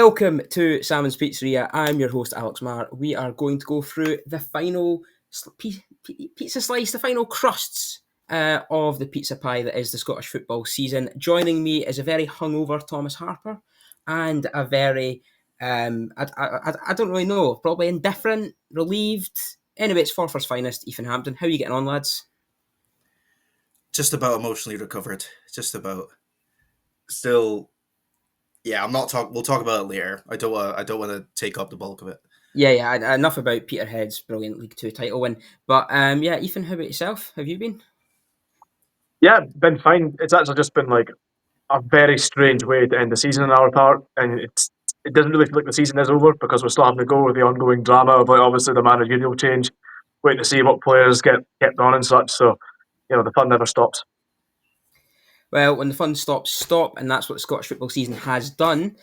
Welcome to Salmon's Pizzeria. I'm your host, Alex Marr. We are going to go through the final pizza slice, the final crusts of the pizza pie that is the Scottish football season. Joining me is a very hungover Thomas Harper and a very, I don't really know, probably indifferent, relieved. Anyway, it's Forfar's finest, Ethan Hampton. How are you getting on, lads? Just about emotionally recovered. Just about. Still, yeah. I'm not talk. We'll talk about it later. I don't. I don't want to take up the bulk of it. Yeah. Enough about Peterhead's brilliant League Two title win. But yeah, Ethan, how about yourself? How have you been? Yeah, been fine. It's actually just been like a very strange way to end the season on our part, and it doesn't really feel like the season is over because we're still having to go with the ongoing drama of like obviously the managerial change, waiting to see what players get kept on and such. So, the fun never stops. Well, when the fun stops, stop, and that's what the Scottish football season has done,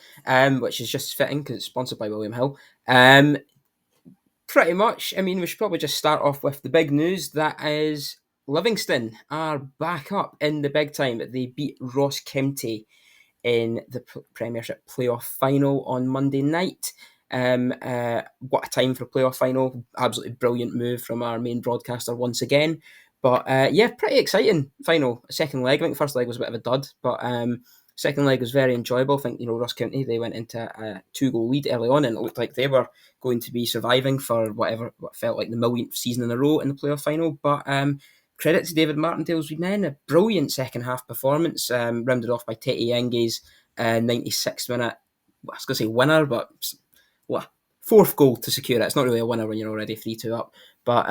which is just fitting because it's sponsored by William Hill. Pretty much. I mean, we should probably just start off with the big news. That is Livingston are back up in the big time. They beat Ross County in the Premiership playoff final on Monday night. What a time for a playoff final. Absolutely brilliant move from our main broadcaster once again. But yeah, pretty exciting final. Second leg, I think the first leg was a bit of a dud, but second leg was very enjoyable. I think, Ross County, they went into a 2-goal lead early on and it looked like they were going to be surviving for what felt like the millionth season in a row in the playoff final. But credit to David Martindale's men, a brilliant second half performance, rounded off by Tete Yenge's 96th minute, I was going to say winner, but what, fourth goal to secure it. It's not really a winner when you're already 3-2 up. But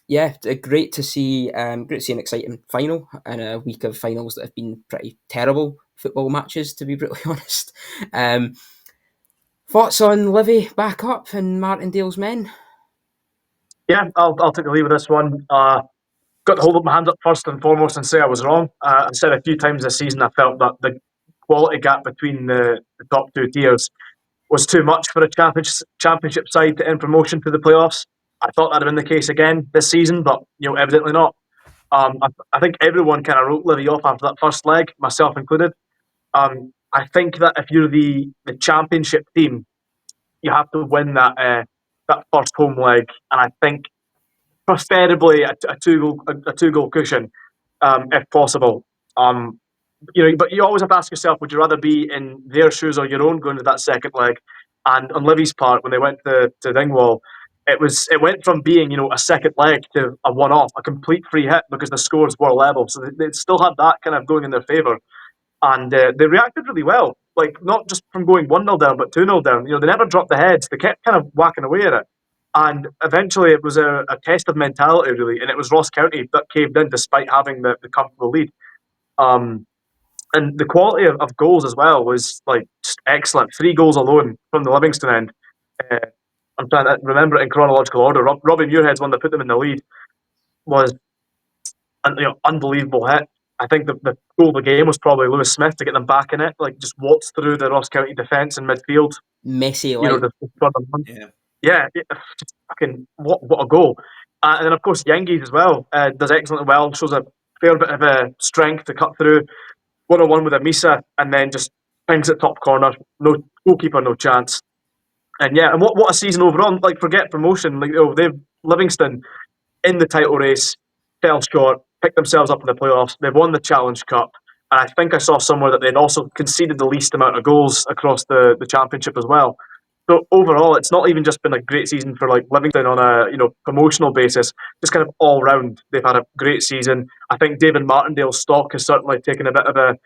yeah, great to see an exciting final in a week of finals that have been pretty terrible football matches, to be brutally honest. Thoughts on Livy back up and Martindale's men? Yeah, I'll take the lead with this one. Got to hold up my hands up first and foremost and say I was wrong. I said a few times this season I felt that the quality gap between the top two tiers was too much for a championship side to end promotion to the playoffs. I thought that'd have been the case again this season, but evidently not. I think everyone kind of wrote Livy off after that first leg, myself included. I think that if you're the championship team, you have to win that first home leg, and I think preferably a two goal cushion, if possible. But you always have to ask yourself: would you rather be in their shoes or your own going to that second leg? And on Livy's part, when they went to Dingwall, it went from being a second leg to a one-off, a complete free hit because the scores were level, so they still had that kind of going in their favour, and they reacted really well. Like not just from going 1-0 down, but 2-0 down. They never dropped the heads. They kept kind of whacking away at it. And eventually it was a test of mentality, really, and it was Ross County that caved in despite having the comfortable lead. Um, and the quality of goals as well was like just excellent. 3 goals alone from the Livingston end. Uh, I'm trying to remember it in chronological order. Robbie Muirhead's one that put them in the lead was an unbelievable hit. I think the goal of the game was probably Lewis Smith to get them back in it. Like just waltzed through the Ross County defence in midfield. Messi, like. Yeah. Yeah, just fucking what a goal! And then of course Yengies as well does excellently well. Shows a fair bit of strength to cut through 1-on-1 with a Misa, and then just pings it top corner. No goalkeeper, no chance. And yeah, and what a season overall! Like forget promotion. Like they've Livingston in the title race fell short, picked themselves up in the playoffs. They've won the Challenge Cup. And I think I saw somewhere that they'd also conceded the least amount of goals across the championship as well. So overall, it's not even just been a great season for like Livingston on a promotional basis. Just kind of all round, they've had a great season. I think David Martindale's stock has certainly taken a bit of a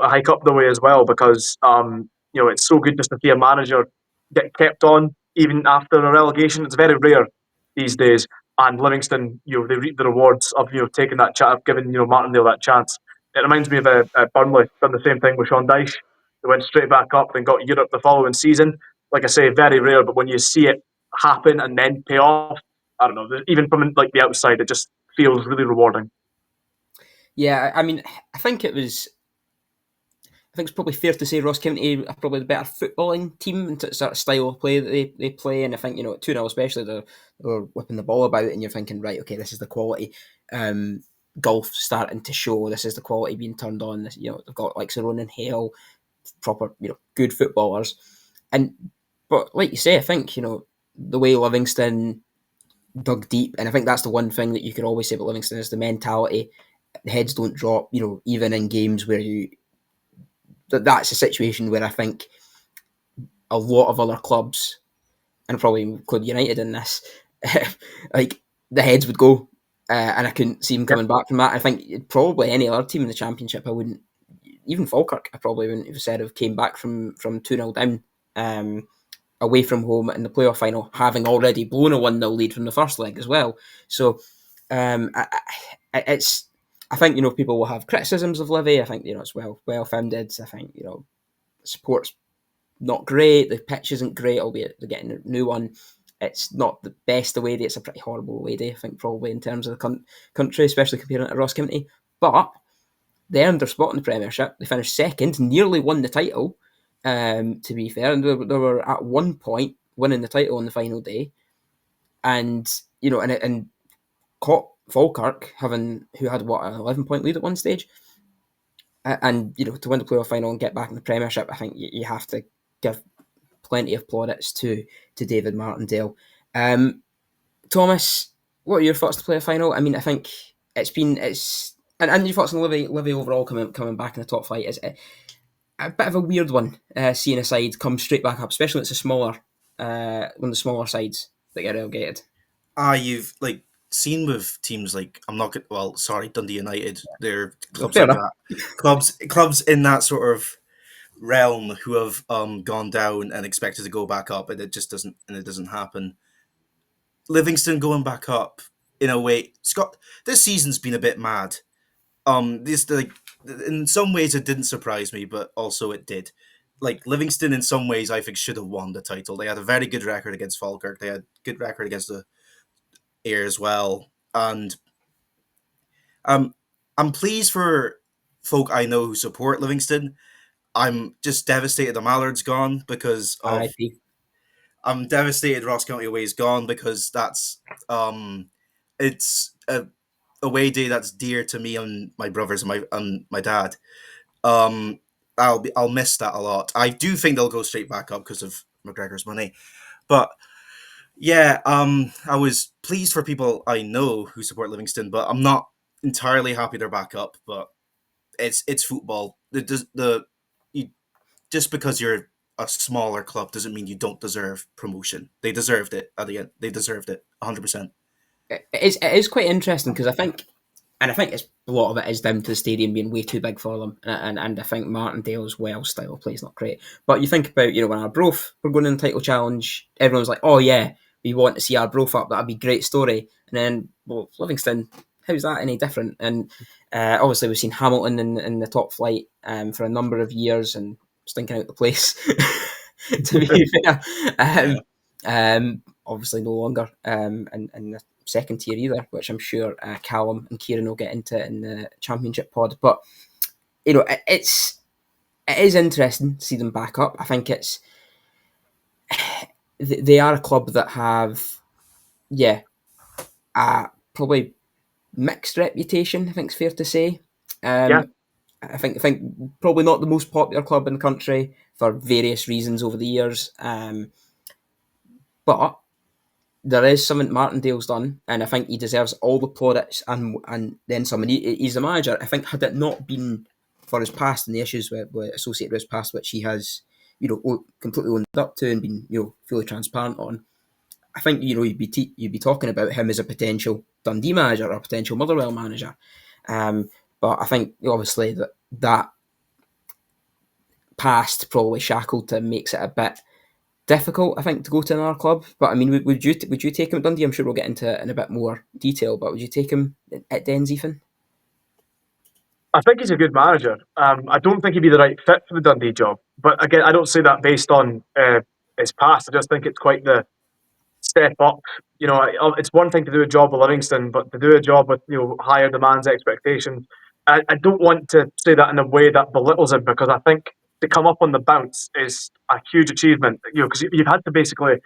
hike up the way as well because it's so good just to see a manager get kept on even after a relegation. It's very rare these days, and Livingston they reap the rewards of taking that of giving Martindale that chance. It reminds me of Burnley done the same thing with Sean Dyche. They went straight back up and got Europe the following season. Like I say, very rare, but when you see it happen and then pay off, I don't know. Even from like the outside, it just feels really rewarding. Yeah, I mean, I think it's probably fair to say Ross County are probably the better footballing team in sort of style of play that they play. And I think, at 2-0 especially, they're whipping the ball about and you're thinking, right, okay, this is the quality. Golf starting to show, this is the quality being turned on. They've got like Ronan Hale, proper, good footballers. But like you say, I think the way Livingston dug deep, and I think that's the one thing that you could always say about Livingston is the mentality. The heads don't drop, even in games where that's a situation where I think a lot of other clubs, and probably include United in this, like the heads would go, and I couldn't see him Yep. coming back from that. I think probably any other team in the Championship, I wouldn't, even Falkirk, I probably wouldn't have said have came back from 2-0 down, away from home in the playoff final, having already blown a 1-0 lead from the first leg as well. So it's. I think people will have criticisms of Livy. I think it's well founded. I think support's not great. The pitch isn't great, albeit they're getting a new one. It's not the best away day. It's a pretty horrible away day, I think, probably in terms of the country, especially comparing it to Ross County. But they earned their spot in the Premiership. They finished second, nearly won the title, to be fair. And they were at one point winning the title on the final day. And, and caught Falkirk, who had, an 11-point lead at one stage. And, to win the playoff final and get back in the Premiership, I think you have to give plenty of plaudits to David Martindale. Thomas, what are your thoughts to play a final? I mean, I think and your thoughts on Livy overall coming back in the top flight is a bit of a weird one. Seeing a side come straight back up, especially when it's one of the smaller sides that get relegated. You've seen with teams like Dundee United. They're clubs Fair like enough. that. Clubs in that sort of realm who have gone down and expected to go back up, and it doesn't happen. Livingston going back up in a way. This season's been a bit mad. In some ways it didn't surprise me, but also it did. Livingston, in some ways, I think should have won the title. They had a very good record against Falkirk. They had a good record against the Ayr as well, and I'm pleased for folk I know who support Livingston. I'm just devastated that Mallard's gone because of. R.I.P. I'm devastated Ross County away is gone because it's a away day that's dear to me and my brothers and my dad. I'll miss that a lot. I do think they'll go straight back up because of McGregor's money, but yeah, I was pleased for people I know who support Livingston, but I'm not entirely happy they're back up. But it's football. Just because you're a smaller club doesn't mean you don't deserve promotion. They deserved it at the end. They deserved it 100%. It is quite interesting because I think it's a lot of it is down to the stadium being way too big for them, and I think Martindale's style of play is not great. But you think about when Arbroath were going in the title challenge, everyone's like, oh yeah, we want to see Arbroath up. That'd be a great story. And then Livingston, how's that any different? And obviously we've seen Hamilton in the top flight for a number of years and stinking out the place. To be fair, obviously no longer in the second tier either, which I'm sure Callum and Kieran will get into in the Championship pod. But it is interesting to see them back up. I think they are a club that have probably mixed reputation. I think it's fair to say. Yeah. I think probably not the most popular club in the country for various reasons over the years. But there is something Martindale's done, and I think he deserves all the plaudits and then some. And he's the manager. I think had it not been for his past and the issues with associated with his past, which he has, completely owned up to and been, fully transparent on, I think you'd be talking about him as a potential Dundee manager or a potential Motherwell manager. But I think obviously that past probably shackled to makes it a bit difficult, I think, to go to another club. But I mean, would you take him at Dundee? I'm sure we'll get into it in a bit more detail. But would you take him at Dens, Ethan? I think he's a good manager. I don't think he'd be the right fit for the Dundee job. But again, I don't say that based on his past. I just think it's quite the step up. It's one thing to do a job with Livingston, but to do a job with higher demands, expectations. I don't want to say that in a way that belittles him, because I think to come up on the bounce is a huge achievement. Because you've had to basically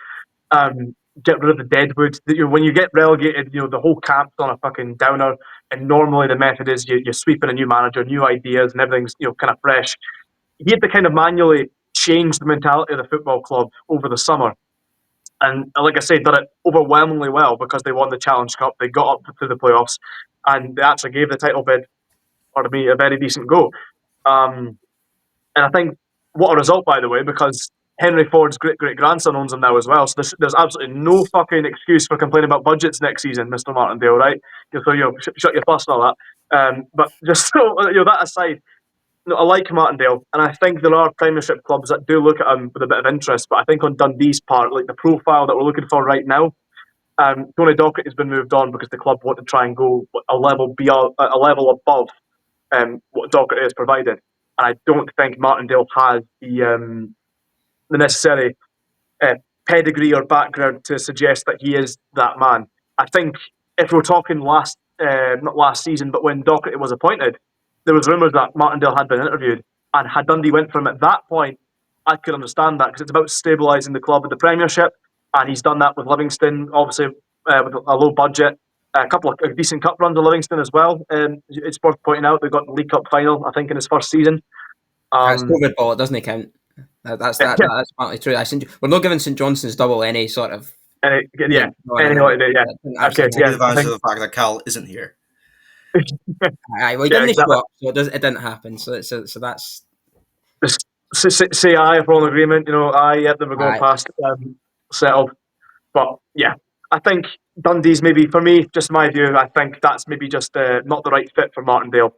get rid of the deadwood. When you get relegated, the whole camp's on a fucking downer. And normally the method is you sweep in a new manager, new ideas, and everything's kind of fresh. He had to kind of manually changed the mentality of the football club over the summer. And like I say, done it overwhelmingly well because they won the Challenge Cup. They got up to the playoffs, and they actually gave the title bid, pardon me, a very decent go. Um, and I think what a result, by the way, because Henry Ford's great great grandson owns them now as well. So there's absolutely no fucking excuse for complaining about budgets next season, Mr. Martindale. Right? So shut your fuss and all that. But just so that aside, I like Martindale, and I think there are Premiership clubs that do look at him with a bit of interest. But I think on Dundee's part, like the profile that we're looking for right now, Tony Docherty has been moved on because the club want to try and go a level beyond, a level above what Docherty has provided. And I don't think Martindale has the necessary uh, pedigree or background to suggest that he is that man. I think if we're talking not last season, but when Docherty was appointed, there was rumours that Martindale had been interviewed, and had Dundee went for him at that point, I could understand that because it's about stabilising the club in the Premiership, and he's done that with Livingston, obviously with a low budget. A couple of decent cup runs with Livingston as well. It's worth pointing out they got the League Cup final, I think, in his first season. That's COVID ball. It doesn't count. That's partly true. We're not giving St Johnstone's double any sort of yeah. Okay, taking advantage of the fact that Cal isn't here. Aye, well, he didn't show up, so it didn't happen. So that's. Say aye if we're all in agreement. Aye, yeah, then we're going past settled. But yeah, I think Dundee's maybe, for me, just my view, I think that's maybe just not the right fit for Martindale.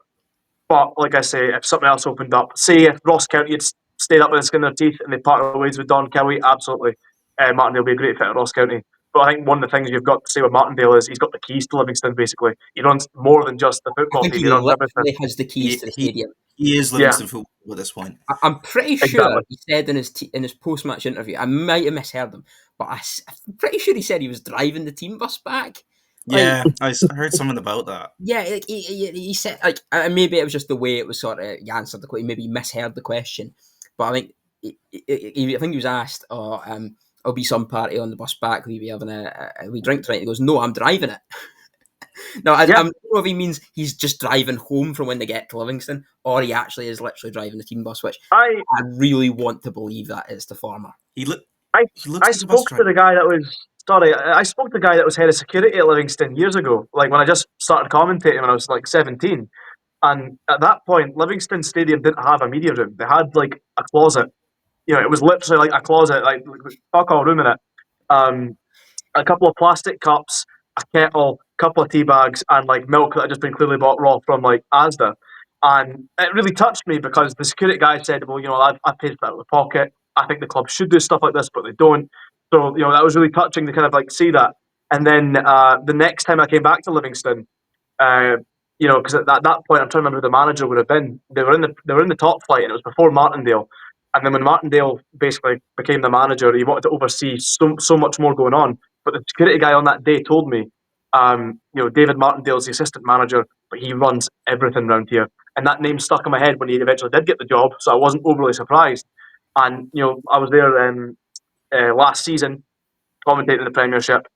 But like I say, if something else opened up, say if Ross County had stayed up with the skin of their teeth and they parted ways with Don Cowie, absolutely, Martindale would be a great fit at Ross County. But I think one of the things you've got to say with Martindale is he's got the keys to Livingston, basically. He runs more than just the football team. He runs literally has the keys to the stadium. He is Livingston football at this point. I'm pretty sure he said in his post-match interview, I might have misheard him, but I'm pretty sure he said he was driving the team bus back. Yeah, I heard something about that. Yeah, like he said, like maybe it was just the way it was sort of he answered the question. Maybe he misheard the question, but I think I think he was asked, "I'll be some party on the bus back. We'll be having a wee drink tonight." He goes, "No, I'm driving it." No, I don't know if he means he's just driving home from when they get to Livingston, or he actually is literally driving the team bus, which I really want to believe that is the former. I spoke to the guy that was I spoke to the guy that was head of security at Livingston years ago, like when I just started commentating when I was like 17. And at that point, Livingston Stadium didn't have a media room. They had like a closet. It was literally like a closet, like fuck all room in it. A couple of plastic cups, a kettle, a couple of tea bags, and like milk that had just been clearly bought raw from like Asda. And it really touched me because the security guy said, "Well, I paid for that out of the pocket. I think the club should do stuff like this, but they don't." So, that was really touching to kind of like see that. And then the next time I came back to Livingston, because at that point I'm trying to remember who the manager would have been. They were in the top flight, and it was before Martindale. And then when Martindale basically became the manager, he wanted to oversee so much more going on. But the security guy on that day told me, David Martindale's the assistant manager, but he runs everything around here. And that name stuck in my head when he eventually did get the job, so I wasn't overly surprised. And I was there last season commentating the Premiership.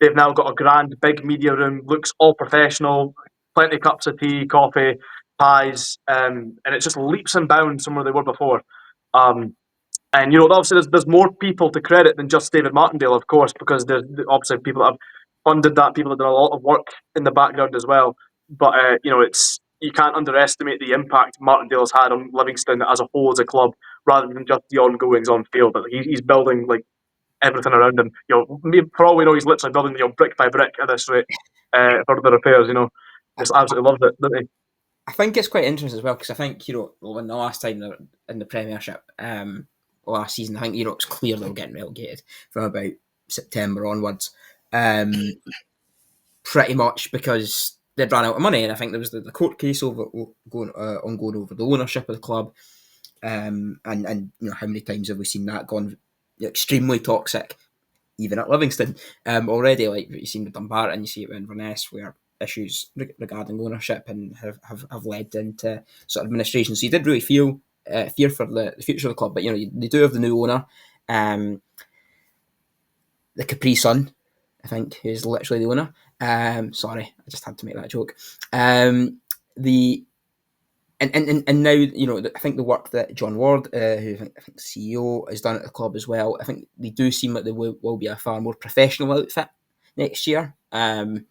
They've now got a grand big media room, looks all professional, plenty of cups of tea, coffee, pies, and it just leaps and bounds from where they were before. And obviously there's more people to credit than just David Martindale, of course, because there's obviously people that have funded that, people that have done a lot of work in the background as well. But you can't underestimate the impact Martindale's had on Livingston as a whole as a club, rather than just the ongoings on field. He's building like everything around him. For all we know, he's literally building brick by brick at this rate for the repairs. Just absolutely loved it, didn't he? I think it's quite interesting as well because I think when the last time they were in the Premiership last season, I think it was clear they were getting relegated from about September onwards, pretty much because they'd run out of money, and I think there was the court case ongoing over the ownership of the club, and how many times have we seen that gone extremely toxic, even at Livingston already, like you seen with Dumbarton and you see it with Inverness, where issues regarding ownership and have led into sort of administration. So you did really feel fear for the future of the club, but they do have the new owner, the Capri Sun, I think, who's literally the owner. Sorry, I just had to make that joke. And now, I think the work that John Ward, who I think CEO, has done at the club as well, I think they do seem like they will be a far more professional outfit next year. From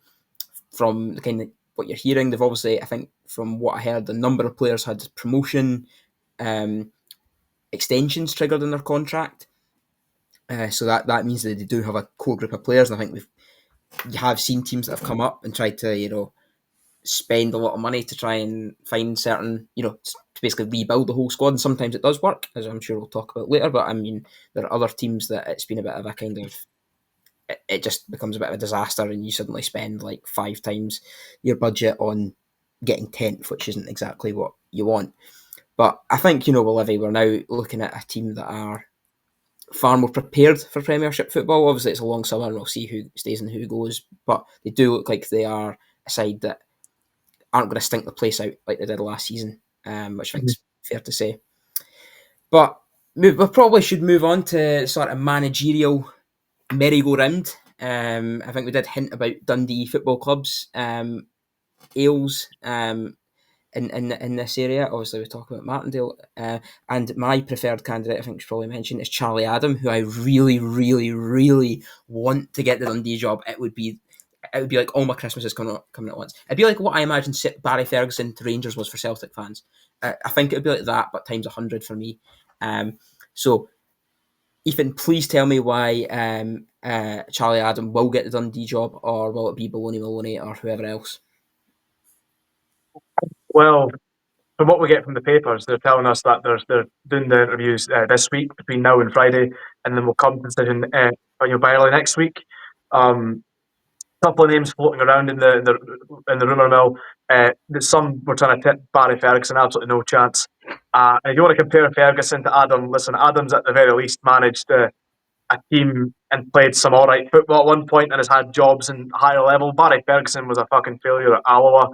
the kind of what you're hearing, they've obviously, I think, from what I heard, a number of players had promotion extensions triggered in their contract. So that means that they do have a core group of players, and I think you have seen teams that have come up and tried to spend a lot of money to try and find certain, to basically rebuild the whole squad. And sometimes it does work, as I'm sure we'll talk about later. But I mean, there are other teams that it's been a bit of a kind of, it just becomes a bit of a disaster, and you suddenly spend like 5 times your budget on getting 10th, which isn't exactly what you want. But I think, with Livy, we're now looking at a team that are far more prepared for Premiership football. Obviously, it's a long summer, and we'll see who stays and who goes. But they do look like they are a side that aren't going to stink the place out like they did last season, which I think is fair to say. But we probably should move on to sort of managerial merry-go-round. I think we did hint about Dundee Football Club's Ailes in this area. Obviously, we talk about Martindale. And my preferred candidate, I think, should probably mention, is Charlie Adam, who I really, really, really want to get the Dundee job. It would be like all my Christmases coming at once. It'd be like what I imagine Barry Ferguson to Rangers was for Celtic fans. I think it'd be like that, but times 100 for me. So, Ethan, please tell me why Charlie Adam will get the Dundee job, or will it be Maloney or whoever else? Well, from what we get from the papers, they're telling us that they're doing the interviews this week between now and Friday, and then we'll come to the decision by early next week. Couple of names floating around in the rumour mill. That some were trying to tip Barry Ferguson, absolutely no chance. And if you want to compare Ferguson to Adam, listen, Adam's at the very least managed a team and played some alright football at one point and has had jobs in higher level. Barry Ferguson was a fucking failure at Alloa.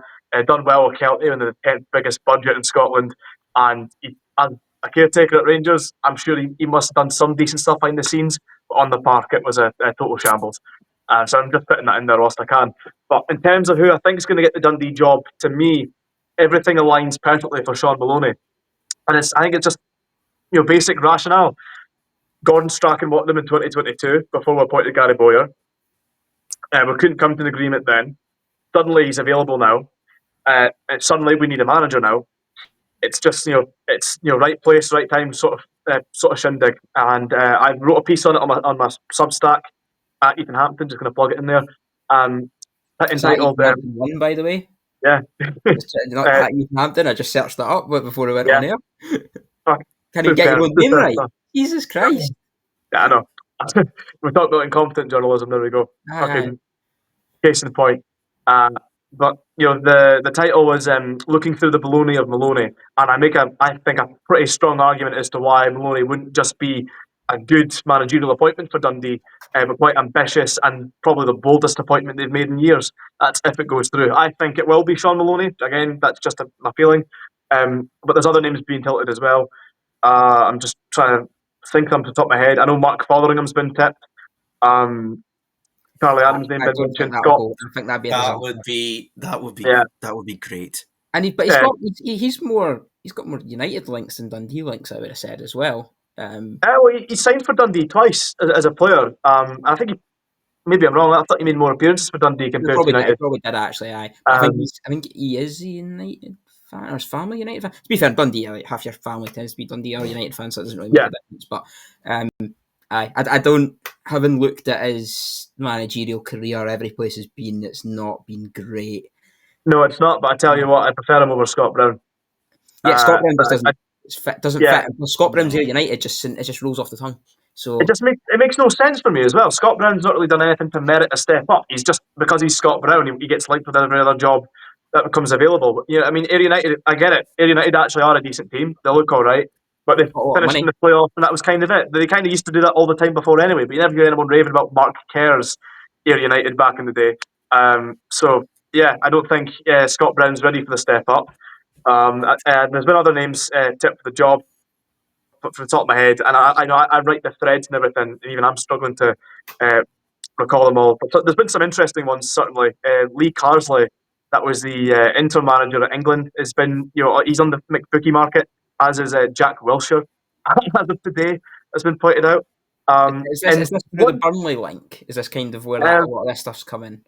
Done well with Celtic, even the 10th biggest budget in Scotland. And as a caretaker at Rangers, I'm sure he must have done some decent stuff behind the scenes. But on the park, it was a total shambles. So I'm just putting that in there whilst I can. But in terms of who I think is going to get the Dundee job, to me, everything aligns perfectly for Sean Maloney. And I think it's just basic rationale. Gordon Strachan bought them in 2022 before we appointed Gary Bowyer. We couldn't come to an agreement then. Suddenly he's available now. And suddenly we need a manager now. It's just right place, right time sort of shindig. And I wrote a piece on it on my Substack at Ethan Hampton. Just going to plug it in there. Entitled Ethan one, by the way. Yeah. Not at Ethan Hampton. I just searched that up before we went on air. Can you get your own name right? Jesus Christ. Yeah, I know. We talked about incompetent journalism. There we go. Fucking case in point. But the title was "Looking Through the Baloney of Maloney," and I think a pretty strong argument as to why Maloney wouldn't just be a good managerial appointment for Dundee, but quite ambitious and probably the boldest appointment they've made in years. That's if it goes through. I think it will be Sean Maloney. Again, that's just my feeling. But there's other names being tilted as well. I'm just trying to think them to the top of my head. I know Mark Fotheringham's been tipped. Charlie Adams' name been mentioned. I think that'd be that would be great. And he's got more United links than Dundee links, I would have said as well. He signed for Dundee twice as a player. I think maybe I'm wrong. I thought he made more appearances for Dundee compared to United. He probably did actually. I think he is a United fan, or his family United fan. To be fair, Dundee, like, half your family tends to be Dundee or United fans, so it doesn't really make a difference. But I don't, having looked at his managerial career, every place has been, it's not been great. No, it's not. But I tell you what, I prefer him over Scott Brown. Yeah, Scott Brown doesn't fit. Scott Brown's here United, it just rolls off the tongue. So it makes no sense for me as well. Scott Brown's not really done anything to merit a step up. He's just, because he's Scott Brown, he gets linked with every other job that becomes available. But, I mean, Ayr United, I get it. Ayr United actually are a decent team. They look all right. But they finished in the playoffs, and that was kind of it. They kind of used to do that all the time before anyway, but you never hear anyone raving about Mark Kerr's Ayr United back in the day. So, yeah, I don't think Scott Brown's ready for the step up. There's been other names tipped for the job, but from the top of my head, and I know I write the threads and everything, and even I'm struggling to recall them all. But there's been some interesting ones, certainly. Lee Carsley That was the interim manager at England. Has been, he's on the McBookie market, as is Jack Wilshere, as of today, has been pointed out. Is this through the One, Burnley link? Is this kind of where a um, lot of this stuff's coming?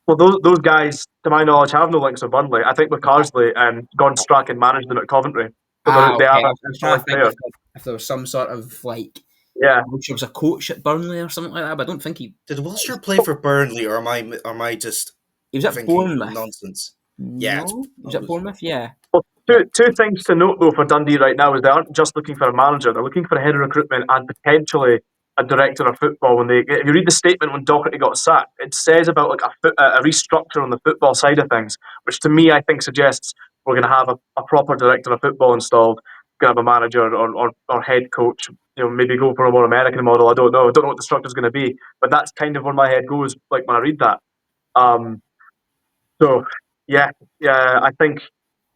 well, those guys, to my knowledge, have no links with Burnley. I think McCarsley Gordon Strachan managed them at Coventry, so they Okay. have I a was trying to link think there. if there was some sort of like, Yeah, Wilshere was a coach at Burnley or something like that, but I don't think he. Did Wilshire play for Burnley, or am I just He was at thinking Bournemouth. nonsense? Yeah, No, he was I at was. Bournemouth. Yeah. well, Yeah. two things to note though for Dundee right now is they aren't just looking for a manager; they're looking for a head of recruitment and potentially a director of football. If you read the statement when Doherty got sacked, it says about like a restructure on the football side of things, which to me I think suggests we're going to have a proper director of football installed, going to have a manager or head coach. Maybe go for a more American model. I don't know. I don't know what the structure is going to be, but that's kind of where my head goes. Like when I read that. Um, so yeah, yeah, I think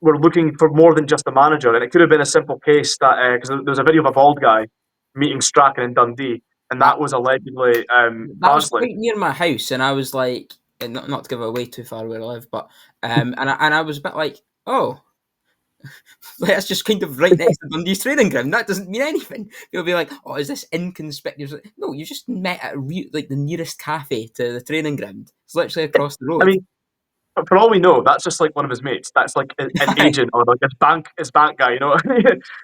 we're looking for more than just a manager, and it could have been a simple case that because there was a video of a bald guy meeting Strachan in Dundee, and That that was allegedly that was Carsley. quite near my house, and I was like, and not to give it away too far where I live, but and I was a bit like, oh, like, that's just kind of right next to Dundee's training ground. That doesn't mean anything. They'll be like, oh, is this inconspicuous? No, you just met at like the nearest cafe to the training ground. It's literally across the I road. mean, for all we know, that's just like one of his mates. That's like an agent or like his bank guy.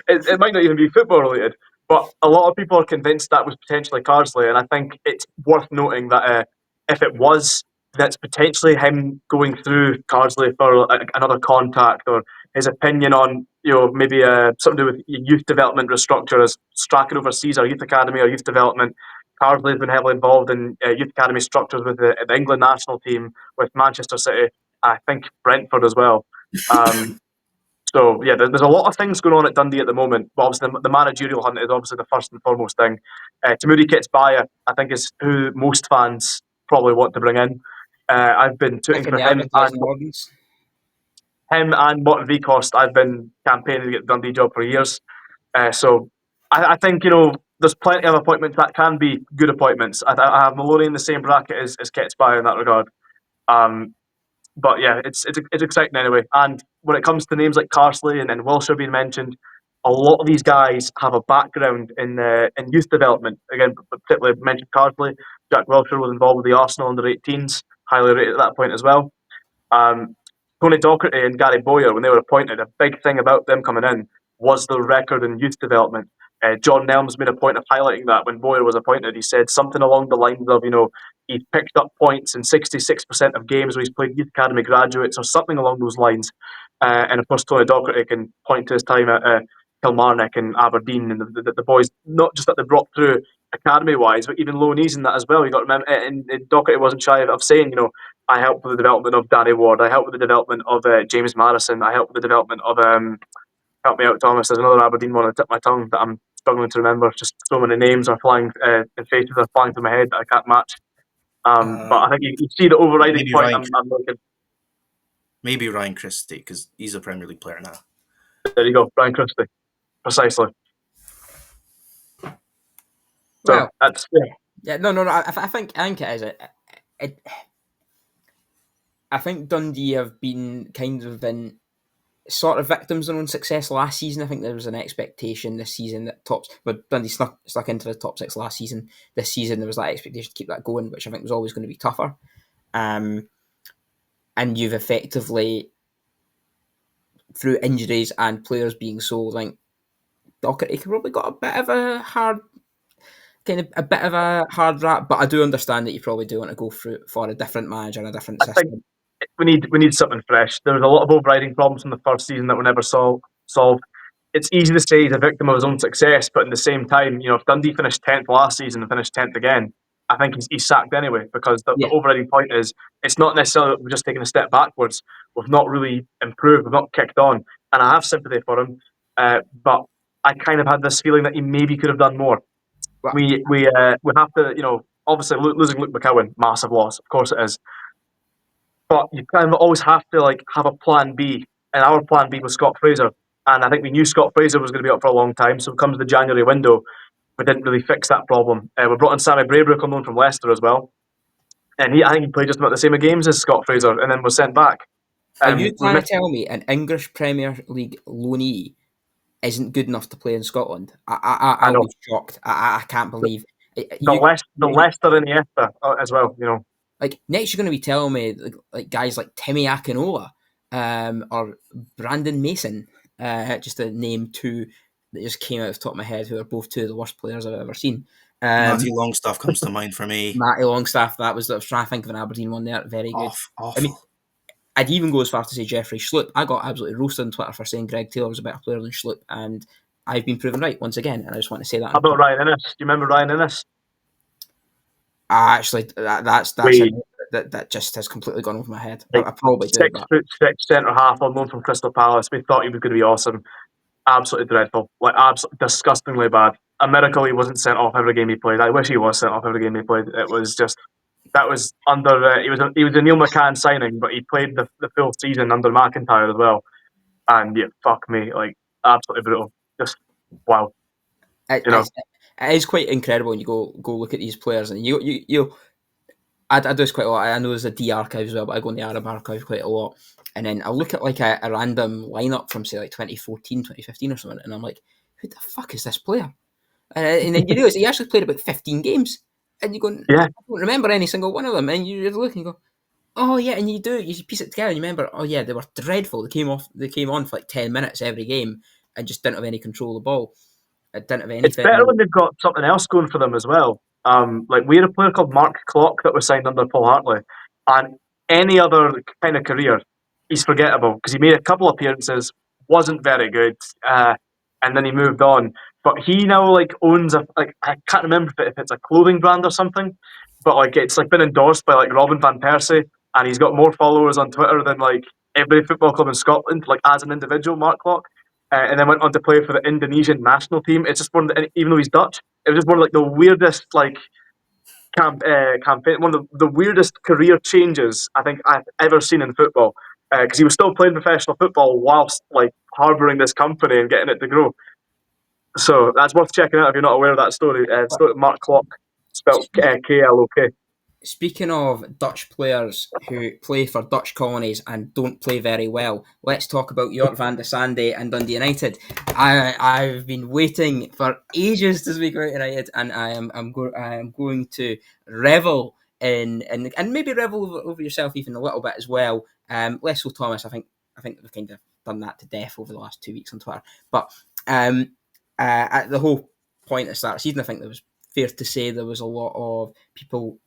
It might not even be football related, but a lot of people are convinced that was potentially Carsley, and I think it's worth noting that if it was, that's potentially him going through Carsley for another contact or his opinion on maybe something to do with youth development restructure as Strachan oversees our youth academy or youth development. Carsley has been heavily involved in youth academy structures with the England national team, with Manchester City. I think Brentford as well. Um, so yeah, there's a lot of things going on at Dundee at the moment. But obviously, the managerial hunt is obviously the first and foremost thing. Tamuri Kitsbaya, I think, is who most fans probably want to bring in. I've been tooting Picking for the him advertising audience. and Morton Vicost. I've been campaigning to get the Dundee job for years. So I think there's plenty of appointments that can be good appointments. I have Maloney in the same bracket as Kitsbaya in that regard. Um, but yeah, it's exciting anyway. And when it comes to names like Carsley and Wilshire being mentioned, a lot of these guys have a background in youth development. Again, particularly mentioned Carsley. Jack Wilshire was involved with the Arsenal under-18s, highly rated at that point as well. Um, Tony Docherty and Gary Bowyer, when they were appointed, a big thing about them coming in was the record in youth development. John Nelms made a point of highlighting that when Bowyer was appointed. He said something along the lines of, he's picked up points in 66% of games where he's played youth academy graduates or something along those lines. And of course, Tony Docherty can point to his time at Kilmarnock and Aberdeen and the boys, not just that they brought through academy-wise, but even loanees in that as well. You got to remember, and Docherty wasn't shy of saying, I helped with the development of Danny Ward. I helped with the development of James Madison. I helped with the development of help me out, Thomas. There's another Aberdeen one on the tip of my tongue that I'm struggling to remember. Just so many names are flying and faces are flying through my head that I can't match. But I think you see the overriding Maybe point Ryan. I'm looking. Maybe Ryan Christie, because he's a Premier League player now. There you go, Brian Christie, precisely. So Well, that's yeah, no. I think it is. It, I think Dundee have been kind of been sort of victims of their own success last season. I think there was an expectation this season that but Dundee stuck into the top six last season. This season there was that expectation to keep that going, which I think was always going to be tougher. And you've effectively, through injuries and players being sold, like Docherty probably got a bit of a hard rap. But I do understand that you probably do want to go for a different manager and a different I think system. we need something fresh. There was a lot of overriding problems from the first season that were never solved. It's easy to say he's a victim of his own success, but at the same time, if Dundee finished 10th last season and finished 10th again, I think he's sacked anyway, because the Yeah, overriding point is it's not necessarily that we've just taken a step backwards. We've not really improved. We've not kicked on. And I have sympathy for him, but I kind of had this feeling that he maybe could have done more. well, We have to, obviously losing Luke McCowan, massive loss. Of course it is. But you kind of always have to have a plan B, and our plan B was Scott Fraser, and I think we knew Scott Fraser was going to be up for a long time. So it comes the January window, we didn't really fix that problem. We brought in Sammy Braybrook on loan from Leicester as well, and I think he played just about the same games as Scott Fraser, and then was sent back. Are you We trying to missed. tell me an English Premier League loanee isn't good enough to play in Scotland? I I'll know be shocked. I can't believe the Leicester Iniesta as well. like next you're going to be telling me like guys like Timmy Akinola or Brandon Mason, just to name two that just came out of the top of my head, who are both two of the worst players I've ever seen. Matthew Longstaff comes to mind for me. Matty Longstaff, I was trying to think of an Aberdeen one there, very good. I mean, Awful. I'd even go as far to say Jeffrey Schlupp. I got absolutely roasted on Twitter for saying Greg Taylor was a better player than Schlupp, and I've been proven right once again, and I just want to say that How on a about pod. Ryan Innes? Do you remember Ryan Innes? Actually, that's a We that just has completely gone over my head. like I probably do, 6'6" centre half on loan from Crystal Palace. We thought he was going to be awesome. Absolutely dreadful. Like absolutely disgustingly bad. A miracle he wasn't sent off every game he played. I wish he was sent off every game he played. It was just that was under he was a Neil McCann signing, but he played the full season under McIntyre as well. And yeah, fuck me, like absolutely brutal. Just wow, but you know. it is quite incredible when you go look at these players, and you I do this quite a lot. I know there's a D archive as well, but I go in the Arab archive quite a lot. And then I'll look at like a random lineup from say like 2014, 2015 or something, and I'm like, who the fuck is this player? And then you realise he actually played about 15 games, and you go, Yeah, I don't remember any single one of them. And you're looking, and you go, oh yeah, and you piece it together, and you remember, oh yeah, they were dreadful. They came on for like 10 minutes every game, and just didn't have any control of the ball. It didn't have it's better anything. when they've got something else going for them as well. Like we had a player called Mark Clock that was signed under Paul Hartley, and any other kind of career, he's forgettable because he made a couple appearances, wasn't very good, and then he moved on. But he now like owns like I can't remember if it's a clothing brand or something, but like it's like been endorsed by like Robin van Persie, and he's got more followers on Twitter than like every football club in Scotland, like as an individual, Mark Clock. And then went on to play for the Indonesian national team. It's just one, even though he's Dutch, it was just one of like the weirdest like campaign, one of the weirdest career changes I think I've ever seen in football. Because he was still playing professional football whilst like harboring this company and getting it to grow. So that's worth checking out if you're not aware of that story. Story of Mark Clock, spelled Klok. Speaking of Dutch players who play for Dutch colonies and don't play very well, let's talk about Jort van de Sande and Dundee United. I've been waiting for ages to speak about United, and I am going to revel in and maybe revel over yourself even a little bit as well. Less so Thomas. I think we've kind of done that to death over the last 2 weeks on Twitter. But at the whole point at the start of the season, I think there was fair to say there was a lot of people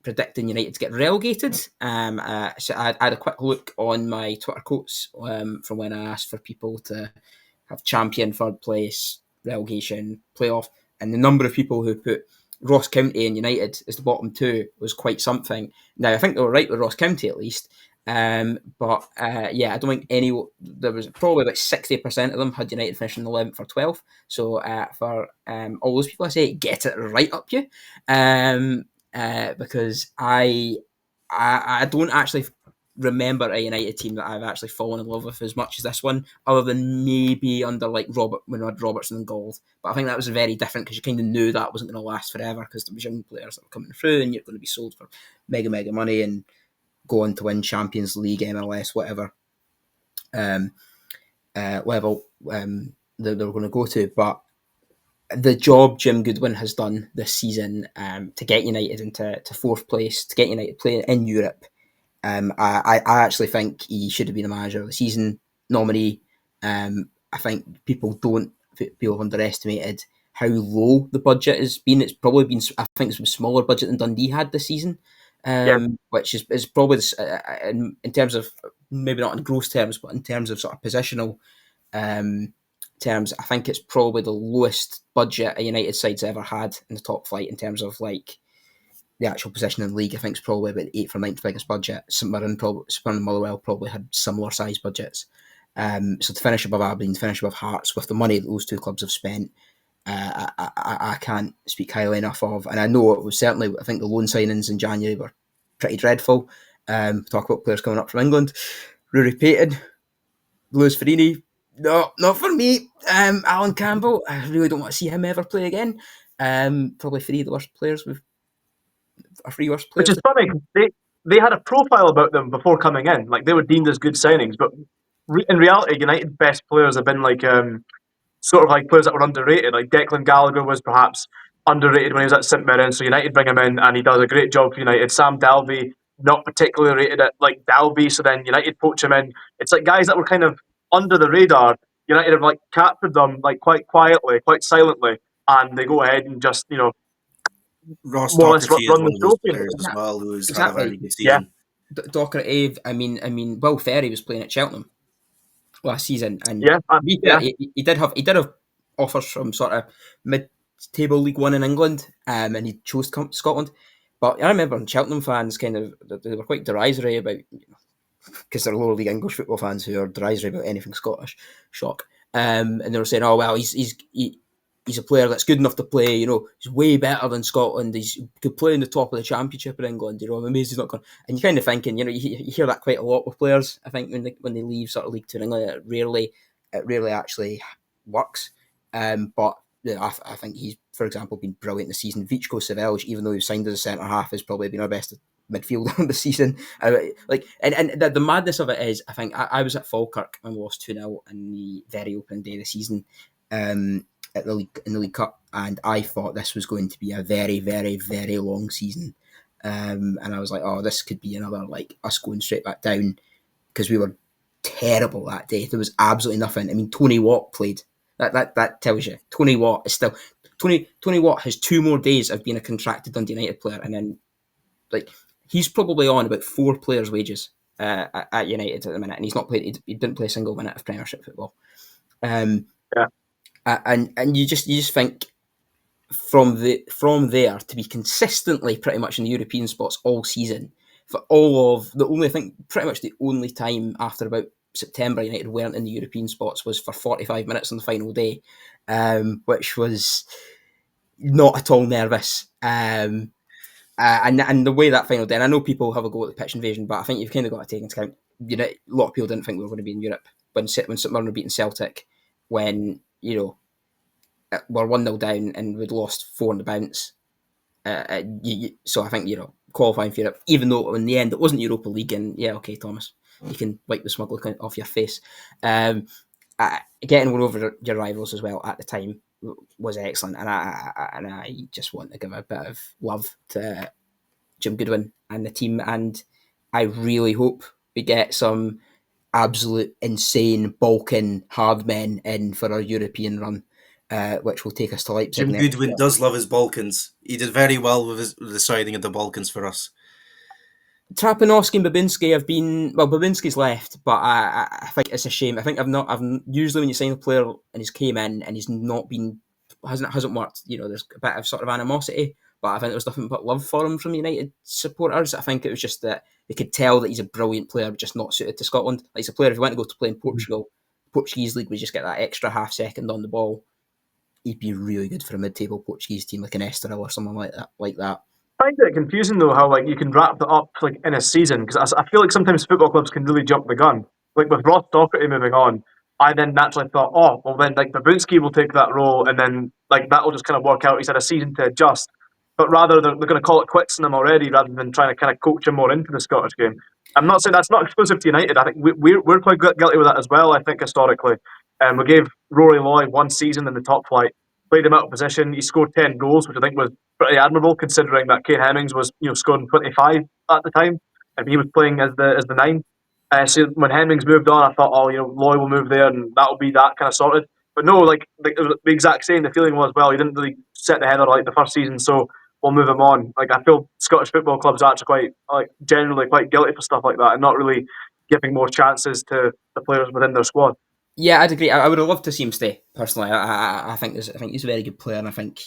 predicting United to get relegated. So I had a quick look on my Twitter quotes from when I asked for people to have champion, third place, relegation, playoff, and the number of people who put Ross County and United as the bottom two was quite something. Now, I think they were right with Ross County at least. But yeah, I don't think there was probably about 60% of them had United finishing 11th or 12th. So for all those people, I say get it right up you, because I don't actually remember a United team that I've actually fallen in love with as much as this one, other than maybe under like when we had Robertson and Gold. But I think that was very different because you kind of knew that wasn't going to last forever because there was young players that were coming through and you're going to be sold for mega money and go on to win Champions League, MLS, whatever level they were going to go to. But the job Jim Goodwin has done this season to get United into fourth place, to get United playing in Europe, I actually think he should have been a manager of the season nominee. I think people have underestimated how low the budget has been. It's probably been, I think, it's a smaller budget than Dundee had this season, Yeah, which is probably in terms of maybe not in gross terms, but in terms of sort of positional terms, I think it's probably the lowest budget a United side's ever had in the top flight in terms of like the actual position in the league. I think it's probably about the 8th or 9th biggest budget. Spurn and Motherwell probably had similar size budgets. So to finish above Aberdeen, to finish above Hearts with the money that those two clubs have spent, I can't speak highly enough of. And I know it was certainly, I think the loan signings in January were pretty dreadful. Talk about players coming up from England. Rory Payton, Lewis Farini, no, not for me. Alan Campbell, I really don't want to see him ever play again. Probably three of the worst players with three worst which players. is funny. they had a profile about them before coming in. Like they were deemed as good signings, but in reality, United's best players have been like sort of like players that were underrated. Like Declan Gallagher was perhaps underrated when he was at St Mirren, so United bring him in and he does a great job for United. Sam Dalby, not particularly rated at like Dalby, so then United poach him in. It's like guys that were kind of under the radar. United have like captured them like quite quietly, quite silently, and they go ahead and just Ross more or less Docherty is run one the of those trophy. players as well who's had a very Exactly. good Yeah, season. Doherty, I mean, Will Ferry was playing at Cheltenham last season, and yeah, to be fair, yeah. he did have offers from sort of mid-table League One in England, and he chose to come to Scotland. But I remember Cheltenham fans kind of they were quite derisory about, because they're lower league English football fans who are derisory about anything Scottish. Shock. And they were saying, "Oh well, he's a player that's good enough to play. He's way better than Scotland. He could play in the top of the Championship in England. I'm amazed he's not gone." And you're kind of thinking, you hear that quite a lot with players. I think when they leave sort of League Two in England, it rarely actually works. But I think he's, for example, been brilliant this season. Vichko Savelj, even though he signed as a centre half, has probably been our best midfielder of the season. And the madness of it is, I think I was at Falkirk and lost 2-0 in the very opening day of the season. At the league in the League Cup, and I thought this was going to be a very, very, very long season. And I was like, "Oh, this could be another like us going straight back down," because we were terrible that day. There was absolutely nothing. I mean, Tony Watt played. That tells you. Tony Watt is still Tony Watt has 2 more days of being a contracted Dundee United player, and then like he's probably on about 4 players' wages at United at the minute, and he's not played. He didn't play a single minute of Premiership football. Um, Yeah. and you just think from there to be consistently pretty much in the European spots all season for all of I think pretty much the only time after about September United weren't in the European spots was for 45 minutes on the final day, which was not at all nervous. And the way that final day, and I know people have a go at the pitch invasion, but I think you've kind of got to take into account, a lot of people didn't think we were going to be in Europe when St Mirren were beating Celtic, when we're 1-0 down and we'd lost 4 on the bounce. So I think, qualifying for Europe, even though in the end it wasn't Europa League, and yeah, okay, Thomas, you can wipe the smug look off your face. Getting one over your rivals as well at the time was excellent, and I just want to give a bit of love to Jim Goodwin and the team, and I really hope we get some absolute insane Balkan hard men in for our European run, which will take us to Leipzig Jim next Goodwin year. does love his Balkans. He did very well with the signing of the Balkans for us. Trapanovsky and Babinski have been, well, Babinski's left, but I think it's a shame. I think I've usually when you sign a player and he's came in and he's not been, hasn't worked, there's a bit of sort of animosity, but I think there was nothing but love for him from United supporters. I think it was just that they could tell that he's a brilliant player, just not suited to Scotland. Like, he's a player, if he went to go to play in Portugal, Portuguese league, we just get that extra half second on the ball. He'd be really good for a mid-table Portuguese team like an Estoril or something like that. I find it confusing though how like you can wrap that up like in a season, because I feel like sometimes football clubs can really jump the gun. Like with Ross Docherty moving on, I then naturally thought, oh well, then like Babinski will take that role, and then like that will just kind of work out. He's had a season to adjust, but rather they're going to call it quits on him already, rather than trying to kind of coach him more into the Scottish game. I'm not saying that's not exclusive to United. I think we're quite guilty with that as well. I think historically, we gave Rory Loy 1 season in the top flight, played him out of position. He scored 10 goals, which I think was pretty admirable considering that Kane Hemmings was scoring 25 at the time and he was playing as the 9. So when Hemmings moved on, I thought, oh, Loy will move there and that'll be that kind of sorted. But no, like it was the exact same. The feeling was, well, he didn't really set the header like the first season, so we'll move him on. Like I feel Scottish football clubs are actually quite generally quite guilty for stuff like that and not really giving more chances to the players within their squad. Yeah, I'd agree. I would have loved to see him stay personally. I think he's a very good player, and I think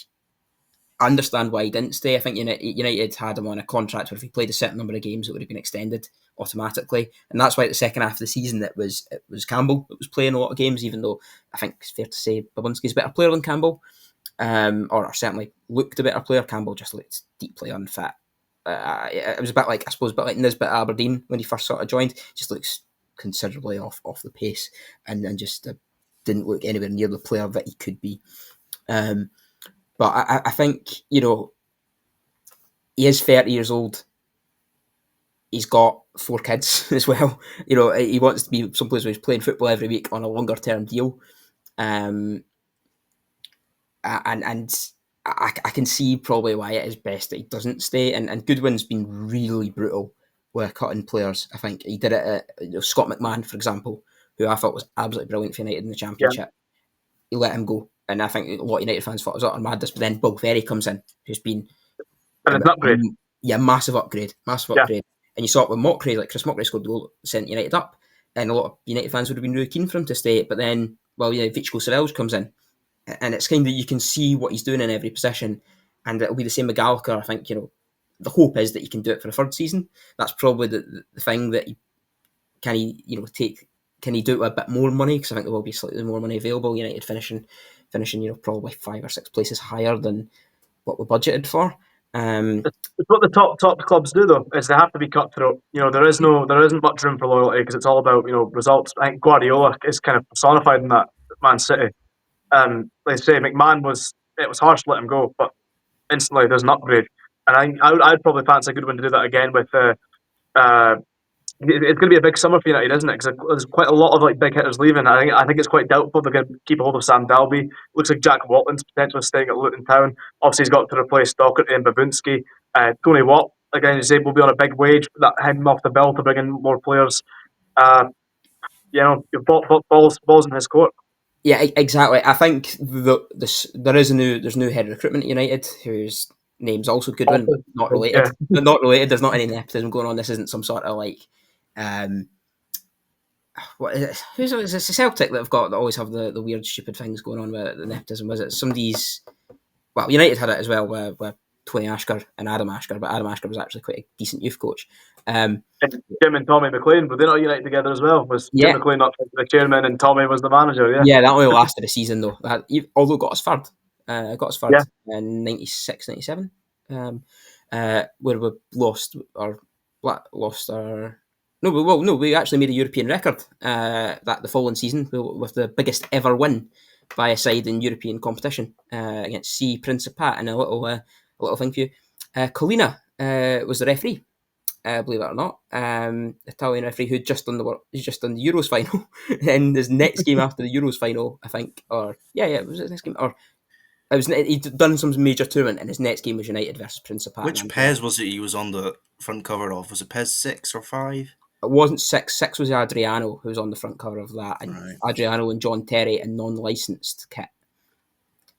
I understand why he didn't stay. I think United had him on a contract where if he played a certain number of games, it would have been extended automatically, and that's why at the second half of the season it was Campbell that was playing a lot of games. Even though I think it's fair to say Babinski's a better player than Campbell, or certainly looked a better player. Campbell just looked deeply unfit. It was a bit like Nisbet at Aberdeen when he first sort of joined. Just looks considerably off the pace, and just didn't look anywhere near the player that he could be. But I think he is 30 years old. he's got 4 kids as well. He wants to be someplace where he's playing football every week on a longer term deal. And I can see probably why it is best that he doesn't stay. And Goodwin's been really brutal with cutting players. I think he did it at Scott McMahon, for example, who I thought was absolutely brilliant for United in the Yeah. Championship. He let him go. And I think a lot of United fans thought it was utter madness. But then Bill Ferry comes in, who's been And it's an upgrade. massive upgrade. Yeah. And you saw it with Mockray, like Chris Mockray scored a goal, sent United up. And a lot of United fans would have been really keen for him to stay. But then, Vichko Sorrells comes in. And it's kind of, you can see what he's doing in every position, and it'll be the same with Gallagher. I think the hope is that he can do it for a third season. That's probably the thing that can he do it with a bit more money, because I think there will be slightly more money available. United finishing probably 5 or 6 places higher than what we budgeted for. It's what the top clubs do, though, is they have to be cutthroat. There isn't much room for loyalty, because it's all about results. I think Guardiola is kind of personified in that Man City. Like I say, McMahon it was harsh to let him go, but instantly there's an upgrade. And I'd probably fancy Goodwin to do that again with it's going to be a big summer for United, isn't it? Because there's quite a lot of big hitters leaving. I think it's quite doubtful they're going to keep a hold of Sam Dalby. Looks like Jack Watlin's potentially staying at Luton Town. Obviously, he's got to replace Docherty and Babunski. Tony Watt, again, is able to be on a big wage, that him off the bill to bring in more players. Balls in his court. Yeah, exactly. I think there's new head of recruitment at United, whose name's also Goodwin, but not related. Yeah. Not related. There's not any nepotism going on. This isn't some sort of what is it? Who's it? It's Celtic that always have the weird, stupid things going on with the nepotism. Was it somebody's? Well, United had it as well with Tony Ashker and Adam Ashker, but Adam Ashker was actually quite a decent youth coach. Jim and Tommy McLean, were they not United together as well? Was Jim McLean not the chairman and Tommy was the manager? Yeah. Yeah, that only lasted a season though. Although got us third. In 96, 97. Where we lost our. No, we actually made a European record that the following season with the biggest ever win by a side in European competition against C Principat. And a little thing for you. Colina was the referee. Believe it or not, Italian referee who just done the Euros final, and his next game after the Euros final, I think, it was his next game, or he'd done some major tournament, and his next game was United versus Principat. Which Pez was it he was on the front cover of? Was it Pez 6 or 5? It wasn't 6. 6 was Adriano, who was on the front cover of that, and right. Adriano and John Terry in non-licensed kit.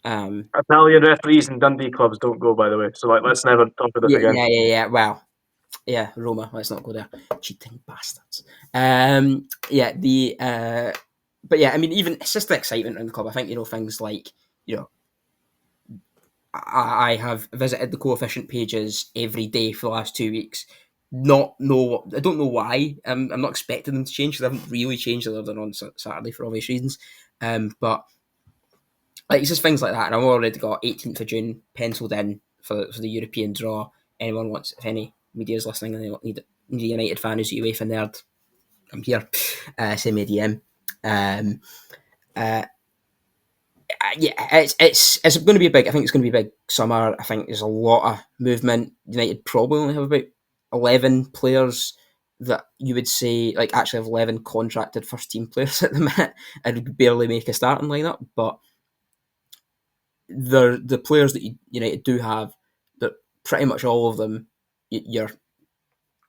Italian referees and Dundee clubs don't go, by the way. So let's never talk about this again. Yeah. Well, yeah, Roma. Let's not go there. Cheating bastards. But yeah, I mean, even it's just the excitement in the club. I think things like I have visited the coefficient pages every day for the last 2 weeks. I don't know why. I'm not expecting them to change, because they haven't really changed other than on Saturday for obvious reasons. But it's just things like that, and I've already got 18th of June penciled in for the European draw. Anyone wants, if any media's listening and they need a United fan who's a UEFA nerd, I'm here. Send me a DM. It's going to be I think it's going to be a big summer. I think there's a lot of movement. United probably only have about 11 players that you would say actually have 11 contracted first team players at the minute, and would barely make a starting lineup. But the players that United do have, that pretty much all of them you're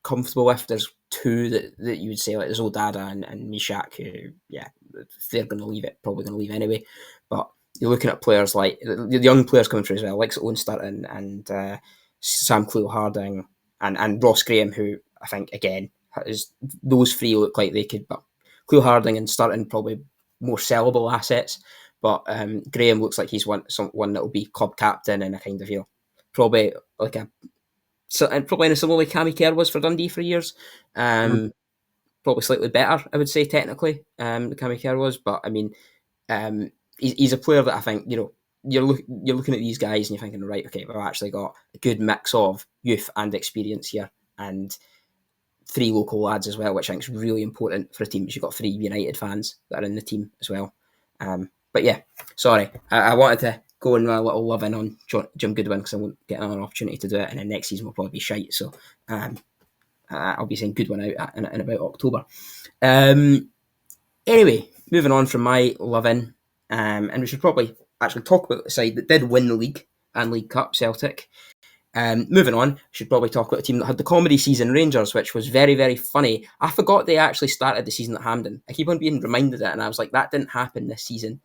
comfortable with. There's 2 that you would say, like there's Odada and Mishak, who if they're going to leave it, probably going to leave anyway. But you're looking at players like the young players coming through as well, like Owen Sturton and Sam Cleo-Harding and Ross Graham, who I think again those 3 look like they could, but Cleo-Harding and Sturton probably more sellable assets. But Graham looks like he's one that will be club captain, and a kind of probably probably in a similar way Cammy Kerr was for Dundee for years. Probably slightly better, I would say, technically, Cammy Kerr was. But I mean, he's a player that I think you're looking at these guys and you're thinking, right, okay, we've actually got a good mix of youth and experience here, and 3 local lads as well, which I think is really important for a team, because you've got 3 United fans that are in the team as well. But yeah, sorry, I wanted to go in a little love in on Jim Goodwin, because I won't get another opportunity to do it, and then next season will probably be shite. So I'll be saying good one out in about October. Anyway, moving on from my loving, and we should probably actually talk about the side that did win the league and League Cup, Celtic. Moving on, should probably talk about a team that had the comedy season, Rangers, which was very, very funny. I forgot they actually started the season at Hampden. I keep on being reminded of it, and I was like, that didn't happen this season.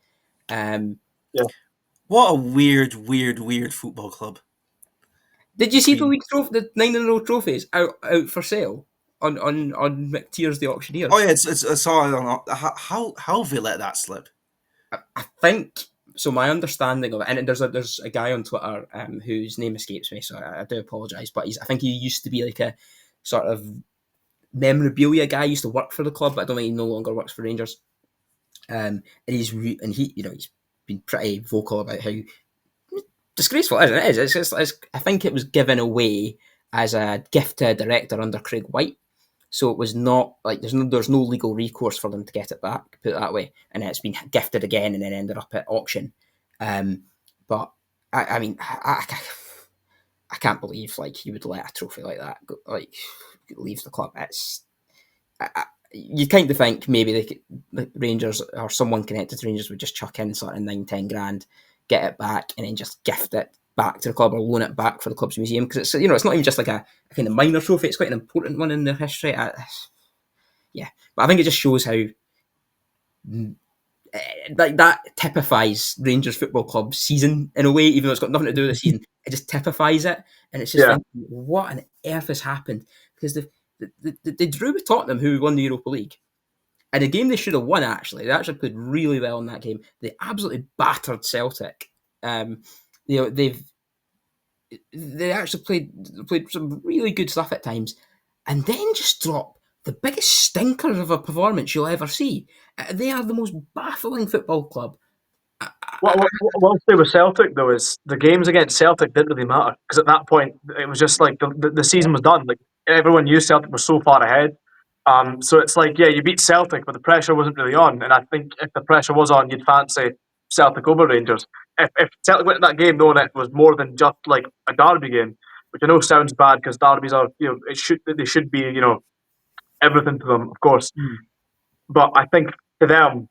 Yeah. What a weird football club. Did you see the 9-in-a-row trophies out for sale on McTears the auctioneer? Oh yeah, I saw it on how have they let that slip? I think so. My understanding of it, and there's a guy on Twitter whose name escapes me, so I do apologise. But I think he used to be like a sort of memorabilia guy. He used to work for the club, but I don't think he no longer works for Rangers. And he's been pretty vocal about how disgraceful it is. I think it was given away as a gift to a director under Craig White. So it was not like there's no legal recourse for them to get it back, put it that way. And it's been gifted again and then ended up at auction. But I mean, I can't believe like you would let a trophy like that go, like leave the club. It's you kind of think maybe the Rangers or someone connected to Rangers would just chuck in sort of 9-10 grand, get it back, and then just gift it back to the club or loan it back for the club's museum, because it's it's not even just like a kind of minor trophy, it's quite an important one in their history. Yeah, but I think it just shows how like that typifies Rangers Football Club's season in a way, even though it's got nothing to do with the season. It just typifies it, and it's just thinking, what on earth has happened? Because they drew with Tottenham, who won the Europa League, and a game they should have won. Actually, they actually played really well in that game. They absolutely battered Celtic. They actually played some really good stuff at times, and then just drop the biggest stinker of a performance you'll ever see. They are the most baffling football club. What I'll say with Celtic though is the games against Celtic didn't really matter, because at that point it was just like the season was done. Like everyone knew Celtic was so far ahead. So it's like, yeah, you beat Celtic, but the pressure wasn't really on. And I think if the pressure was on, you'd fancy Celtic over Rangers. If Celtic went to that game knowing it was more than just like a derby game, which I know sounds bad because derbies are, they should be, everything to them, of course. But I think to them,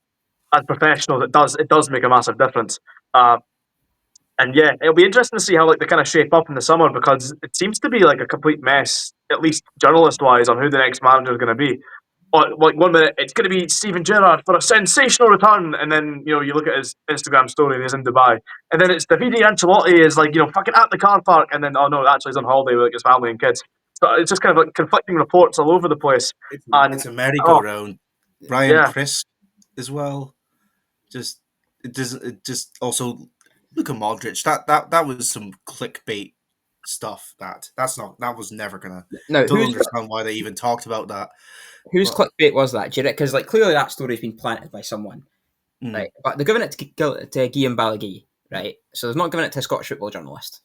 as professionals, it does make a massive difference. And yeah, it'll be interesting to see how like they kind of shape up in the summer, because it seems to be like a complete mess, at least journalist wise, on who the next manager is going to be. Like 1 minute it's going to be Steven Gerrard for a sensational return, and then you look at his Instagram story and he's in Dubai, and then it's Davide Ancelotti is like fucking at the car park, and then oh no, actually he's on holiday with like his family and kids. So it's just kind of like conflicting reports all over the place. It's a merry-go-round. Brian yeah. Prisk as well. It just also Luka Modric. That was some clickbait stuff. That was never gonna. Now, Don't understand why they even talked about that. Whose clickbait was that? Because like clearly that story's been planted by someone, right? But they're giving it to Guillaume Balaguer, right? So they're not giving it to a Scottish football journalist.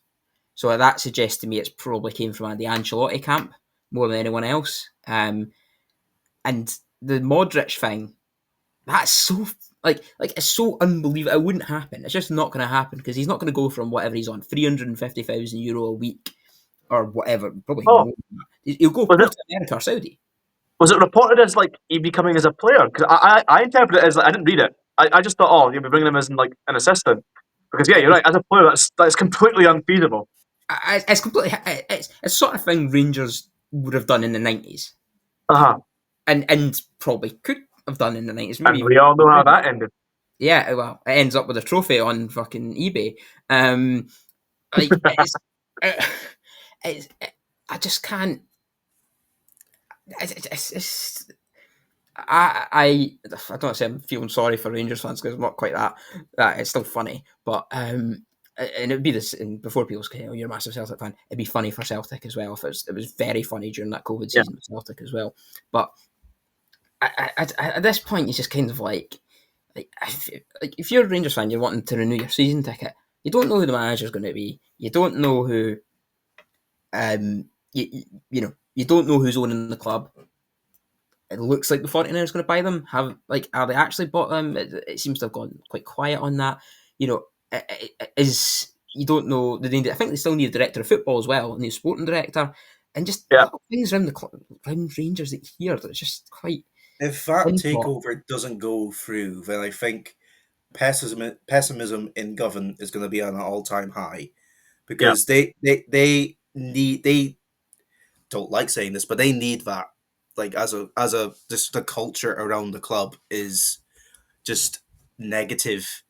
So that suggests to me it's probably came from the Ancelotti camp more than anyone else. And the Modric thing, that's so like it's so unbelievable. It wouldn't happen. It's just not going to happen, because he's not going to go from whatever he's on, €350,000 a week or whatever. Probably more than that. He'll go to America or Saudi. Was it reported as like he becoming as a player? Because I interpret it as like, I didn't read it. I just thought, oh, you'll be bringing him as like an assistant. Because yeah, you're right. As a player, that's completely unfeasible. It's completely. It's the sort of thing Rangers would have done in the 90s, and probably could have done in the 90s. Maybe. And we all know how that ended. Yeah, well, it ends up with a trophy on fucking eBay. I just can't. I don't want to say I'm feeling sorry for Rangers fans, because I'm not quite that. It's still funny, but and it would be this. And before people say, "Oh, you're a massive Celtic fan," it'd be funny for Celtic as well. If it was very funny during that COVID season for Celtic as well. But at this point, it's just kind of like if you're a Rangers fan, you're wanting to renew your season ticket. You don't know who the manager's going to be. You don't know who. You don't know who's owning the club. It looks like the 49ers going to buy them. Are they actually bought them? It seems to have gone quite quiet on that. You don't know. I think they still need a director of football as well, a new sporting director. and just Yeah. little things around around Rangers that you hear that's just quite If that input. takeover doesn't go through, then I think pessimism in Govan is going to be on an all-time high, Yeah. because they don't like saying this, but they need that. Like, as a just the culture around the club is just negative,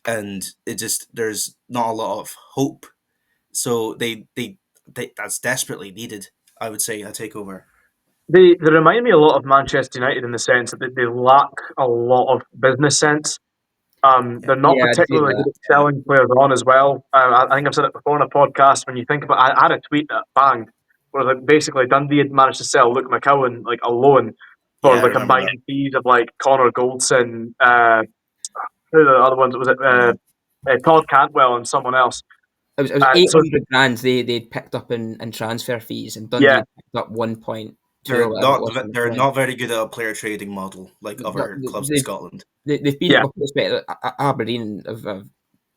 and it just there's not a lot of hope. So they that's desperately needed. I would say a takeover. They remind me a lot of Manchester United in the sense that they lack a lot of business sense. Yeah, They're not Yeah, I'd agree particularly with good that. at selling players on as well. I think I've said it before in a podcast. When you think about, I had a tweet that banged where like basically Dundee had managed to sell Luke McCowan like alone for yeah, I the remember that. combined fees of like Connor Goldson, who are the other ones? Was it Yeah. Todd Cantwell and someone else? It was So 800 grand they'd picked up in transfer fees, and Dundee yeah, had picked up 1.2 or They're whatever it not was from the they're club. not very good at a player trading model like But other clubs in Scotland. they've been, yeah, well, put this way, Aberdeen have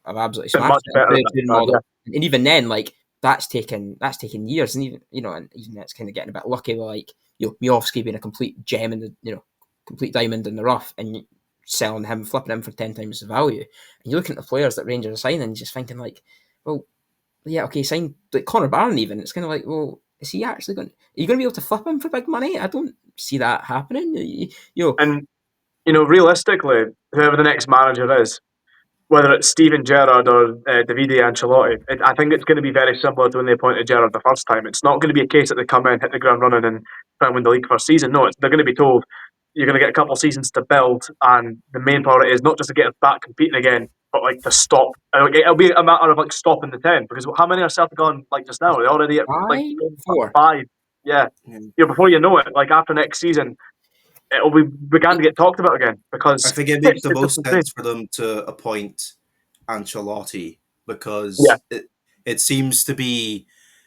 absolutely been smashed much it. better in Player that trading regard. model, and even then, like that's taken years, and even and even that's kind of getting a bit lucky with like Miovski being a complete gem in the complete diamond in the rough, and selling him, flipping him for 10 times the value. And you look at the players that Rangers are signing, just thinking like, well, yeah, okay, sign like Connor Barron even. It's kind of like, well, is he actually going? Are you going to be able to flip him for big money? I don't see that happening. And realistically, whoever the next manager is, whether it's Steven Gerrard or Davide Ancelotti, I think it's going to be very similar to when they appointed Gerrard the first time. It's not going to be a case that they come in, hit the ground running, and try and win the league first season. No, they're going to be told you're going to get a couple of seasons to build, and the main priority is not just to get us back competing again, but like to stop. It'll be a matter of like stopping the 10, because how many are Celtic on like just now? Are they already at like Five, 4. 5? Yeah. Yeah. Before you know it, like after next season, it'll be began to get talked about again I because think it makes it's, the it's just most insane. sense for them to appoint Ancelotti, Yeah, because it seems to be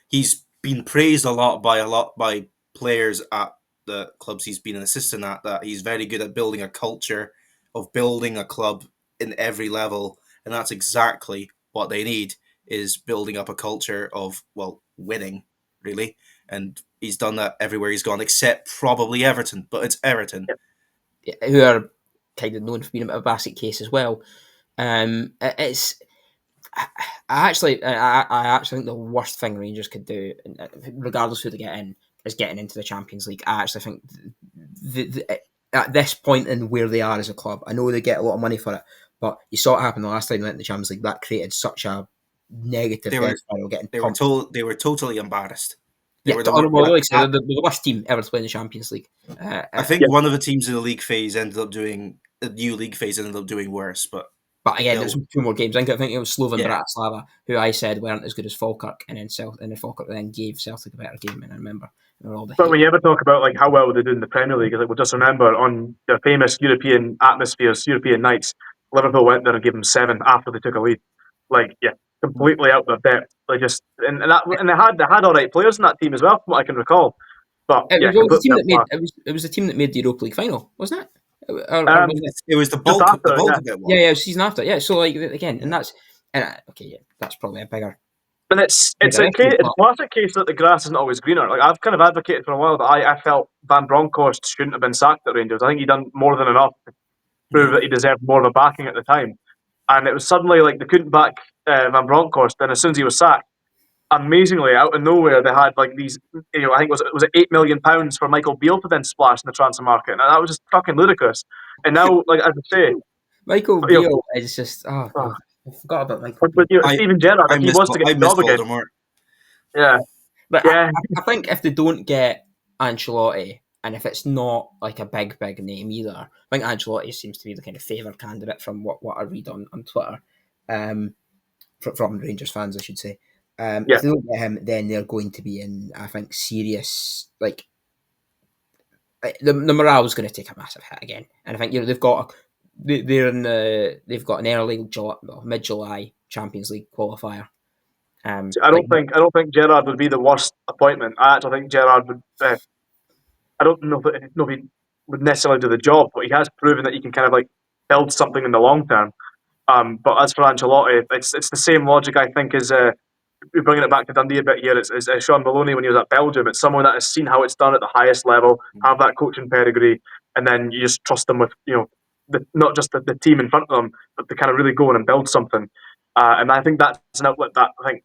he's been praised a lot by players at the clubs he's been an assistant at, that he's very good at building a culture of building a club in every level, and that's exactly what they need, is building up a culture of, well, winning, really. And he's done that everywhere he's gone, except probably Everton, but it's Everton. Who are kind of known for being a bit of a basket case as well. It's I actually think the worst thing Rangers could do, regardless who they get in, is getting into the Champions League. I actually think at this point in where they are as a club, I know they get a lot of money for it, but you saw it happen the last time they went in the Champions League. That created such a negative They death were spiral, getting they were pumped. told they were totally embarrassed. They Yeah, were the well, like I said, they're the worst team ever to play in the Champions League. I yeah. think one of the teams in the league phase ended up doing the new league phase ended up doing worse, but But again, there's they'll 2 more games. I think it was Slovan yeah. Bratislava, who I said weren't as good as Falkirk, and then Falkirk then gave Celtic a better game, and I remember there were all the But hate. when you ever talk about like how well they do in the Premier League, like we'll just remember on their famous European atmospheres, European nights, Liverpool went there and gave them 7 after they took a lead. Like, yeah, completely out their depth. They just and they had all right players in that team as well, from what I can recall. But It yeah, was, well, it was the completely team that made outclassed. it was the team that made the Europa League final, wasn't it? Or was it? It was the Just bulk the after, bulk yeah. of it Yeah, was. yeah, it was season after. Yeah, so like again, Yeah. okay, yeah, that's probably a And it's bigger a issue. it's But a classic case that the grass isn't always greener. Like I've kind of advocated for a while that I felt Van Bronckhorst shouldn't have been sacked at Rangers. I think he done more than enough to prove Yeah. that he deserved more of a backing at the time. And it was suddenly like they couldn't back Van Bronckhorst. Then as soon as he was sacked, amazingly out of nowhere they had like these. I think it was £8 million for Michael Beale to then splash in the transfer market, and that was just fucking ludicrous. And now, like as I say, Michael you know, Beale is just, oh uh, god, I forgot about Michael but Beale. I Steven Gerrard, I if he miss was to get I the miss job again, Voldemort. yeah, But yeah, I think if they don't get Ancelotti, and if it's not like a big name either, I think Ancelotti seems to be the kind of favoured candidate from what I read on Twitter, from Rangers fans, I should say. yeah. If they don't get him, then they're going to be in, I think, serious, like, the morale is going to take a massive hit again. And I think they've got an early mid July Champions League qualifier. I Like, don't think Gerrard would be the worst appointment. I actually think Gerrard would. I don't know if he would necessarily do the job, but he has proven that he can kind of like build something in the long term. But as for Ancelotti, it's the same logic I think as we're bringing it back to Dundee a bit here. It's Sean Maloney when he was at Belgium. It's someone that has seen how it's done at the highest level, have that coaching pedigree, and then you just trust them with not just the team in front of them, but to kind of really go in and build something. And I think that's an outlet that I think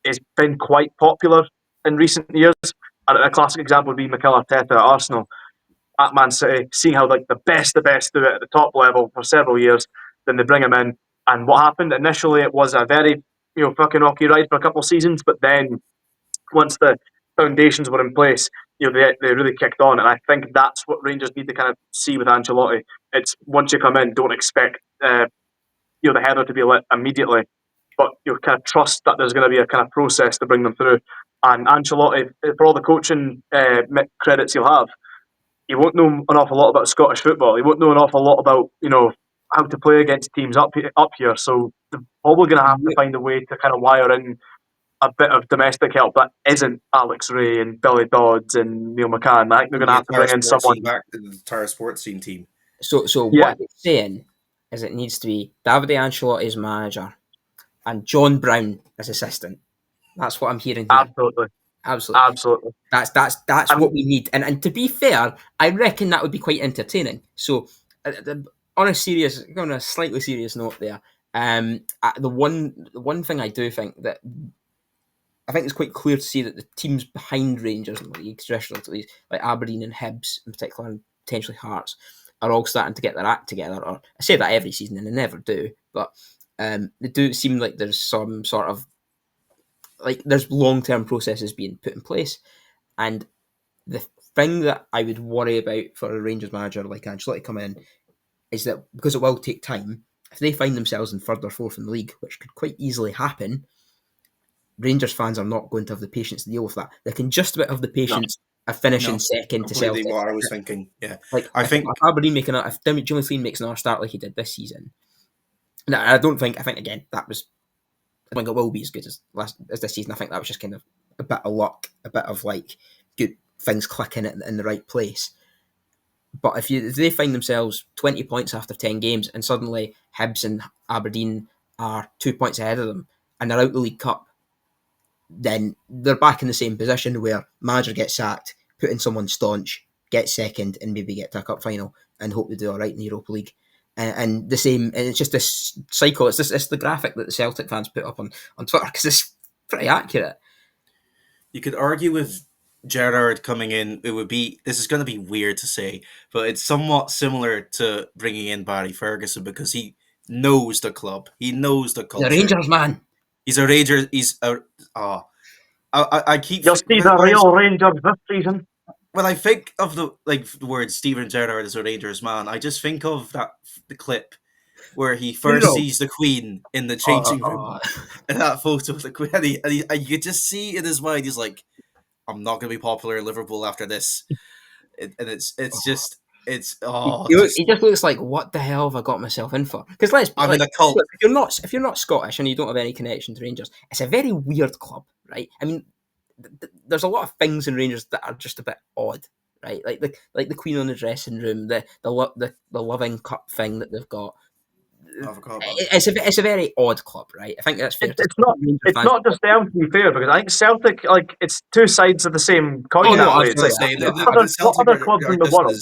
has been quite popular in recent years. And a classic example would be Mikel Arteta at Arsenal, at Man City, seeing how like the best do it at the top level for several years. Then they bring him in, and what happened initially? It was a very fucking rocky ride for a couple of seasons, but then once the foundations were in place, they really kicked on, and I think that's what Rangers need to kind of see with Ancelotti. It's once you come in, don't expect the header to be lit immediately, but kind of trust that there's going to be a kind of process to bring them through. And Ancelotti, for all the coaching credits he'll have, he won't know an awful lot about Scottish football. He won't know an awful lot about how to play against teams up here. So they're probably going to have to find a way to kind of wire in a bit of domestic help that isn't Alex Ray and Billy Dodds and Neil McCann. I think they're going to have to bring in someone back to the entire sports scene team. So what it's saying is it needs to be Davide Ancelotti as manager and John Brown as assistant. That's what I'm hearing here. Absolutely. That's what we need. And to be fair, I reckon that would be quite entertaining. So on a slightly serious note there, the one thing I do think that I think it's quite clear to see that the teams behind Rangers in the league, especially like Aberdeen and Hibs in particular, and potentially Hearts, are all starting to get their act together. Or I say that every season, and they never do, but they do seem like there's some sort of there's long-term processes being put in place. And the thing that I would worry about for a Rangers manager like Ancelotti come in is that because it will take time, if they find themselves in third or fourth in the league, which could quite easily happen, Rangers fans are not going to have the patience to deal with that. They can just about have the patience of finishing second to Celtic. What I was thinking, yeah. I think if Aberdeen if Jimmy Clean makes another start like he did this season, I think again that was. I think it will be as good as this season. I think that was just kind of a bit of luck, a bit of good things clicking in the right place. But if they find themselves 20 points after 10 games and suddenly Hibs and Aberdeen are 2 points ahead of them and they're out the League Cup, then they're back in the same position where manager gets sacked, put in someone staunch, get second, and maybe get to a cup final and hope they do all right in the Europa League. And the same, and it's just this cycle. It's the graphic that the Celtic fans put up on Twitter because it's pretty accurate. You could argue with Gerrard coming in. This is going to be weird to say, but it's somewhat similar to bringing in Barry Ferguson because he knows the club. He knows the culture. The Rangers man. He's a Ranger. He's a. I keep. You'll see the real Rangers this season. When I think of the word Steven Gerrard as a Rangers man, I just think of the clip where he first sees the Queen in the changing room, and that photo of the Queen, and you could just see in his mind, he's like, "I'm not going to be popular in Liverpool after this," and he just looks like, what the hell have I got myself in for? Because I'm in a cult. If you're not Scottish and you don't have any connection to Rangers, it's a very weird club, right? I mean, there's a lot of things in Rangers that are just a bit odd, right? Like the Queen on the dressing room, the loving cup thing that they've got. It's a very odd club, right? I think that's fair. It's not just them, to be fair, because I think Celtic, it's two sides of the same coin. What other clubs in the world?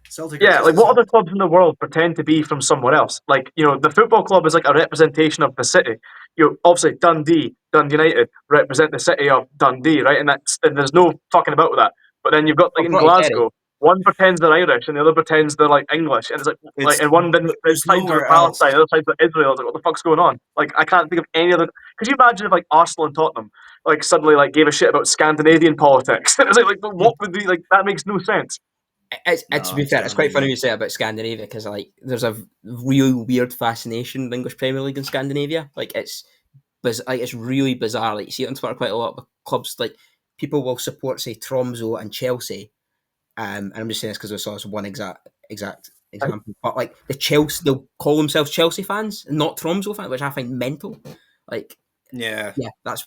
Celtic what other clubs in the world pretend to be from somewhere else? The football club is like a representation of the city. Obviously Dundee United represent the city of Dundee, right? And there's no talking about that. But then you've got in Glasgow, one pretends they're Irish and the other pretends they're English, and and one then sides for Palestine, the other sides for Israel. What the fuck's going on? I can't think of any other. Could you imagine if Arsenal and Tottenham suddenly gave a shit about Scandinavian politics? It was what would be that makes no sense. To be fair, it's quite funny you say about Scandinavia because there's a real weird fascination with the English Premier League in Scandinavia. It's really bizarre. You see it on Twitter quite a lot. With clubs people will support, say, Tromso and Chelsea. And I'm just saying this because I saw this one exact example. But the Chelsea, they'll call themselves Chelsea fans and not Tromso fans, which I find mental. Yeah, that's.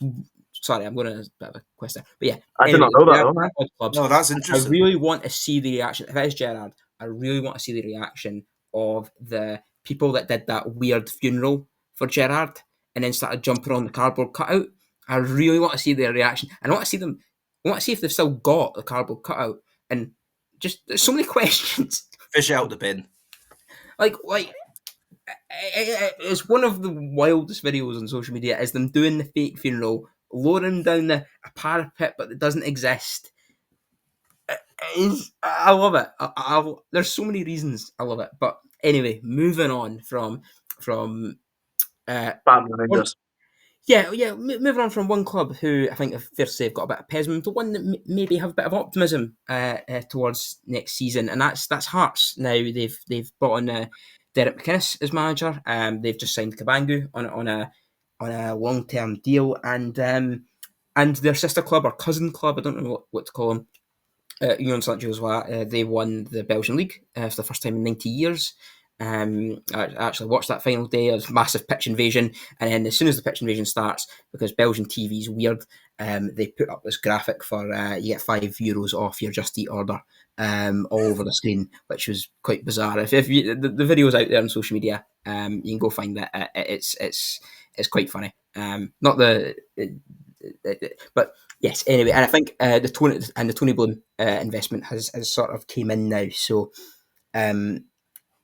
Sorry, I'm going to bit of a question, but yeah, I did not know that. Clubs, no, that's interesting. I really want to see the reaction. If it is Gerrard, I really want to see the reaction of the people that did that weird funeral for Gerrard and then started jumping on the cardboard cutout. I really want to see their reaction. I want to see them. I want to see if they've still got the cardboard cutout. And just there's so many questions. Fish it out the bin. like it's one of the wildest videos on social media is them doing the fake funeral, lowering down a parapet, but it doesn't exist. I love it. There's so many reasons I love it. But anyway, moving on from Batman one, Rangers. moving on from one club who I think, fair to say, have got a bit of pessimism to one that maybe have a bit of optimism towards next season, and that's Hearts. Now they've brought on Derek McInnes as manager. They've just signed Kabangu on a long term deal, and their sister club or cousin club, I don't know what to call them, Union Saint-Gilloise, they won the Belgian League for the first time in 90 years. I actually watched that final day. It was massive pitch invasion, and then as soon as the pitch invasion starts, because Belgian TV is weird, they put up this graphic for you get €5 off your Just Eat order all over the screen, which was quite bizarre. If you, the video's out there on social media, you can go find it. It's quite funny. Not the but yes, anyway, and I think the Tony Bloom investment has sort of came in now. So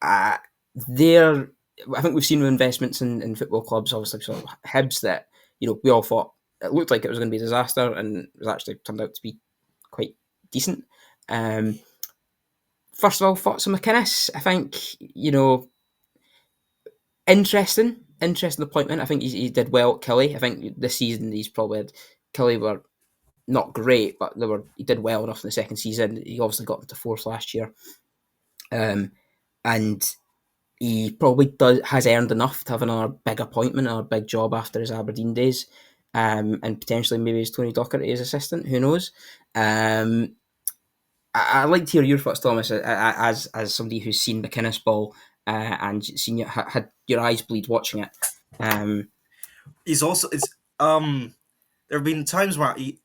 uh, there, I think we've seen investments in football clubs, obviously, sort of Hibs that we all thought it looked like it was going to be a disaster, and it was actually turned out to be quite decent. First of all, thoughts on McInnes. I think interesting appointment. I think he did well at Kelly. I think this season he's probably had Kelly were not great, but he did well enough in the second season. He obviously got into fourth last year, and he probably has earned enough to have another big appointment or a big job after his Aberdeen days, and potentially maybe as Tony Docherty as assistant. Who knows? I'd like to hear your thoughts, Thomas, as somebody who's seen McInnes ball and seen you had your eyes bleed watching it. He's also there have been times where my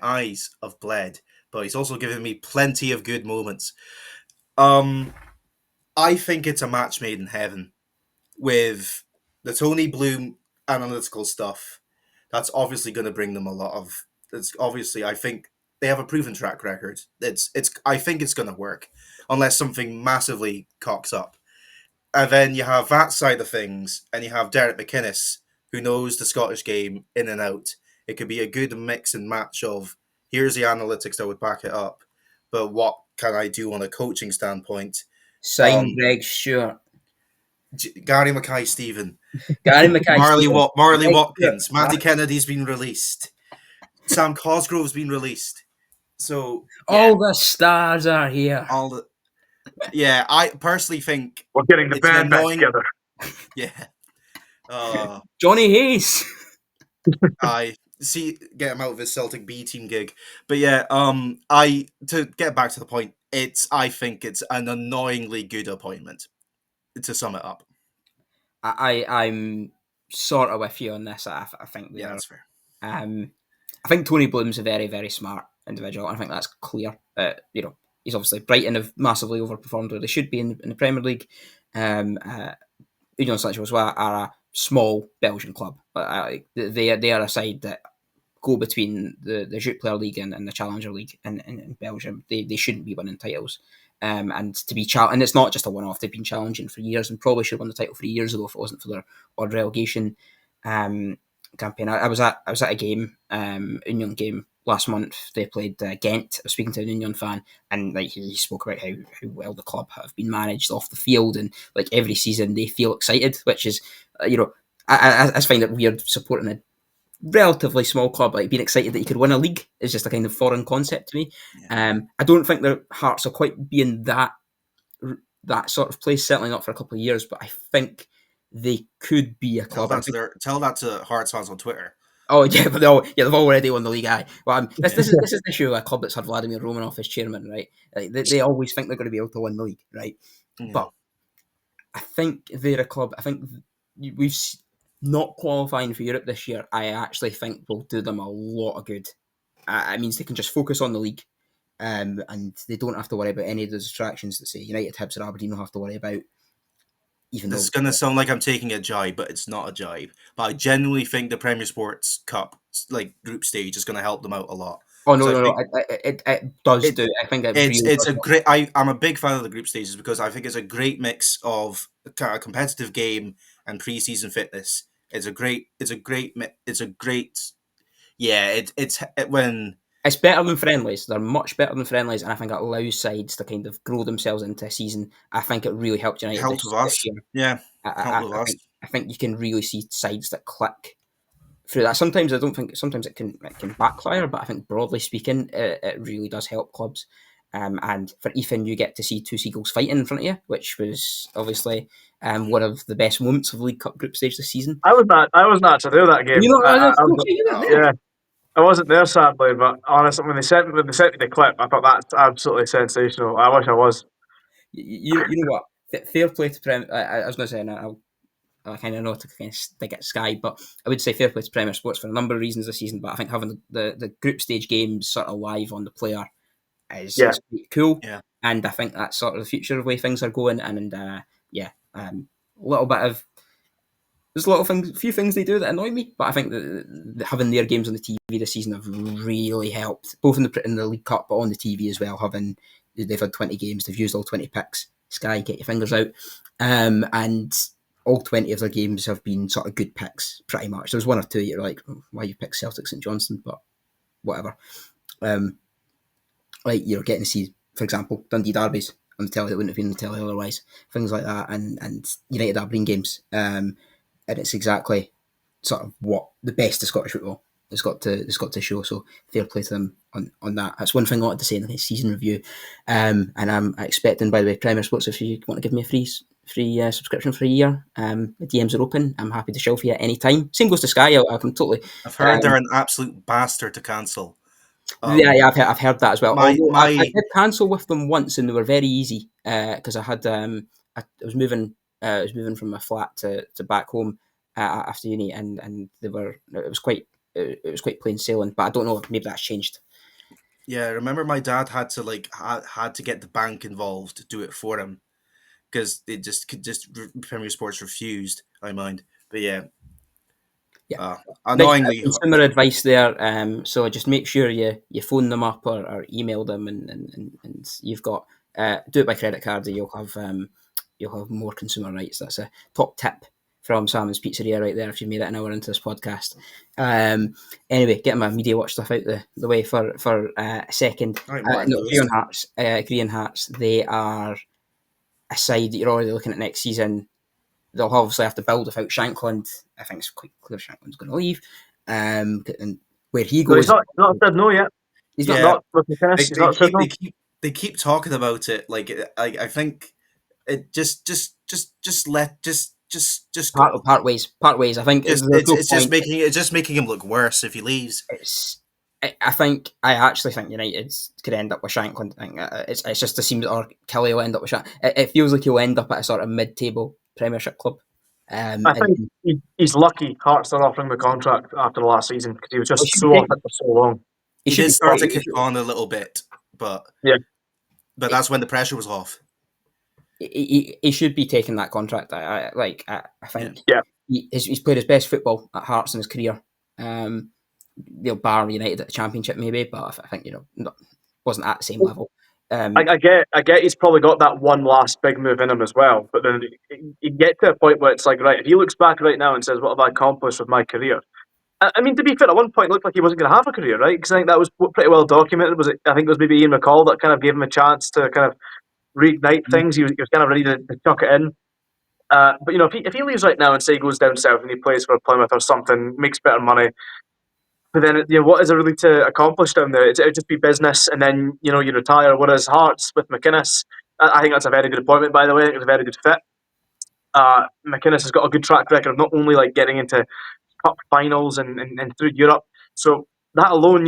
eyes have bled, but he's also given me plenty of good moments. I think it's a match made in heaven with the Tony Bloom analytical stuff. That's obviously going to bring them a lot of. It's obviously, I think they have a proven track record. I think it's going to work, unless something massively cocks up. And then you have that side of things, and you have Derek McInnes, who knows the Scottish game in and out. It could be a good mix and match of here's the analytics that would back it up, but what can I do on a coaching standpoint? Sign Greg Stewart, Gary Mackay-Steven, Gary Mackay, Marley Greg Watkins, Stewart. Matty Kennedy's been released, Sam Cosgrove's been released. So all the stars are here. I personally think we're getting the band back together. Yeah. Johnny Hayes. I get him out of his Celtic B team gig. But yeah, to get back to the point, I think it's an annoyingly good appointment. To sum it up. I'm sort of with you on this. I think that's fair. I think Tony Bloom's a very, very smart individual. I think that's clear. He's obviously Brighton have massively overperformed where they should be in the Premier League. Union Saint-Gilloise are a small Belgian club. They are a side that go between the Jupiler League and the Challenger League in Belgium. They shouldn't be winning titles. And to be and it's not just a one-off. They've been challenging for years and probably should have won the title 3 years ago if it wasn't for their odd relegation campaign. I was at a game, Union game last month. They played Ghent. I was speaking to an Union fan, and he spoke about how well the club have been managed off the field, and every season they feel excited, which is I find it weird supporting a relatively small club, being excited that you could win a league is just a kind of foreign concept to me. Yeah. I don't think their Hearts will quite be in that sort of place, certainly not for a couple of years, but I think they could be a club. Tell that to Hearts fans on Twitter. Oh yeah, but they've already won the league. Well, this is the issue with a club that's had Vladimir Romanov as chairman, right? They always think they're going to be able to win the league, right? Yeah. But I think they're a club. I think we've not qualifying for Europe this year. I actually think will do them a lot of good. It means they can just focus on the league, and they don't have to worry about any of the distractions that say United, Hibs, or Aberdeen will have to worry about. even This though is going to sound like I'm taking a jibe, but it's not a jibe. But I genuinely think the Premier Sports Cup, like group stage, is going to help them out a lot. oh Because no I no no, think it does it do. I think it really it's does a help. great. I'm a big fan of the group stages because I think it's a great mix of a kind of competitive game and preseason fitness. It's a great. Yeah, when It's better than friendlies. They're much better than friendlies, and I think it allows sides to kind of grow themselves into a season. I think it really helped it United helped with this us. year. Yeah, helped with I us. think you can really see sides that click through that. Sometimes I don't think sometimes it can backfire, but I think broadly speaking, it really does help clubs. And for Ethan, you get to see two seagulls fighting in front of you, which was obviously one of the best moments of League Cup group stage this season. I was not to do that You game. know, okay, you weren't there. Yeah, I wasn't there sadly, but honestly, when they sent me the clip, I thought that's absolutely sensational. I wish I was. You know what? Fair play to Prem. I was going to say, and I kind of know to kind of stick at Sky, but I would say fair play to Premier Sports for a number of reasons this season. But I think having the group stage games sort of live on the player Yeah, is pretty cool, Yeah, and I think that's sort of the future of the way things are going. And yeah, a little bit of there's a lot of things, a few things they do that annoy me, but I think that having their games on the TV this season have really helped, both in the League Cup, but on the TV as well. They've had 20 games, they've used all 20 picks. Sky, get your fingers out, and all 20 of their games have been sort of good picks, pretty much. There's one or two you're like, oh, why you pick Celtic St Johnstone, but whatever. Um, like you're getting to see, for example, Dundee derbies on the telly that wouldn't have been on the telly otherwise, things like that, and United Aberdeen games. And it's exactly sort of what the best of Scottish football has got to show. So fair play to them on that. That's one thing I wanted to say in the season review. And I'm expecting, by the way, Premier Sports, if you want to give me a free subscription for a year, the DMs are open. I'm happy to show for you at any time. Same goes to Sky. I can totally. I've heard Um, they're an absolute bastard to cancel. yeah, I've heard that as well. My Although I my did cancel with them once, and they were very easy because I had I was moving from my flat to back home after uni, and it was quite plain sailing. But I don't know if maybe that's changed. Yeah, I remember my dad had to had to get the bank involved to do it for him because it just Premier Sports refused. I mind, but yeah, Yeah, big annoyingly, consumer advice there. So just make sure you phone them up or email them, and you've got do it by credit card. And you'll have more consumer rights. That's a top tip from Salmon's Pizzeria right there. If you made it an hour into this podcast. Anyway, getting my media watch stuff out the way for a second. right, Martin No, Lewis. Green Hearts. They are a side that you're already looking at next season. They'll obviously have to build without Shankland. I think it's quite clear Shankland's going to leave. And where he no, goes, he's not said no yet. he's not. Yeah, Not with McInnes. they, He's they not said keep they no. keep they keep talking about it. I think it just let just go. Part ways. Part ways. I think Just there's no point. it's just making him look worse if he leaves. I actually think United could end up with Shankland. I think it's just a seems or Kelly will end up with Shankland. It feels like he'll end up at a sort of mid-table Premiership club. I And think he's lucky Hearts are offering the contract after the last season because he was he just should so be off taking. it for so long. He He should did be. start to kick on a little bit, but Yeah, that's when the pressure was off. He should be taking that contract. I Yeah, think yeah. he's played his best football at Hearts in his career. Bar United at the Championship maybe, but I think wasn't at the same level. I get he's probably got that one last big move in him as well. But then you get to a point where it's like, right, if he looks back right now and says, "What have I accomplished with my career?" I mean, to be fair, at one point it looked like he wasn't going to have a career, right? Because I think that was pretty well documented. I think it was maybe Ian McCall that kind of gave him a chance to kind of reignite things. He was kind of ready to chuck it in. But if he leaves right now and say he goes down south and he plays for Plymouth or something, makes better money, but then what is there really to accomplish down there? It'd just be business, and then you retire. Whereas Hearts with McInnes, I think that's a very good appointment. By the way, I think it's a very good fit. McInnes has got a good track record of not only like getting into cup finals and through Europe. So that alone,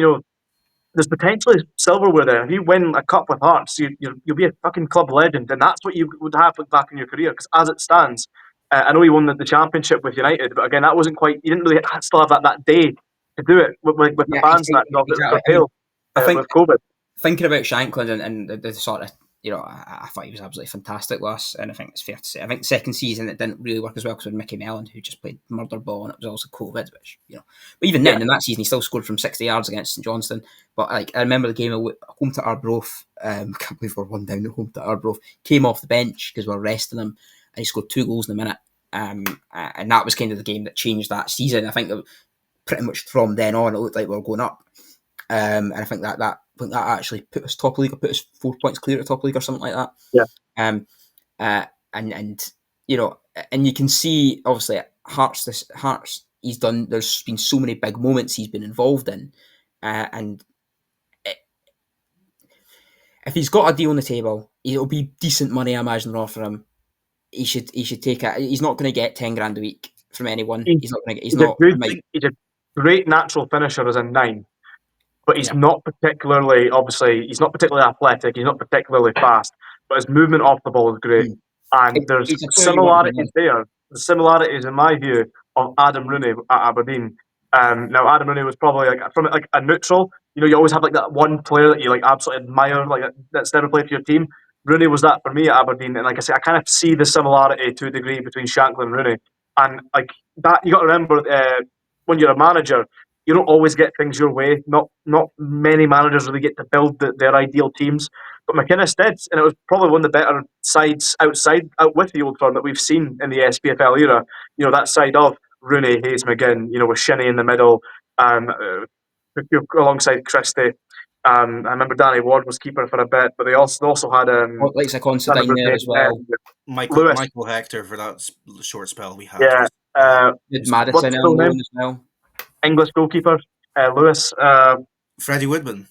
there's potentially silverware there. If you win a cup with Hearts, you'll be a fucking club legend, and that's what you would have look back in your career. Because as it stands, I know he won the championship with United, but again, that wasn't quite. You didn't really still have that day to do it with the Yeah, fans and that exactly. stuff. It was Exactly. I mean, curtailed I think with COVID. thinking about Shankland and the sort of I thought he was absolutely fantastic last, and I think it's fair to say. I think the second season it didn't really work as well because with Mickey Mellon, who just played murder ball, and it was also COVID, which But even Yeah. then, in that season, he still scored from 60 yards against St Johnstone. But like I remember the game at home to Arbroath. I can't believe we're 1 down at home to Arbroath. Came off the bench because we were resting him, and he scored 2 goals in a minute. And that was kind of the game that changed that season. I think that pretty much from then on, it looked like we were going up. And I think that actually put us top league, or put us 4 points clear at top league or something like that. Yeah. And and you can see obviously Hearts he's done. There's been so many big moments he's been involved in, and if he's got a deal on the table, it'll be decent money. I imagine they'll offer him. He should take it. He's not going to get 10 grand a week from anyone. He's not going to get. He's not. He's a great natural finisher as a 9. But he's Yeah. not particularly, obviously, he's not particularly athletic. He's not particularly fast. But his movement off the ball is great. And there's He's a player you want to similarities there. The similarities, in my view, of Adam Rooney at Aberdeen. Now, Adam Rooney was probably from a neutral. You always have like that one player that you like absolutely admire, like that's never played for your team. Rooney was that for me at Aberdeen, and like I say, I kind of see the similarity to a degree between Shankland and Rooney. And like that, you got to remember when you're a manager, you don't always get things your way. Not many managers really get to build their ideal teams. But McInnes did, and it was probably one of the better sides out with the Old Firm that we've seen in the SPFL era. That side of Rooney, Hayes, McGinn, with Shinnie in the middle, alongside Christie. I remember Danny Ward was keeper for a bit, but they also had like Considine there as well. Michael Hector for that short spell we had. Yeah, Did Madison on loan as well. English goalkeeper Lewis. Freddie Woodman.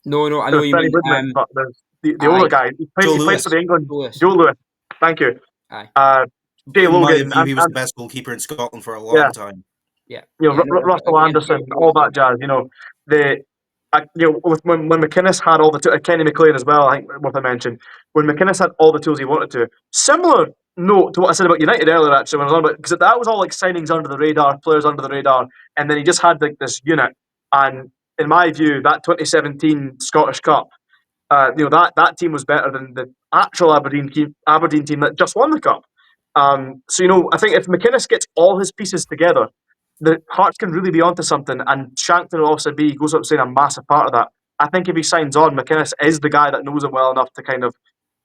No, I know what you Freddie mean. Woodman, but there's the older guy. He played for the England. Joe Lewis. Thank you. Jay In my Logan. view, he was the best goalkeeper in Scotland for a long time. Yeah. Russell Anderson, all that jazz. When McInnes had all the tools, Kenny McLean as well, I think worth a mention. When McInnes had all the tools he wanted to, similar note to what I said about United earlier, actually, when I was on about, because that was all like signings under the radar, players under the radar, and then he just had like this unit. And in my view, that 2017 Scottish Cup, that team was better than the actual Aberdeen team that just won the cup. I think if McInnes gets all his pieces together, the Hearts can really be onto something, and Shankland will also be, goes up saying, a massive part of that. I think if he signs on, McInnes is the guy that knows him well enough to kind of,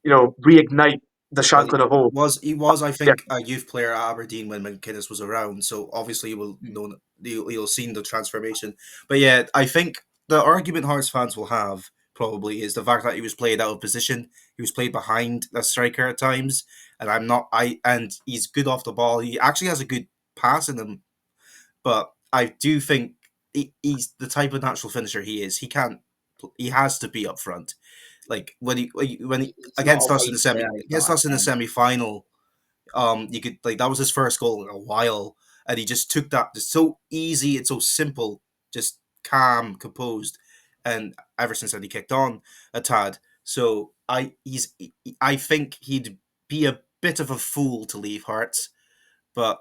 reignite the Shankland of old. He was, I think, a youth player at Aberdeen when McInnes was around, so obviously you'll seen the transformation. But yeah, I think the argument Hearts fans will have probably is the fact that he was played out of position. He was played behind a striker at times, and he's good off the ball. He actually has a good pass in him. But I do think he's the type of natural finisher he is. He has to be up front. Like when he against us in the semi final, you could that was his first goal in a while, and he just took that. It's so easy. It's so simple. Just calm, composed, and ever since then he kicked on a tad. So I think he'd be a bit of a fool to leave Hearts, but.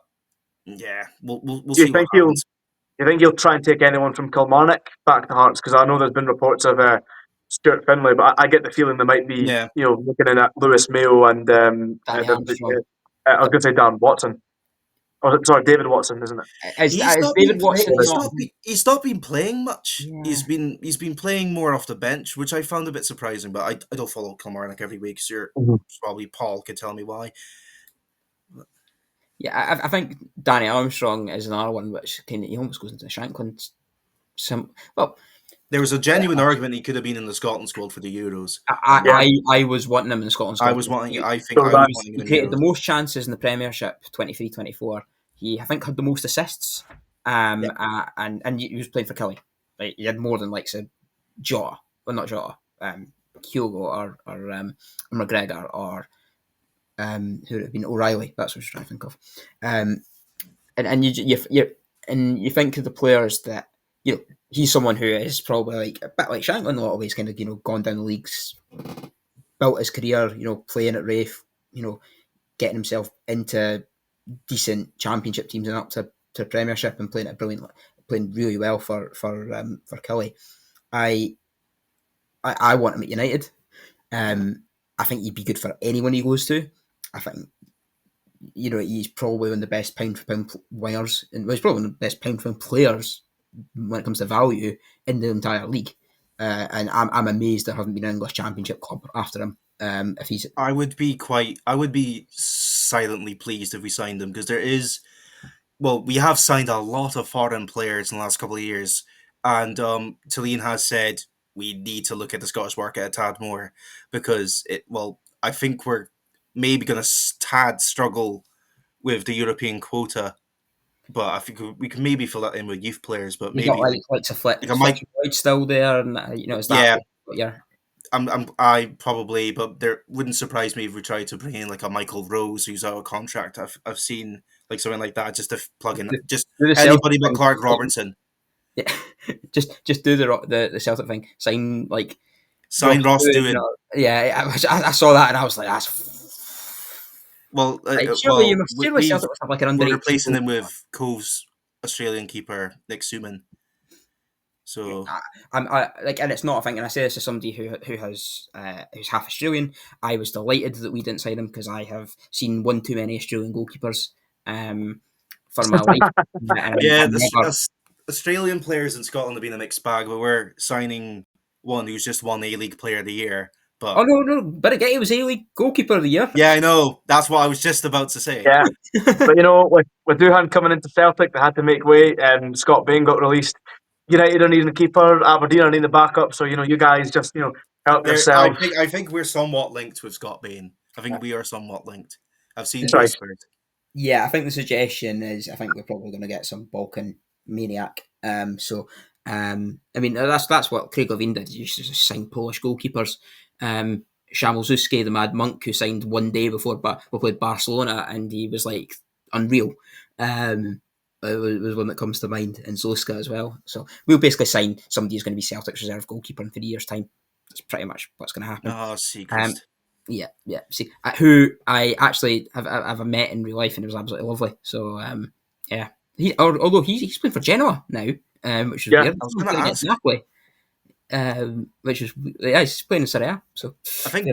Yeah, we'll see what happens. You think he'll try and take anyone from Kilmarnock back to Hearts? Because I know there's been reports of Stuart Finlay, but I get the feeling there might be, looking in at Lewis Mayo and I was going to say Dan Watson. Oh, sorry, David Watson, isn't it? He's not been playing much. Yeah. He's been playing more off the bench, which I found a bit surprising. But I don't follow Kilmarnock every week, so probably Paul could tell me why. Yeah, I think Danny Armstrong is another one which he almost goes into Shankland. There was a genuine argument he could have been in the Scotland squad for the Euros. I was wanting him in the Scotland squad. I was wanting him he created the most chances in the Premiership, 23-24. He, I think, had the most assists. And he was playing for Kelly. Like, he had more than Jota, well not Jota, Hugo or McGregor or who would have been O'Reilly. That's what I was trying to think of. And you think of the players that he's someone who is probably a bit like Shankland in a lot of ways, kind of gone down the leagues, built his career, playing at Rafe, getting himself into decent championship teams and up to Premiership and playing really well for Kelly. I want him at United. I think he'd be good for anyone he goes to. I think he's probably one of the best pound for pound wingers, and he's probably one of the best pound for pound players when it comes to value in the entire league. And I'm amazed there hasn't been an English Championship club after him. If he's, I would be silently pleased if we signed him, because we have signed a lot of foreign players in the last couple of years, and Tilleen has said we need to look at the Scottish market a tad more, because I think we're maybe going to tad struggle with the European quota, but I think we can maybe fill that in with youth players, but you got maybe like to flip like a Mike. Floyd still there, and is that Yeah, what you're? I probably, but there wouldn't surprise me if we tried to bring in like a Michael Rose who's out of contract. I've seen like something like that, just to plug in just Do the Celtic anybody but thing. Clark Robertson. Yeah, just do the Celtic thing. Sign like Sign Ross Doohan. Yeah, I saw that and I was like, that's Well, like, surely we've Celtic must have like an we're under 18 replacing him with Cove's Australian keeper Nick Suman. So I like, and it's not a thing. And I say this as somebody who has who's half Australian. I was delighted that we didn't sign him because I have seen one too many Australian goalkeepers for my life. yeah, I'm never, Australian players in Scotland have been a mixed bag, but we're signing one who's just won A-League Player of the Year. But oh no, Barrett was A-League goalkeeper of the year. yeah, I know. That's what I was just about to say. Yeah, but with Doohan coming into Celtic, they had to make way, and Scott Bain got released. United are needing a keeper, Aberdeen are needing a backup. So you guys just help yourselves. I think we're somewhat linked with Scott Bain. I think we are somewhat linked. I've seen Sorry. whispers. Yeah, I think the suggestion is I think we're probably going to get some Balkan maniac. I mean that's what Craig Levine did. He used to just sign Polish goalkeepers. Shamelzuski, the Mad Monk, who signed one day before we played Barcelona, and he was like unreal. It was one that comes to mind, and Zoska as well. So we'll basically sign somebody who's going to be Celtic's reserve goalkeeper in 3 years' time. That's pretty much what's going to happen. Oh, Seacrest. Yeah. See, who I actually have met in real life, and it was absolutely lovely. So, yeah. Although he's playing for Genoa now, which is weird. I was going to ask. Napoli, which is he's playing in Serie A. So I think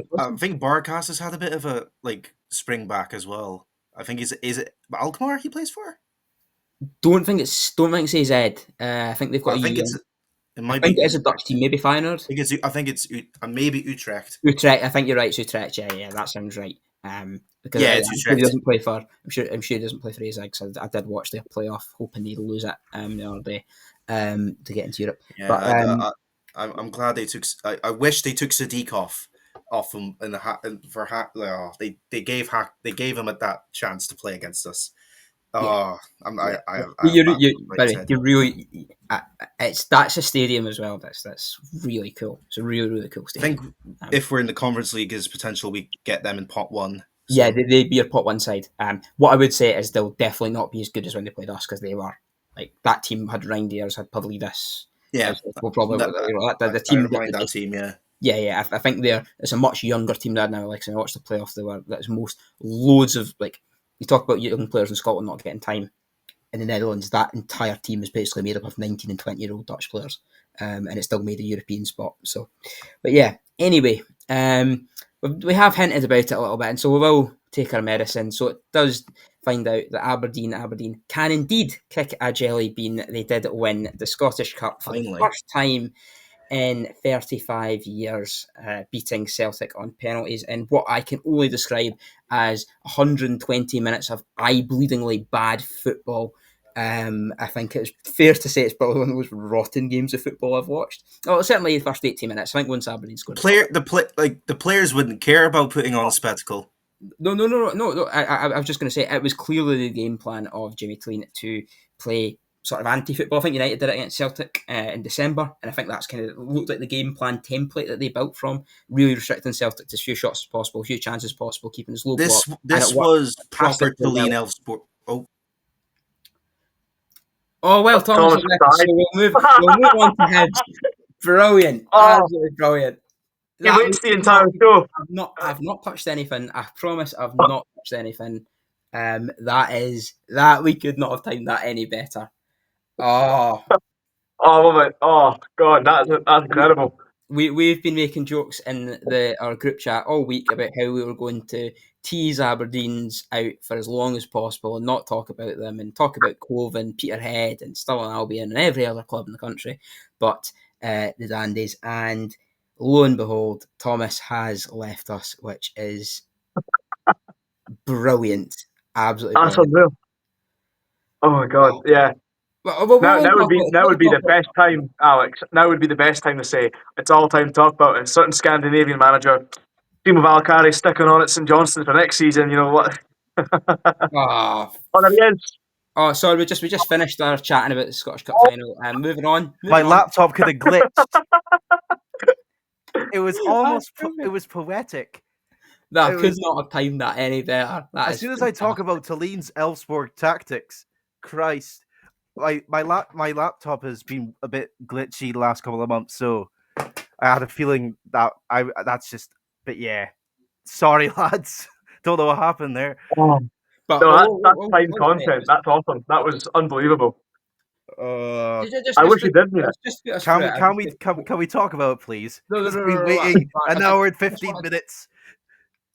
Barkas has had a bit of a spring back as well. I think is it Alkmaar he plays for? Don't think it's AZ. I think they've got. I think it is a Dutch team, maybe Feyenoord. I think it's maybe Utrecht. Utrecht, I think you're right. It's Utrecht. Yeah, that sounds right. Because it's I'm Utrecht. sure he doesn't play for. I'm sure he doesn't play for AZ. Because I did watch their playoff, hoping they'd lose it the other day to get into Europe. Yeah, but I'm glad they took. I wish they took Sadiq off him in the they gave him that chance to play against us. Oh, you really. That's a stadium as well. That's really cool. It's a really cool stadium. I think if we're in the Conference League, there's potential we get them in pot one. So. Yeah, they'd be your pot one side. What I would say is they'll definitely not be as good as when they played us, because they were like that team had Reindeers, had Pavlidis. Yeah, we'll probably the team. That team, yeah. Yeah. I think it's a much younger team than now. Like, so I watched the playoff, that's loads of you talk about young players in Scotland not getting time. In the Netherlands, that entire team is basically made up of 19 and 20-year-old Dutch players, and it still made a European spot. So, but yeah. Anyway, we have hinted about it a little bit, and so we will take our medicine. So it does find out that Aberdeen can indeed kick a jelly bean. They did win the Scottish Cup for the first time in 35 years, beating Celtic on penalties in what I can only describe as 120 minutes of eye-bleedingly bad football. I think it's fair to say it's probably one of the most rotten games of football I've watched. Oh, certainly the first 80 minutes. I think once Aberdeen scored, the players wouldn't care about putting on a spectacle. No. I was just going to say it was clearly the game plan of Jimmy Clean to play sort of anti-football. I think United did it against Celtic in December, and I think that's kind of looked like the game plan template that they built from, really restricting Celtic to as few shots as possible, few chances as possible, keeping as low block. This was proper Tilleen Elfsport. Oh well, Thomas. So we'll move on to Hibs. Brilliant, absolutely brilliant. You waste the entire show. I've not touched anything. I promise I've not touched anything. That we could not have timed that any better. Oh, I love it. Oh God, that's incredible. we've been making jokes in our group chat all week about how we were going to tease Aberdeen's out for as long as possible and not talk about them and talk about Cove and Peterhead and Stirling Albion and every other club in the country, but the Dandies. And lo and behold, Thomas has left us, which is brilliant, absolutely That's brilliant. unreal. Oh my god, yeah. Now would be the best time, Alex. Now would be the best time to say it's all time to talk about it. Certain Scandinavian manager, team of Alcari sticking on at St Johnstone for next season. You know what? Oh, On it again. oh, sorry, we just finished our chatting about the Scottish Cup final. Moving on. My Moving on. laptop could have glitched. It was almost it was poetic. That It could was, not have timed that any better. That as is soon as I talk fantastic. about Tuline's Elfsborg tactics, Christ, my laptop has been a bit glitchy the last couple of months, so I had a feeling that that's just. But yeah, sorry lads, don't know what happened there. Oh. But No, that's fine what we'll say content. That's awesome. That was unbelievable. Uh, I wish you did mean it. just put us can through we it. can we talk about it, please? No, no, Because no, we've no, been no, waiting I an just, hour and just 15 wanted, minutes.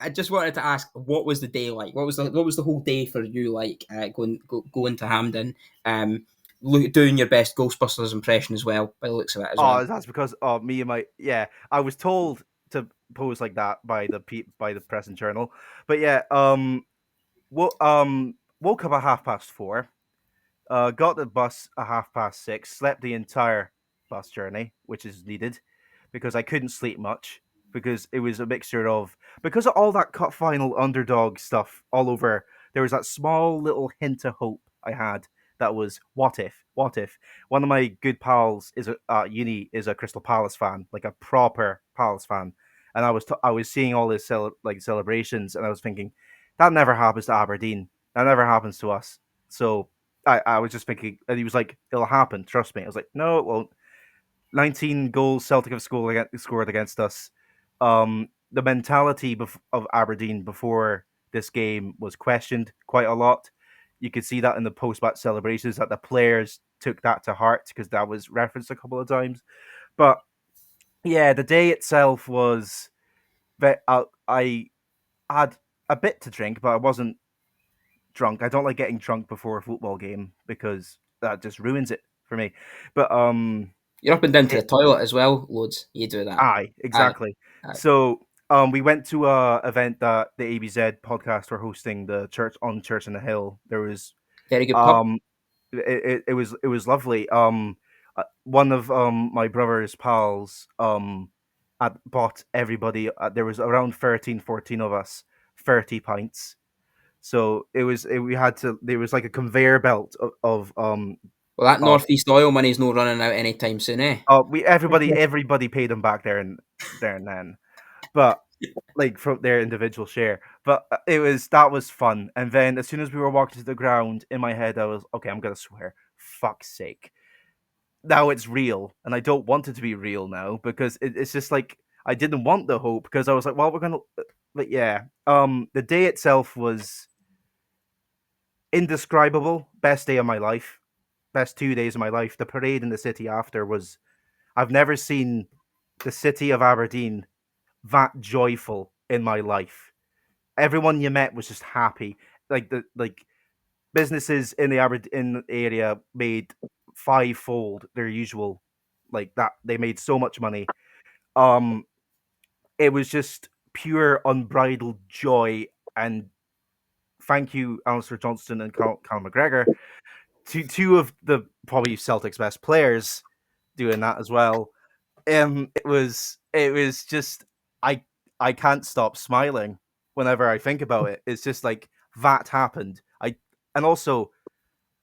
I just wanted to ask, what was the day like? What was the whole day for you like? Going to Hampden, doing your best Ghostbusters impression as well, by the looks of it as well. Oh, that's because me and my I was told to pose like that by the Press and Journal, but yeah, woke up at 4:30. Got the bus at 6:30. Slept the entire bus journey, which is needed, because I couldn't sleep much because it was a mixture of because of all that cup final underdog stuff all over. There was that small little hint of hope I had that was what if one of my good pals is uni is a Crystal Palace fan, like a proper Palace fan, and I was seeing all this celebrations, and I was thinking that never happens to Aberdeen. That never happens to us. So I was just thinking, and he was like, "It'll happen, trust me." I was like, "No, it won't." 19 goals Celtic have scored against us. The mentality of Aberdeen before this game was questioned quite a lot. You could see that in the post-match celebrations that the players took that to heart because that was referenced a couple of times. But yeah, the day itself was. I had a bit to drink, but I wasn't drunk. I don't like getting drunk before a football game because that just ruins it for me. But You're up and down to the it, toilet as well, loads. You do that. aye, Aye, exactly. aye. So we went to a event that the ABZ podcast were hosting, the Church on the Hill. There was Very good pub. um it was lovely. One of my brother's pals had bought everybody. There was around 13, 14 of us, 30 pints. So we had to. There was like a conveyor belt Well, that of Northeast oil money's no running out anytime soon, eh? we everybody paid them back there and then, but like from their individual share. But that was fun. And then as soon as we were walking to the ground, in my head I was okay. I'm gonna swear. Fuck's sake. Now it's real, and I don't want it to be real now because it's just like I didn't want the hope because I was like, well, we're gonna. But yeah, the day itself was indescribable. Best day of my life. Best 2 days of my life. The parade in the city after was. I've never seen the city of Aberdeen that joyful in my life. Everyone you met was just happy. Like businesses in the Aberdeen area made fivefold their usual. Like that, they made so much money. Um, it was just pure unbridled joy, and thank you, Alistair Johnston and Conor McGregor, two of the probably Celtic's best players, doing that as well. It was just I I can't stop smiling whenever I think about it. It's just like that happened. And also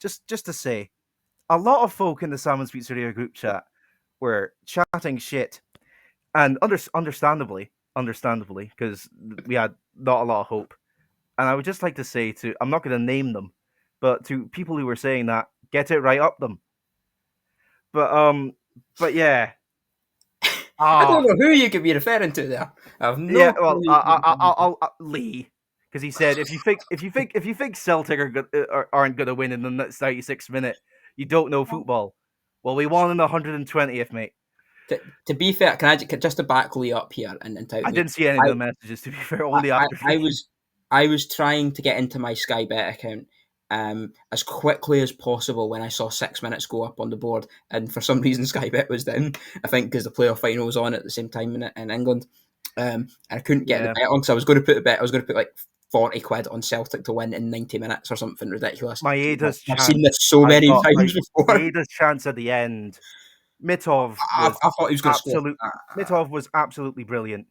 just to say, a lot of folk in the Salmon Pizzeria group chat were chatting shit, and understandably, because we had not a lot of hope. And I would just like to say I'm not going to name them, but to people who were saying that, get it right up them. But but yeah, I don't ah, know who you could be referring to there. I have yeah. no clue Well, who you could be referring to. Lee, because he said if you think Celtic aren't going to win in the next 96th minute, you don't know football. Well, we won in the 120th, mate. To be fair, just to back Lee up here and tout I me, didn't see any of the messages, to be fair, only after. I was trying to get into my Sky Bet account as quickly as possible when I saw 6 minutes go up on the board, and for some reason Sky Bet was down. I think because the playoff final was on at the same time in England, and I couldn't get the bet on because I was going to put a bet. I was going to put like 40 quid on Celtic to win in 90 minutes or something ridiculous. Maeda's I've chance. seen this so many times before. Maeda's chance at the end. Mitov was I thought he was going to score. Mitov was absolutely brilliant.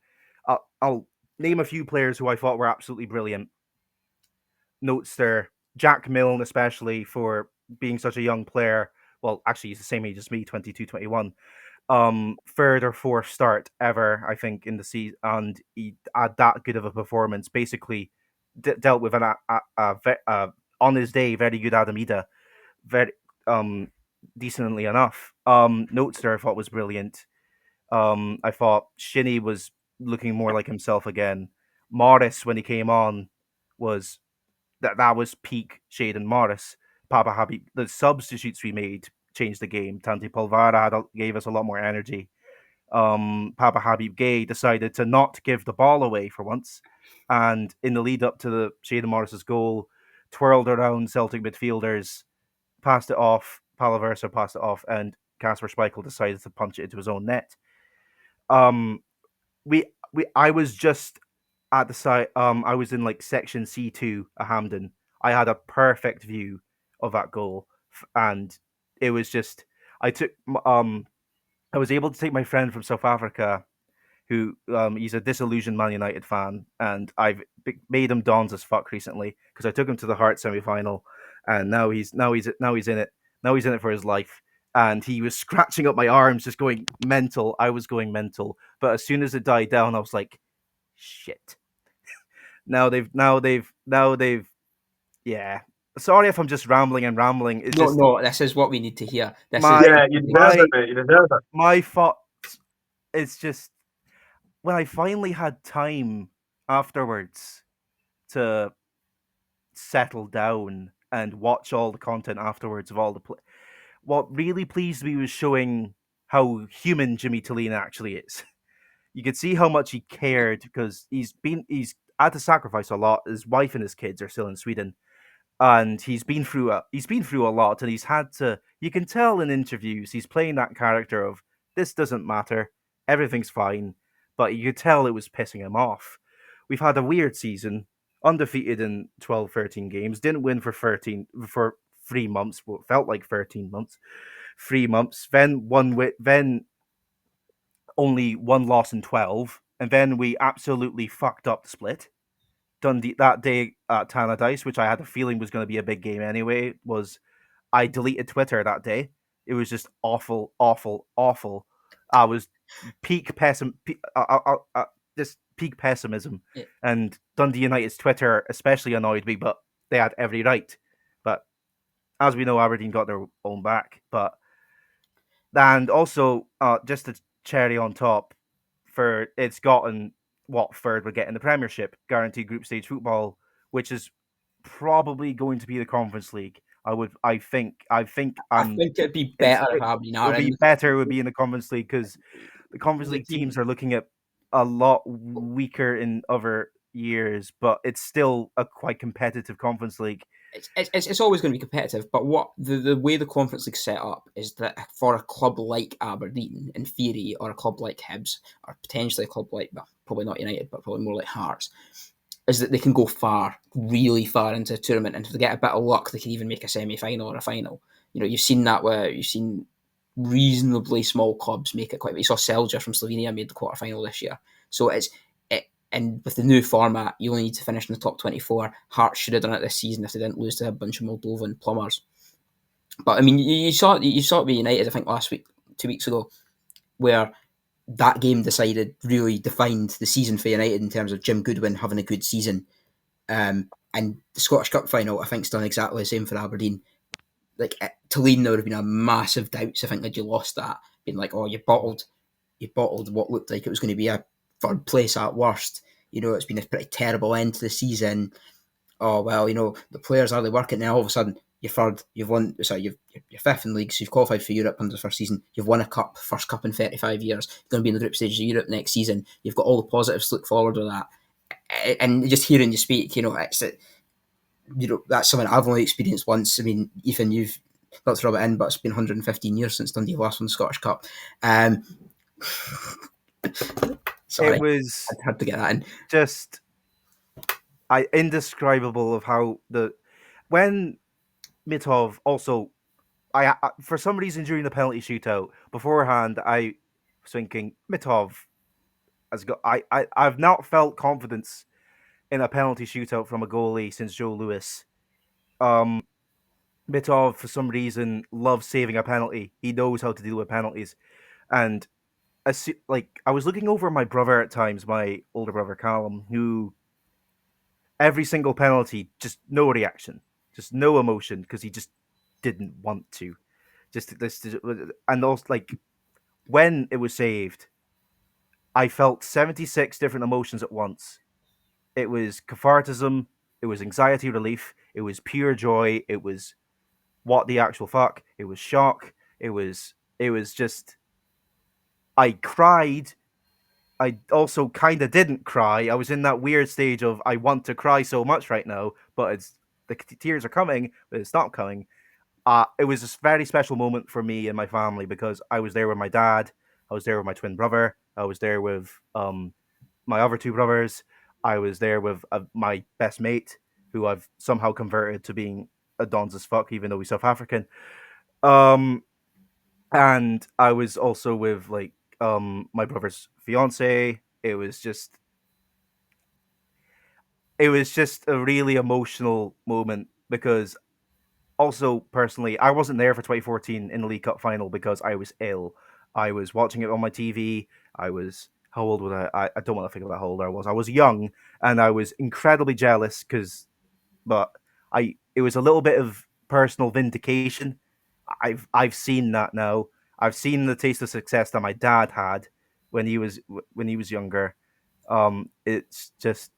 I'll name a few players who I thought were absolutely brilliant. Notes there, Jack Milne, especially for being such a young player. Well, actually, he's the same age as me, 22, 21. Third or fourth start ever, I think, in the season, and he had that good of a performance. Basically, dealt with on his day very good Adamida, very decently enough. Notes there I thought was brilliant. I thought Shinnie was looking more like himself again. Morris, when he came on, was that was peak Shaden Morris. Papa Habib, the substitutes we made changed the game. Tanti Polvara gave us a lot more energy. Papa Habib Gay decided to not give the ball away for once, and in the lead up to the Shaden Morris's goal, twirled around Celtic midfielders, passed it off. Palaversa passed it off, and Kasper Schmeichel decided to punch it into his own net. I was just at the site. I was in like section C2 at Hampden. I had a perfect view of that goal, and it was just I was able to take my friend from South Africa, who he's a disillusioned Man United fan, and I've made him Dons as fuck recently because I took him to the Heart semi-final, and now he's in it. Now he's in it for his life. And he was scratching up my arms, just going mental. I was going mental. But as soon as it died down, I was like, shit. Now they've yeah. Sorry if I'm just rambling and rambling. No, this is what we need to hear. You deserve it, mate. You deserve it. My thoughts, it's just when I finally had time afterwards to settle down and watch all the content afterwards of all the what really pleased me was showing how human Jimmy Tillina actually is. You could see how much he cared because he's had to sacrifice a lot. His wife and his kids are still in Sweden, and he's been through a lot, and he's had to. You can tell in interviews he's playing that character of this doesn't matter, everything's fine, but you could tell it was pissing him off. We've had a weird season, undefeated in 12, 13 games, didn't win for 3 months, what felt like 13 months, 3 months, then only one loss in 12, and then we absolutely fucked up the split. Dundee that day at Tannadice, which I had a feeling was going to be a big game anyway, I deleted Twitter that day. It was just awful, awful, awful. I was peak pessimism, yeah. And Dundee United's Twitter especially annoyed me, but they had every right. But as we know, Aberdeen got their own back. And also, just a cherry on top, it's gotten Watford would get in the Premiership, guaranteed group stage football, which is probably going to be the Conference League. I think it'd be better if Aberdeen are in. It would be in the Conference League because the Conference League teams are looking at a lot weaker in other years, but it's still a quite competitive Conference League. It's always going to be competitive, but what the way the Conference League set up is that for a club like Aberdeen, in theory, or a club like Hibs, or potentially a club like, well, probably not United, but probably more like Hearts, is that they can go far, really far into a tournament, and if they get a bit of luck, they can even make a semi-final or a final. You know, you've seen that where you've seen reasonably small clubs make it quite. You saw Celtic from Slovenia made the quarterfinal this year, so and with the new format, you only need to finish in the top 24. Hearts should have done it this season if they didn't lose to a bunch of Moldovan plumbers. But I mean, you saw it with United, I think 2 weeks ago, where that game really defined the season for United in terms of Jim Goodwin having a good season. And the Scottish Cup final, I think, is done exactly the same for Aberdeen. Like, Tulane, there would have been a massive doubts, I think, had you lost that. Being like, oh, you bottled what looked like it was going to be a third place at worst. You know, it's been a pretty terrible end to the season. Oh, well, you know, the players are they working now. All of a sudden, you're third, you've won. Sorry, you're fifth in league, so you've qualified for Europe under the first season. You've won a cup, first cup in 35 years. You're going to be in the group stages of Europe next season. You've got all the positives to look forward to that. And just hearing you speak, that's something I've only experienced once. I mean, Ethan, you've not to rub it in, but it's been 115 years since Dundee last won the Scottish Cup. Sorry, It was I had to get that in. just indescribable of how when Mitov also I for some reason during the penalty shootout beforehand I was thinking Mitov has got I've not felt confidence in a penalty shootout from a goalie since Joe Lewis. Mitov for some reason loves saving a penalty. He knows how to deal with penalties, and I was looking over my brother at times, my older brother Callum, who every single penalty, just no reaction, just no emotion because he just didn't want to. Just this, and also like when it was saved, I felt 76 different emotions at once. It was cathartism, it was anxiety relief, it was pure joy, it was what the actual fuck, it was shock, it was just I cried. I also kind of didn't cry. I was in that weird stage of I want to cry so much right now, but the tears are coming, but it's not coming. It was a very special moment for me and my family because I was there with my dad, I was there with my twin brother, I was there with my other two brothers, I was there with my best mate, who I've somehow converted to being a Dons as fuck, even though he's South African. And I was also with my brother's fiance. It was just a really emotional moment because also personally I wasn't there for 2014 in the League Cup final because I was ill. I was watching it on my TV. I was how old was I don't want to think about how old I was. I was young and I was incredibly jealous but it was a little bit of personal vindication. I've seen that now. I've seen the taste of success that my dad had when he was younger. It's just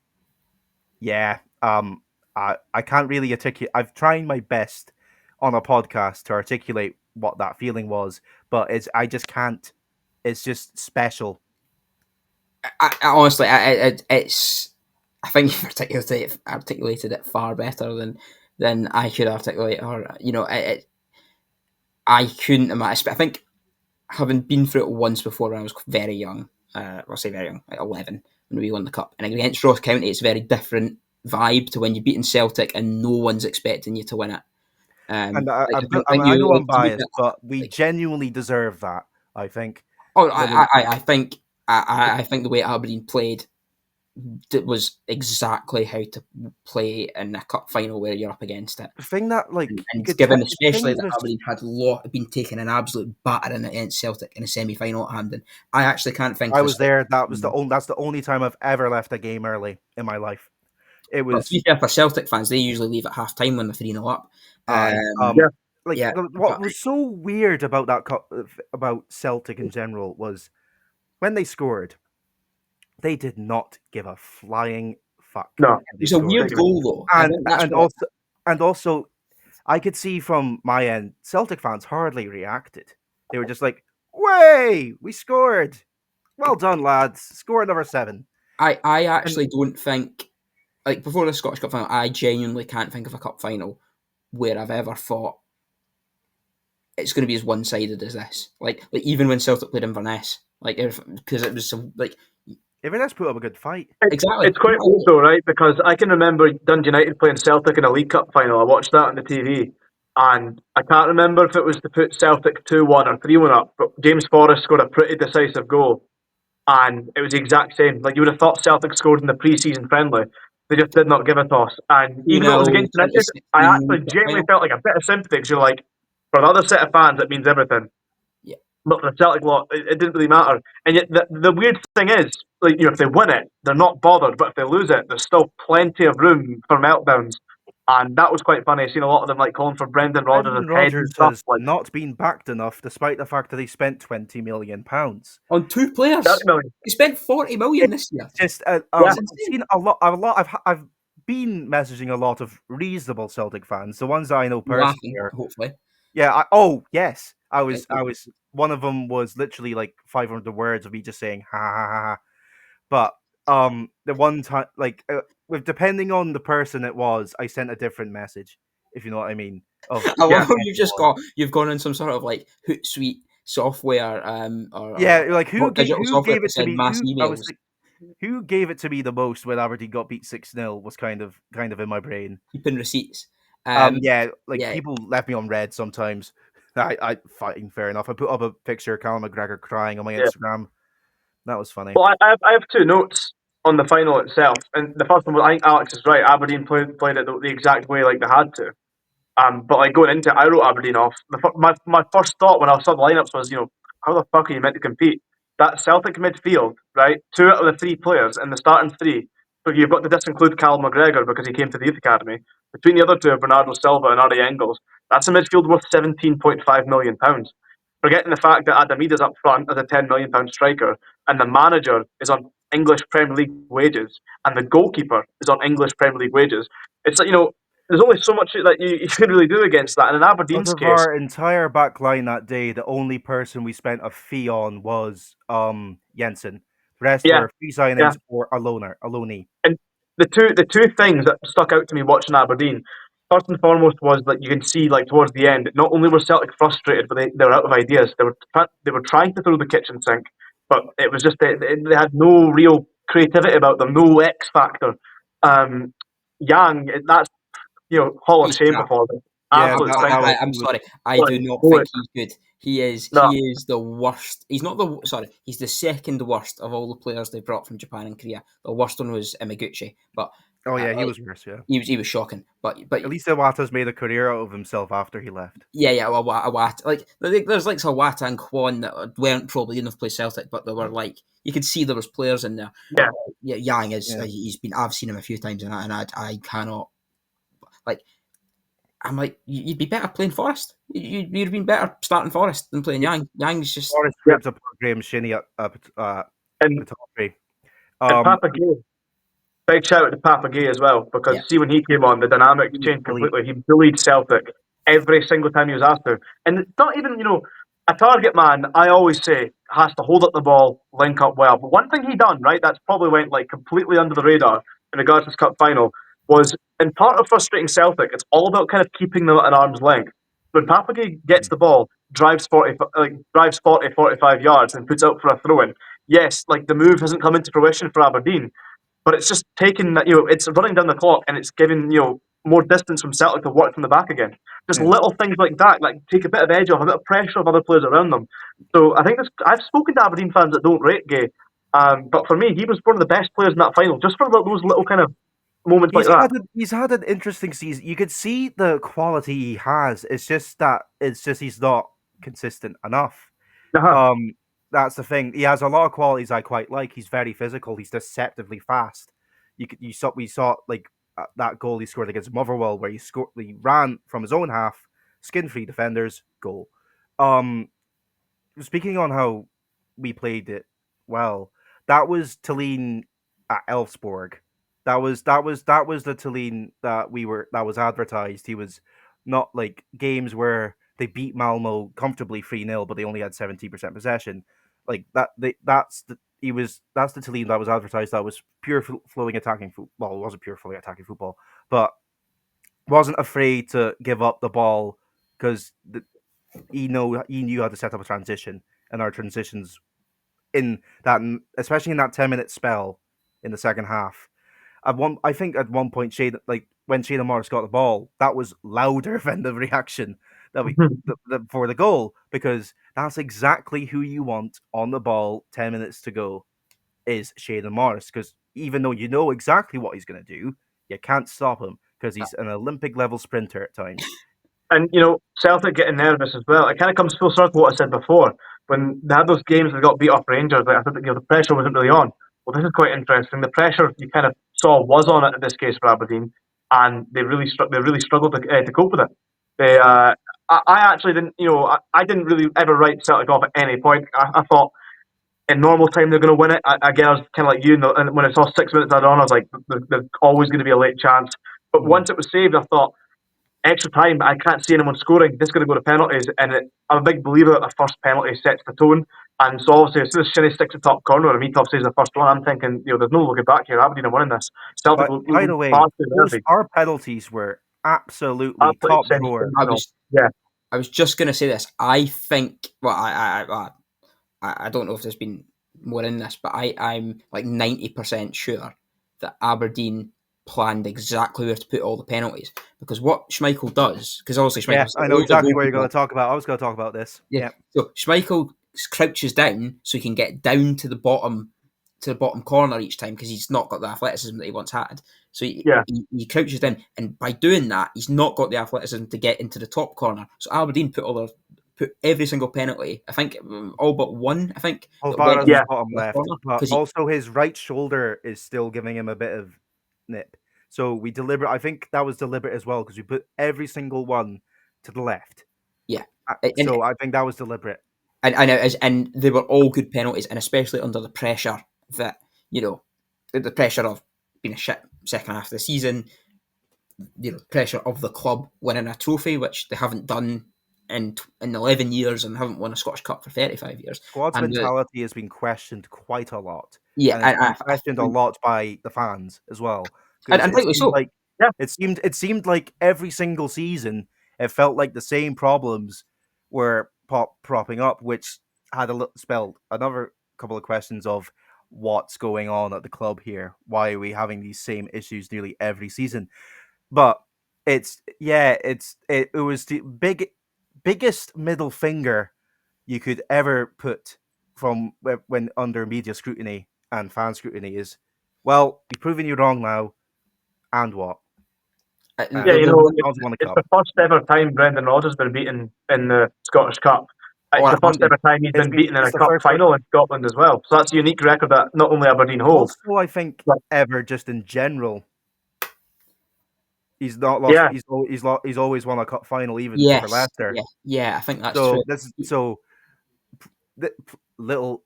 yeah. I can't really articulate. I've tried my best on a podcast to articulate what that feeling was, but I just can't. It's just special. I honestly, it's. I think you've articulated it far better than I could articulate. Or I couldn't imagine. I think having been through it once before when I was very young, I'll say very young, like 11, when we won the cup, and against Ross County, it's a very different vibe to when you're beating Celtic and no one's expecting you to win it. And You I know I'm you biased, but we genuinely deserve that. I think. Oh, Winning- I think I think the way Aberdeen played was exactly how to play in a cup final where you're up against it. The thing that And could given the especially thing that was- Aberdeen had been taking an absolute battering against Celtic in a semi-final at Hampden, I actually can't think. I of a was there. Celtic That's the only time I've ever left a game early in my life. It Well, was to be fair, for Celtic fans, they usually leave at half time when they're 3-0 up. I Yeah. Yeah, what but was so weird about about Celtic in general was when they scored, they did not give a flying fuck. No. when it they was a scored. weird goal though. I and think that's and what also and also I could see from my end, Celtic fans hardly reacted. They were just like, "Way, we scored! Well done, lads! Score number 7." I actually don't think, like, before the Scottish Cup final, I genuinely can't think of a cup final where I've ever thought it's going to be as one sided as this. Like even when Celtic played Inverness, because it was like Inverness put up a good fight. exactly. It's quite old though, right? Because I can remember Dundee United playing Celtic in a League Cup final. I watched that on the TV, and I can't remember if it was to put Celtic 2-1 or 3-1 up. But James Forrest scored a pretty decisive goal, and it was the exact same. Like you would have thought Celtic scored in the pre-season friendly. They just did not give a toss. And even though it was 3-0 against United, I 2016 actually Cup genuinely final. felt like a bit of sympathy because you're like, for the other set of fans, it means everything. Yeah. But for the Celtic lot, it didn't really matter. And yet, the weird thing is, like, if they win it, they're not bothered. But if they lose it, there's still plenty of room for meltdowns. And that was quite funny. I've seen a lot of them like calling for Brendan Rodgers' Brendan head and Rodgers stuff. has Like, not been backed enough, despite the fact that he spent £20 million. On 2 players. 30 million. He spent 40 million this year. Just Yeah. It's I've insane. seen a lot. I've been messaging a lot of reasonable Celtic fans. The ones that I know personally Laughing, are hopefully. yeah. I was Right. I was one of them was literally like 500 words of me just saying ha ha ha ha. But the one time with depending on the person it was, I sent a different message. If you know what I mean. Of I love Yeah. how you've gone in some sort of like Hootsuite software, or yeah, like digital who software gave to it to send me? mass Who I was emails. like, who gave it to me the most when Aberdeen got beat 6-0 was kind of in my brain. Keeping receipts. Um, Yeah, like yeah, people left me on red sometimes. I fighting fair enough. I put up a picture of Callum McGregor crying on my Yeah. Instagram. That was funny. Well, I have two notes on the final itself, and the first one was I think Alex is right. Aberdeen played it the exact way like they had to. But like going into it, I wrote Aberdeen off. My first thought when I saw the lineups was, how the fuck are you meant to compete? That Celtic midfield, right? Two out of the three players in the starting three. So you've got to disinclude Cal McGregor because he came to the youth academy. Between the other two, Bernardo Silva and Ari Engels, that's a midfield worth £17.5 million. Forgetting the fact that Adamida's up front as a £10 million striker, and the manager is on English Premier League wages, and the goalkeeper is on English Premier League wages. It's like, there's only so much that you can really do against that. And in Out Aberdeen's of case, our entire back line that day, the only person we spent a fee on was Jensen. The rest yeah, were free yeah. signings or a loanee. And the two things that stuck out to me watching Aberdeen, first and foremost, was that you can see like towards the end, not only were Celtic frustrated, but they were out of ideas. They were trying to throw the kitchen sink, but it was just they had no real creativity about them, no X factor. Yang, that's Hall of he's Shame crap. performance, Yeah, absolute that stinker. was I'm he was sorry. I Like, do not no, think he's good. He is. no, He is the worst. He's not the sorry. He's the second worst of all the players they brought from Japan and Korea. The worst one was Imiguchi, but oh yeah, he like was worse. Yeah, he was shocking. But at least Iwata's made a career out of himself after he left. yeah, Awata. Like there's like Sawata and Kwon that weren't probably enough to play Celtic, but they were like you could see there was players in there. yeah. Yeah, Yang is. Yeah. He's been. I've seen him a few times, and I cannot like. I'm like, you'd be better playing Forest. You'd been better starting Forest than playing Yang. Yang's just Forest Yeah. ripped apart Graham Shinney at And Pataudry. and Um, Papa Gay. Big shout out to Papa Gay as well, yeah. because see when he came on, the dynamic he was changed brilliant. completely. He bullied Celtic every single time he was asked to. And it's not even, a target man, I always say, has to hold up the ball, link up well. But one thing he done, right, that's probably went like completely under the radar in regards to this cup final, was in part of frustrating Celtic, it's all about kind of keeping them at an arm's length. When Papa Gay gets the ball, drives 40, 45 yards and puts out for a throw in. Yes, like the move hasn't come into fruition for Aberdeen, but it's just taking that, it's running down the clock and it's giving, more distance from Celtic to work from the back again. Just Yeah. little things like that, like take a bit of edge off, a bit of pressure of other players around them. So I think I've spoken to Aberdeen fans that don't rate Gay, but for me, he was one of the best players in that final, just for those little kind of moments like that. He's had an interesting season. You could see the quality he has. It's just he's not consistent enough. Uh-huh. That's the thing. He has a lot of qualities I quite like. He's very physical. He's deceptively fast. We saw like that goal he scored against Motherwell where he ran from his own half, skin free defenders, goal. Um, Speaking on how we played it well, that was Tallinn at Elfsborg. That was the Tallinn that was advertised. He was not like games where they beat Malmo comfortably 3-0, but they only had 70% possession. Like that that's the Tallinn that was advertised. That was pure flowing attacking football. Well, it wasn't pure flowing attacking football, but wasn't afraid to give up the ball because he knew how to set up a transition, and our transitions in that, especially in that 10-minute spell in the second half. I think at one point, when Shane Morris got the ball, that was louder than the reaction that for the goal, because that's exactly who you want on the ball 10 minutes to go is Shane Morris, because even though you know exactly what he's going to do, you can't stop him because he's an Olympic level sprinter at times. And Celtic getting nervous as well. It kind of comes full circle what I said before. When they had those games they got beat off Rangers, like I thought the pressure wasn't really on. Well, this is quite interesting. The pressure you kind of saw was on it in this case for Aberdeen, and they really struggled to cope with it. I actually didn't, I didn't really ever write Celtic off at any point. I thought in normal time they're going to win it. Again, I was kind of like you, and when I saw 6 minutes added on, I was like, there's always going to be a late chance. But once it was saved, I thought, extra time, I can't see anyone scoring. This is going to go to penalties, and I'm a big believer that the first penalty sets the tone. And so obviously, as soon as Shinnie sticks the top corner and Meatop says the first one, I'm thinking, there's no looking back here. Aberdeen are winning this. Celtic But by the way, our penalties were absolutely top drawer. Yeah. I was just going to say this. I think, well, I don't know if there's been more in this, but I'm like 90% sure that Aberdeen planned exactly where to put all the penalties, because what Schmeichel does, because obviously Schmeichel, I know exactly what you're going to talk about. I was going to talk about this. Yeah. So Schmeichel crouches down so he can get down to the bottom corner each time, because he's not got the athleticism that he once had. So he crouches down, and by doing that, he's not got the athleticism to get into the top corner. So Aberdeen put every single penalty, I think all but one, I think. Bottom left. But also his right shoulder is still giving him a bit of nip. So I think that was deliberate as well, because we put every single one to the left. Yeah. So I think that was deliberate. And they were all good penalties, and especially under the pressure that, the pressure of being a shit second half of the season, pressure of the club winning a trophy, which they haven't done in 11 years, and haven't won a Scottish Cup for 35 years. Squad's mentality has been questioned quite a lot. Yeah, and it's been questioned a lot by the fans as well. And rightly so. It seemed like every single season, it felt like the same problems were propping up, which had spelled another couple of questions of what's going on at the club here. Why are we having these same issues nearly every season? But it was the biggest middle finger you could ever put from when under media scrutiny and fan scrutiny is, well, you've proven you're wrong now, and what? It's the first ever time Brendan Rodgers has been beaten in the Scottish Cup. It's the first ever time he's been beaten in a cup final in Scotland as well. So that's a unique record that not only Aberdeen holds. Also, I think ever just in general, he's not lost. He's always won a cup final, even for Leicester. Yeah, I think that's true. Little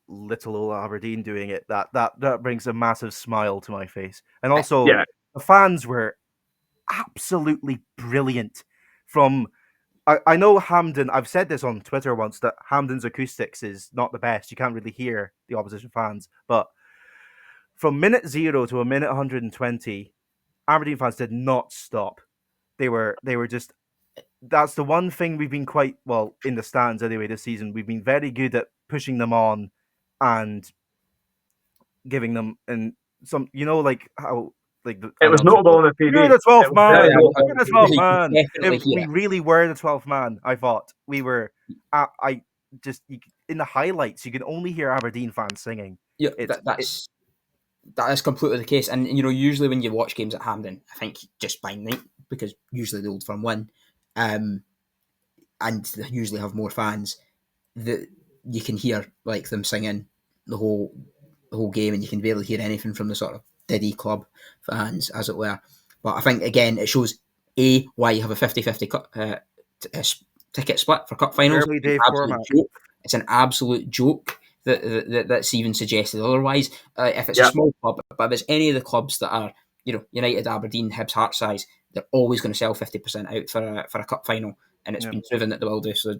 old Aberdeen doing it. That brings a massive smile to my face. And also, the fans were absolutely brilliant. I know Hampden, I've said this on Twitter once, that Hampden's acoustics is not the best. You can't really hear the opposition fans. But from minute 0 to a minute 120, Aberdeen fans did not stop. They were just... That's the one thing we've been quite, well, in the stands anyway this season, we've been very good at pushing them on and giving them, and some, like how... Like it was notable on the TV. You're the 12th man. You're the 12th man. We really were the 12th man. I thought we were. I just in the highlights, you can only hear Aberdeen fans singing. Yeah, that is completely the case. And usually when you watch games at Hampden, I think just by night, because usually the Old Firm win, and they usually have more fans, that you can hear like them singing the whole game, and you can barely hear anything from the sort of Diddy Club fans, as it were. But I think, again, it shows, why you have a 50-50 ticket split for cup finals. It's an absolute joke that's even suggested otherwise. If it's a small club, but if it's any of the clubs that are, United, Aberdeen, Hibs, Heartside, they're always going to sell 50% out for a cup final. And it's been proven that they will do. So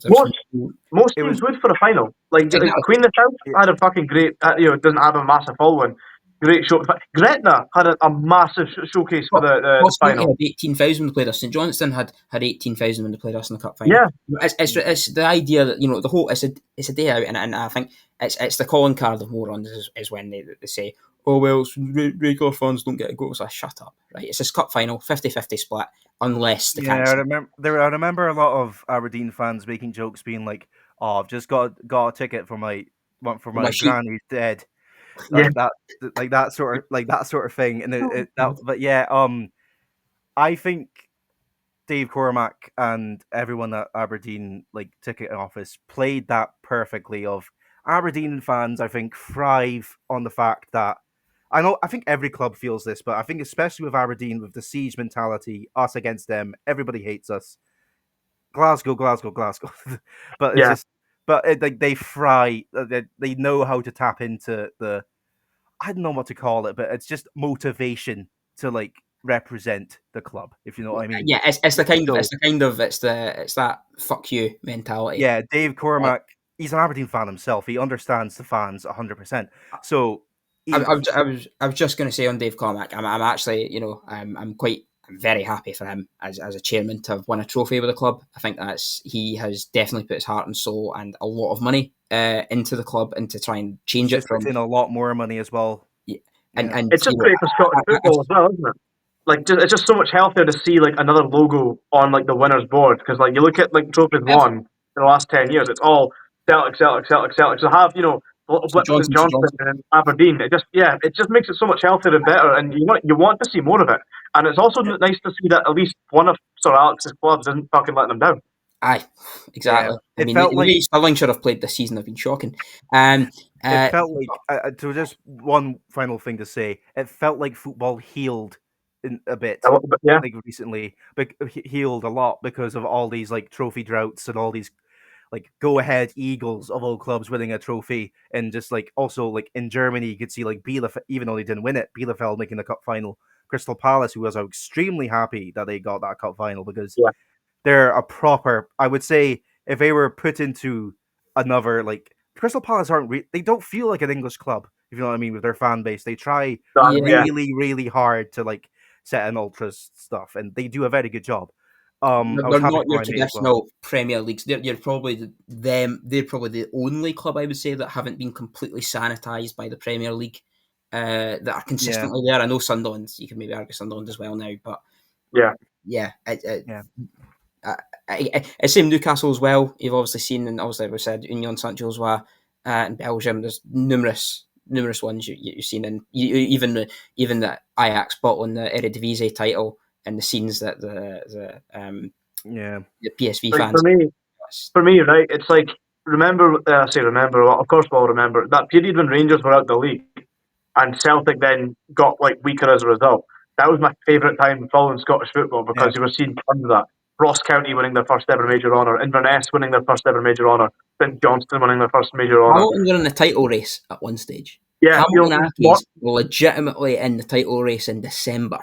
most teams would for a final. Like Queen of the South had a fucking great, doesn't have a massive following. Great show. Gretna had a massive showcase for the final. Had 18,000 when they played us. St Johnstone had 18,000 when they played us in the cup final. Yeah, it's the idea that the whole it's a day out, and I think it's the calling card of morons is when they say, oh well, regular fans don't get a go. So shut up, right? It's this cup final, 50-50 split, unless the I remember a lot of Aberdeen fans making jokes, being like, "Oh, I've just got a ticket for my granny's dead." That sort of thing, and I think Dave Cormack and everyone at Aberdeen ticket office played that perfectly. Of Aberdeen fans, I think, thrive on the fact that I think every club feels this, but I think especially with Aberdeen, with the siege mentality, us against them, everybody hates us. Glasgow. But it's just but like they fry. They know how to tap into the. I don't know what to call it, but it's just motivation to like represent the club, if you know what I mean. Yeah, it's the kind of So it's that fuck you mentality. yeah, Dave Cormack, he's an Aberdeen fan himself. He understands the fans 100%. So I was just going to say on Dave Cormack, I'm actually, I'm very happy for him as a chairman to have won a trophy with the club. I think he has definitely put his heart and soul and a lot of money into the club and to try and change he's it just put from. in a lot more money as well. Yeah, Yeah, and It's just great for Scottish I've football as well, isn't it? Like, it's just so much healthier to see like another logo on like the winners board because like you look at like trophies won in the last 10 years, it's all Celtic, Celtic, Celtic, Celtic. So have St St Johnson, St Johnston Johnson. and Aberdeen. It just makes it so much healthier and better, and you want to see more of it. And it's also nice to see that at least one of Sir Alex's clubs isn't fucking letting them down. Aye, yeah. exactly. I It mean, the felt like way Stirling should have played this season have been shocking. Um, it uh, felt like to just one final thing to say. It felt like football healed in a bit, A little bit, yeah, like recently, but healed a lot because of all these like trophy droughts and all these like go ahead Eagles of all clubs winning a trophy, and just like also like in Germany you could see like Bielefeld, even though they didn't win it, Bielefeld making the cup final. Crystal Palace, who was extremely happy that they got that cup final because yeah. they're a proper. I would say if they were put into another like Crystal Palace they don't feel like an English club. If you know what I mean with their fan base, they try yeah, really really hard to like set an ultras stuff, and they do a very good job. I was they're happy not for your my mate as well. traditional Premier Leagues. You're probably them. They're probably the only club I would say that haven't been completely sanitised by the Premier League. That are Yeah, consistently there. I know Sunderland. You can maybe argue Sunderland as well now, but Yeah, yeah, yeah, it's same Newcastle as well. You've obviously seen, and obviously we said Union Saint Gilloise in Belgium. There's numerous ones you've seen, and even the Ajax bottling the Eredivisie title and the scenes that yeah, the PSV like fans. for me, right? It's like remember, I say remember. Well, of course, we'll remember that period when Rangers were out the league, and Celtic then got like weaker as a result. That was my favourite time following Scottish football yeah. because you were seeing tons of that. Ross County winning their first ever major honour, Inverness winning their first ever major honour, St Johnston winning their first major honour. Hamilton were in the title race at one stage. Yeah, Hamilton Accies were legitimately in the title race in December.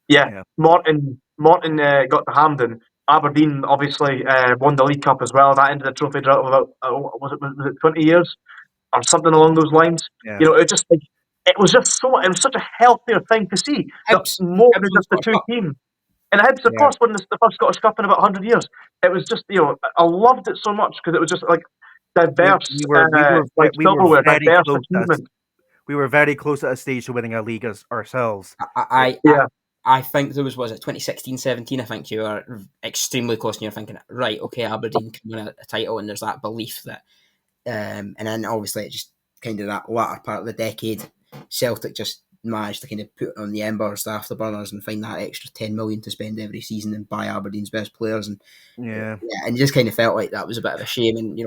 yeah. Yeah, Morton got to Hampden. Aberdeen obviously won the League Cup as well. That ended the trophy drought of about was it 20 years or something along those lines. yeah, It just like it was such a healthier thing to see that more Hibs than won just the Scottish two Cup. teams. And Hibs, of yeah. course, won the first Scottish Cup in about 100 years. It was just I loved it so much because it was just like diverse, like We were silverware, very diverse close. achievement. We were very close at a stage to winning a league ourselves. I, I, Yeah, I think there was it 2016, 17. I think you were extremely close, and you're thinking, right, okay, Aberdeen can win a title, and there's that belief that, and then obviously it just kind of that latter part of the decade, Celtic just managed to kind of put on the embers, the afterburners, and find that extra 10 million to spend every season and buy Aberdeen's best players, and Yeah. yeah, and you just kind of felt like that was a bit of a shame, and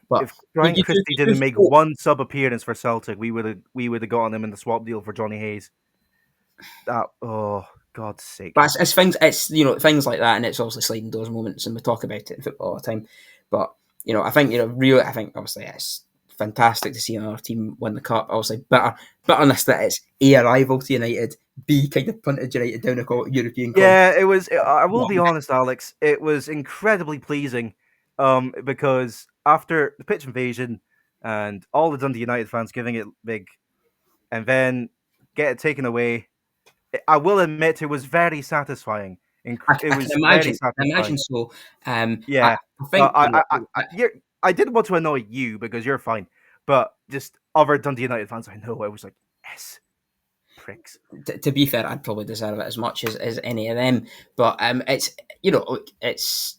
but If Brian Christie you didn't do make hope. one sub appearance for Celtic, we would have gotten him in the swap deal for Johnny Hayes. That God's sake. But it's things, it's things like that, and it's obviously sliding doors moments, and we talk about it in football all the time. But I think I think obviously it's fantastic to see another team win the cup. Obviously, bitterness that it's A, a rival to United, B, kind of punted United down a European comp. Yeah, it was. I will be honest, Alex. It was incredibly pleasing, because after the pitch invasion and all the Dundee United fans giving it big, and then get it taken away, I will admit it was very satisfying. It I can was very imagine. I satisfying. imagine so. Yeah, I think I didn't want to annoy you because you're fine, but just other Dundee United fans I know, I was like, yes, pricks. to be fair, I'd probably deserve it as much as any of them. But it's it's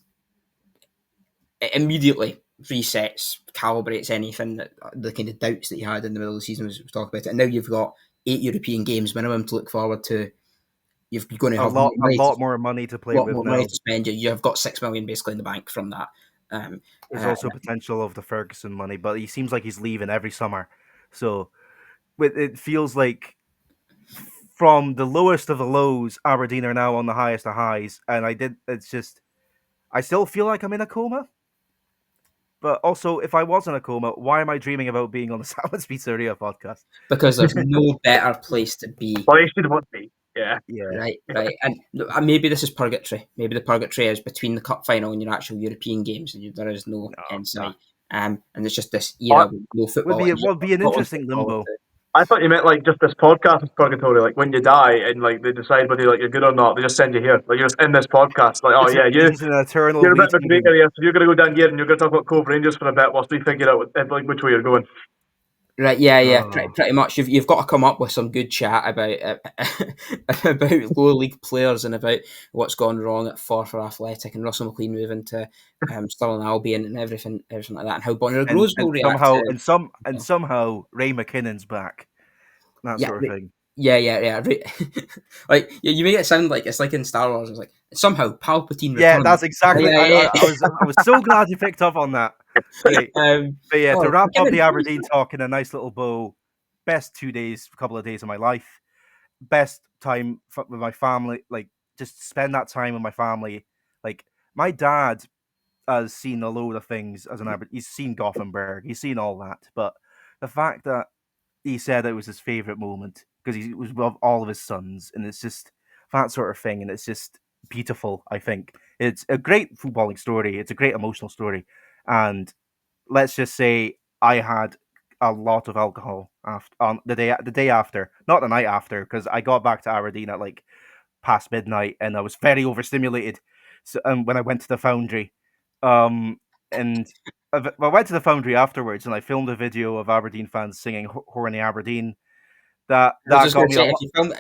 it immediately resets, calibrates anything that the kind of doubts that you had in the middle of the season was talk about it. And now you've got 8 European games minimum to look forward to. You're going to have A lot more money to play lot with more money now. to spend. You've got 6 million basically in the bank from that. Um, There's uh, also potential of the Ferguson money, but he seems like he's leaving every summer. So it feels like from the lowest of the lows, Aberdeen are now on the highest of highs. And it's just, I still feel like I'm in a coma, But also, if I was in a coma, why am I dreaming about being on the Salmons Pizzeria podcast? Because there's no better place to be. Well, they should want to be. Yeah. Yeah. Right. And maybe this is purgatory. Maybe the purgatory is between the cup final and your actual European games, and there is no insight. And it's just this era with no football. Would be an interesting limbo. I thought you meant like just this podcast is purgatory. Like when you die and like they decide whether like you're good or not, they just send you here. Like you're just in this podcast. Like, oh yeah, It's an eternal you're a bit of a waiting greater room. here, so you're gonna go down here and you're gonna talk about Cove Rangers for a bit whilst we figure out like which way you're going. Right, yeah, pretty much. You've got to come up with some good chat about about lower league players and about what's gone wrong at Forfar Athletic and Russell McLean moving to Stirling Albion and everything like that, and how Bonner Groves will react. Somehow Ray McKinnon's back. That sort of thing. Yeah. Like you make it sound like it's like in Star Wars. It's like somehow Palpatine. Yeah, returned. that's exactly. I was so glad you picked up on that. Right. But yeah, to wrap up the Aberdeen talk in a nice little bow, best couple of days of my life, best time with my family, like just spend that time with my family. Like my dad has seen a load of things as an Aberdeen. He's seen Gothenburg, he's seen all that, but the fact that he said it was his favorite moment because he was with all of his sons, and it's just that sort of thing, and it's just beautiful. I think it's a great footballing story. It's a great emotional story, and let's just say I had a lot of alcohol on the day after, not the night after, because I got back to Aberdeen at like past midnight, and I was very overstimulated. So, when I went to the Foundry, and I went to the Foundry afterwards, and I filmed a video of Aberdeen fans singing "Horny Aberdeen." That got me.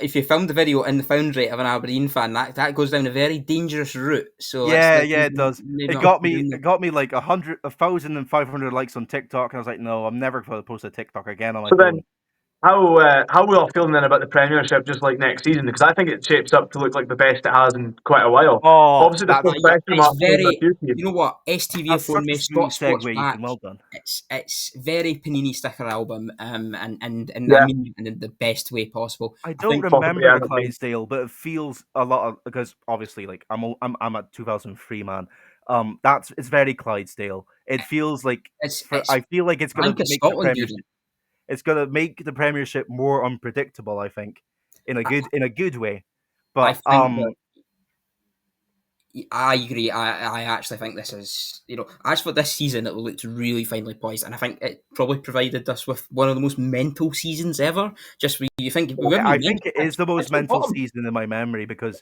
If you filmed the video in the Foundry of an Aberdeen fan, that goes down a very dangerous route. So yeah, it does. It got me like 1,500 likes on TikTok, and I was like, no, I'm never going to post a TikTok again on my phone. Then, how are we all feeling then about the Premiership just like next season? Because I think it shapes up to look like the best it has in quite a while. Oh, obviously there's no question marks over a few teams. You know what? STV That's such a smooth Sports segue, back. Ethan. Well done. It's very Panini sticker album, and I mean in the best way possible. I don't remember the Clydesdale, but it feels a lot of, because obviously, like I'm a 2003 man. It's very Clydesdale. It feels like I feel like it's going to make the Premiership. It's going to make the Premiership more unpredictable. I think in a good way. But I agree. I actually think this is, as for this season, it looked really finely poised, and I think it probably provided us with one of the most mental seasons ever. Just when you think, I think it is the most mental season in my memory, because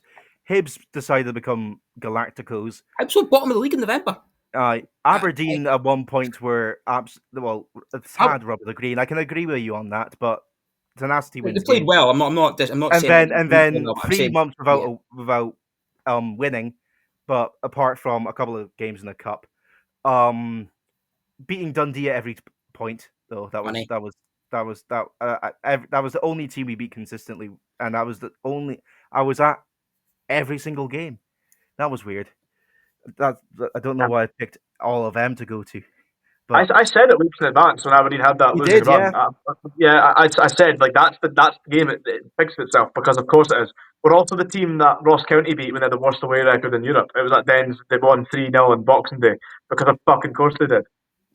Hibs decided to become Galacticos. Hibs were bottom of the league in November. Aberdeen at one point were it's hard rub of the green. I can agree with you on that, but tenacity wins. They played well. I'm not. And then 3 months without winning. But apart from a couple of games in the cup, beating Dundee at every point, though, that was the only team we beat consistently, and I was at every single game. That was weird. I don't know why I picked all of them to go to. But I said it weeks in advance when Aberdeen had that losing run. I said like that's the game. It fixed itself because of course it is. We're also the team that Ross County beat when they had the worst away record in Europe. It was at Dens. They won 3-0 on Boxing Day because of fucking course they did.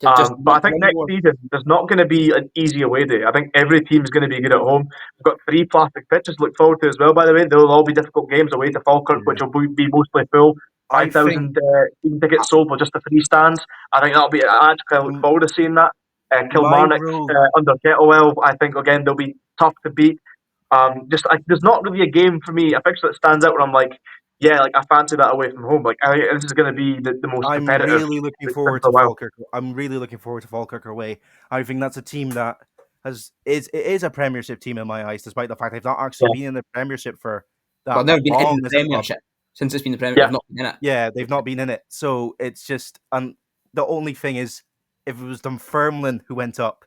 But I think next season there's not going to be an easy away day. I think every team's going to be good at home. We've got 3 plastic pitches to look forward to as well. By the way, they'll all be difficult games away to Falkirk, which will be mostly full. 5,000 season tickets sold for just the 3 stands. I think that'll be. I actually look forward to seeing that. Kilmarnock under Kettlewell, I think again they'll be tough to beat. There's not really a game for me, a fixture that stands out where I'm like, yeah, like I fancy that away from home. Like this is going to be the most competitive. I'm really looking forward to Falkirk. I'm really looking forward to Falkirk away. I think that's a team that is a Premiership team in my eyes, despite the fact they've not actually been in the Premiership for that long. They've been in the Premiership since it's been the Premiership. They've not been in it. Yeah, they've not been in it. So it's just, and the only thing is, if it was Dunfermline who went up,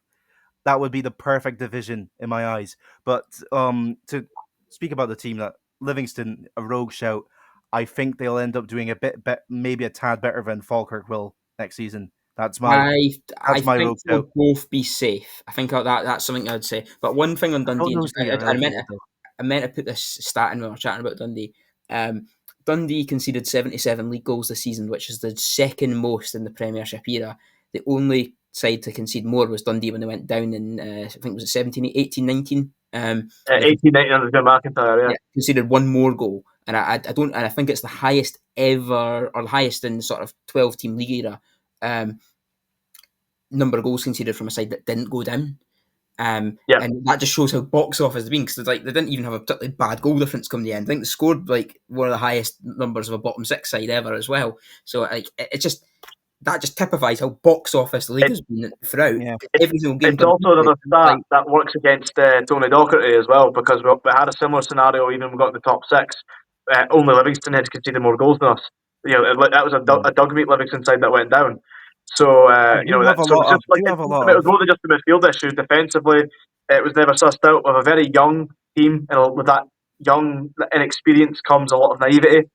that would be the perfect division in my eyes. But to speak about the team, that Livingston, a rogue shout, I think they'll end up doing maybe a tad better than Falkirk will next season. That's my rogue shout. They'll both be safe. I think that's something I'd say. But one thing on Dundee, I meant to put this stat in when we were chatting about Dundee. Dundee conceded 77 league goals this season, which is the second most in the Premiership era. The only side to concede more was Dundee when they went down in, I think it was 17, 18, 19. They 18-19 under McIntyre, yeah. conceded one more goal. And I don't, and I think it's the highest ever, or the highest in sort of 12-team league era, number of goals conceded from a side that didn't go down. And that just shows how box office has been, because like they didn't even have a particularly bad goal difference come the end. I think they scored like one of the highest numbers of a bottom six side ever as well. So like it's just that just typifies how box office the league has been throughout. Yeah. Every single game. It's also another stat that works against Tony Docherty as well, because we had a similar scenario even when we got the top six. Only Livingston had conceded more goals than us. That was a Dugmeat Livingston side that went down. So it was more than just the midfield issues. Defensively, it was never sussed out. With a very young team, and with that young inexperience comes a lot of naivety.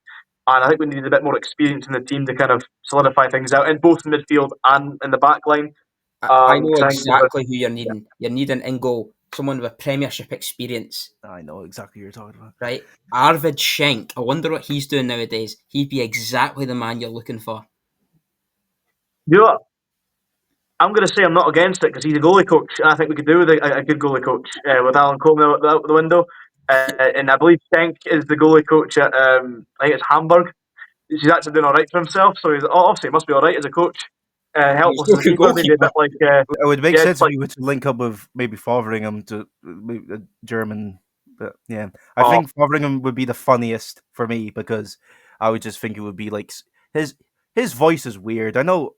And I think we needed a bit more experience in the team to kind of solidify things out in both midfield and in the back line. I know exactly who you're needing. You're needing in goal someone with Premiership experience. I know exactly what you're talking about. Right? Arvid Schenk. I wonder what he's doing nowadays. He'd be exactly the man you're looking for. You know what? I'm going to say I'm not against it because he's a goalie coach, and I think we could do with a good goalie coach with Alan Coleman out the window. And I believe Schenk is the goalie coach at I think it's Hamburg. He's actually doing all right for himself, so he's obviously must be all right as a coach. Helpless as a keeper, maybe a bit like. It would make sense if you were to link up with maybe Fotheringham to a German. But yeah, I think Fotheringham would be the funniest for me because I would just think it would be like his voice is weird. I know.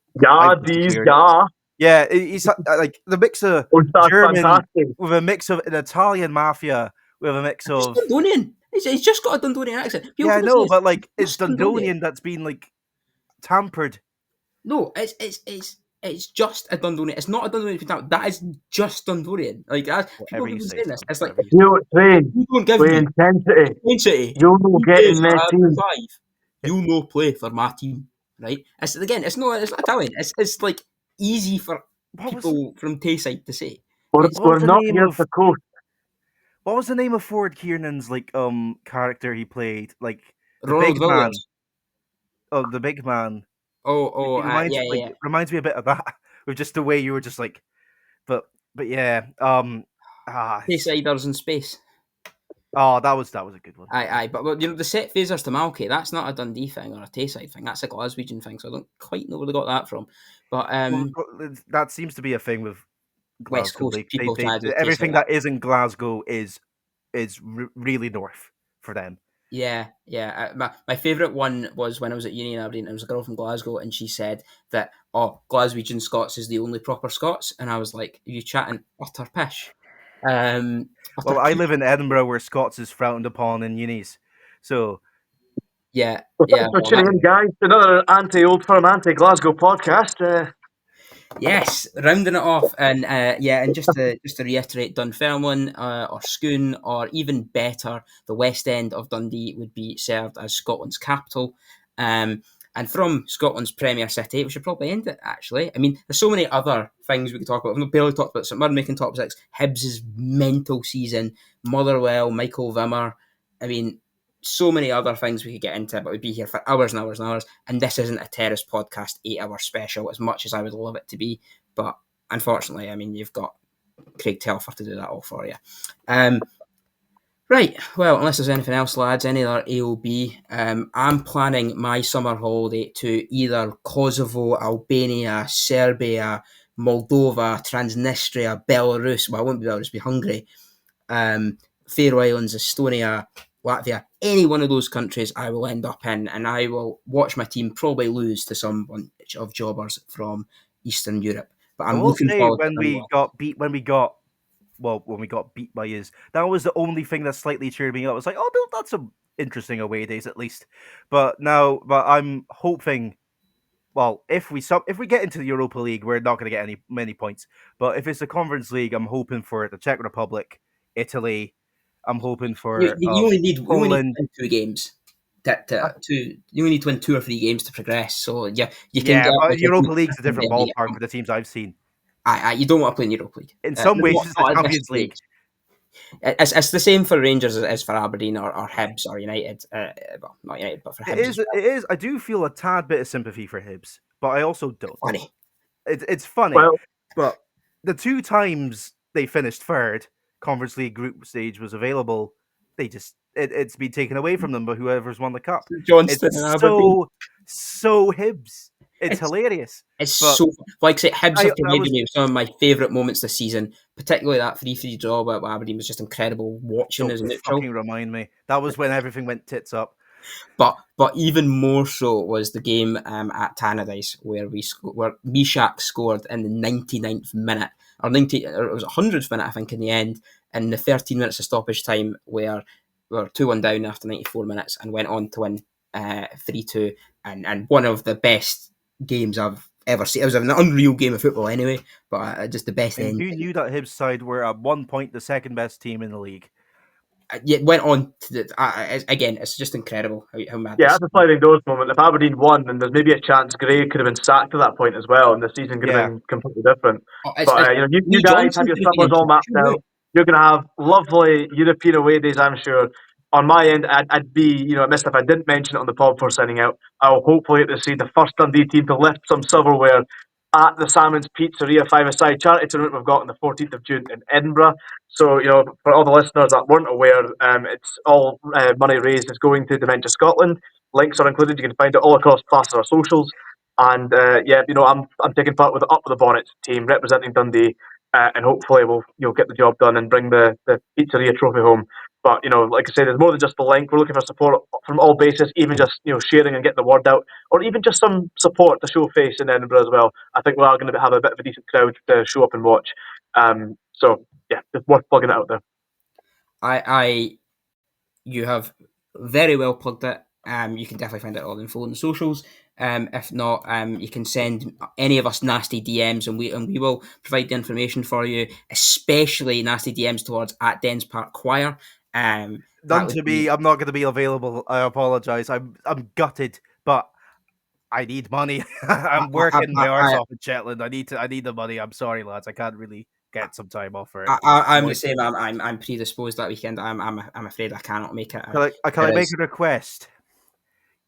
Yeah, he's like the mix of German with a mix of an Italian mafia with a mix of Dundonian. He's just got a Dundonian accent. Yeah, I know, but like it's Dundonian that's been like tampered. No, it's just a Dundonian. It's not a Dundonian. That is just Dundonian. Like people have been saying this. It's like you don't give me intensity. You will get in my team. You no play for my team, right? It's not Italian. It's like easy for people from Tayside to say. We're not here for coach. What was the name of Ford Kiernan's like character he played? Like the Ronald big man. Williams. Oh, the big man. It reminds me a bit of that with just the way you were just like, but yeah. Taysiders in space. Oh, that was a good one. But the set phasers to Malky, that's not a Dundee thing or a Tayside thing. That's a Glaswegian thing. So I don't quite know where they got that from. But that seems to be a thing with Glasgow. West Coast people. Everything that isn't Glasgow is really north for them. Yeah. My favourite one was when I was at uni in Aberdeen. It was a girl from Glasgow, and she said that Glaswegian Scots is the only proper Scots, and I was like, "Are you chatting utter pish?" Well, I live in Edinburgh, where Scots is frowned upon in unis, so yeah. Thanks for tuning in, guys. Another anti-Old Firm, anti-Glasgow podcast. Yes, rounding it off, and and just to reiterate, Dunfermline or Scone, or even better, the West End of Dundee would be served as Scotland's capital. And from Scotland's Premier City, we should probably end it, actually. I mean, there's so many other things we could talk about. We've barely talked about St Mirren making top six, Hibs' mental season, Motherwell, Michael Wimmer. I mean, so many other things we could get into, but we'd be here for hours and hours and hours. And this isn't a Terrace podcast 8-hour special, as much as I would love it to be. But unfortunately, I mean, you've got Craig Telfer to do that all for you. Right, well, unless there's anything else, lads, any other AOB, I'm planning my summer holiday to either Kosovo, Albania, Serbia, Moldova, Transnistria, Belarus. Well, I won't be Belarus, be Hungary. Faroe Islands, Estonia, Latvia. Any one of those countries I will end up in, and I will watch my team probably lose to some bunch of jobbers from Eastern Europe. But I'm looking forward when we got beat by yous, that was the only thing that slightly cheered me up. I was like, oh, no, that's some interesting away days at least. But I'm hoping, well, if we get into the Europa League, we're not going to get many points. But if it's the Conference League, I'm hoping for the Czech Republic, Italy. I'm hoping for you only need Poland. 2 games. You only need to win 2 or 3 games to progress. So you can. Yeah, but Europa League's a different ballpark for the teams I've seen. You don't want to play in Europa League. In some ways, it's the Champions League. It's the same for Rangers as for Aberdeen or Hibs or United. Well, not United, but for Hibs. It is. I do feel a tad bit of sympathy for Hibs, but I also don't. Funny. It's funny, Well, but the 2 times they finished third, Conference League group stage was available. It's been taken away from them by whoever's won the cup. Johnston and It's Aberdeen. so Hibs. It's It's hilarious. it's But so like I say, Hibs have I provided was me with some of my favourite moments this season. Particularly that 3-3 draw with Aberdeen was just incredible watching don't as a neutral. fucking remind me. That was when everything went tits up. But even more so was the game at Tannadice where Mishak scored in the 99th minute or it was 100th minute I think in the end, in the 13 minutes of stoppage time where we were 2-1 down after 94 minutes and went on to win 3-2, and one of the best games I've ever seen. It was an unreal game of football anyway, but just the best And end. who knew that Hibs side were at one point the second best team in the league? Yeah, went on to again. It's just incredible how mad yeah, this. that's a sliding doors moment. If Aberdeen won, then there's maybe a chance Gray could have been sacked at that point as well, and the season could have Yeah. been completely different. Oh, it's, But it's you Lee guys have Johnson your could have been summers in all mapped too. out. You're going to have lovely European away days, I'm sure. On my end, I'd be, missed if I didn't mention it on the pod before signing out. I'll hopefully get to see the first Dundee team to lift some silverware at the Salmon's Pizzeria Five-a-Side charity tournament we've got on the 14th of June in Edinburgh. So, for all the listeners that weren't aware, it's all money raised is going to Dementia Scotland. Links are included. You can find it all across our socials. And I'm taking part with the Up with the Bonnets team representing Dundee, and hopefully you'll get the job done and bring the pizzeria trophy home. But like I said, there's more than just the link. We're looking for support from all bases, even just sharing and getting the word out, or even just some support to show face in Edinburgh as well. I think we are going to have a bit of a decent crowd to show up and watch. So yeah, it's worth plugging it out there. I you have very well plugged it. You can definitely find it all info on the socials. If not, you can send any of us nasty DMs, and we will provide the information for you. Especially nasty DMs towards at Dens Park Choir. That None would to be me. I'm not going to be available. I apologize. I'm gutted, but I need money. I'm working my arse off in Shetland. I need the money. I'm sorry, lads. I can't really get some time off for it. I'm the Like, same. I'm predisposed that weekend. I'm afraid I cannot make it. can I make a request?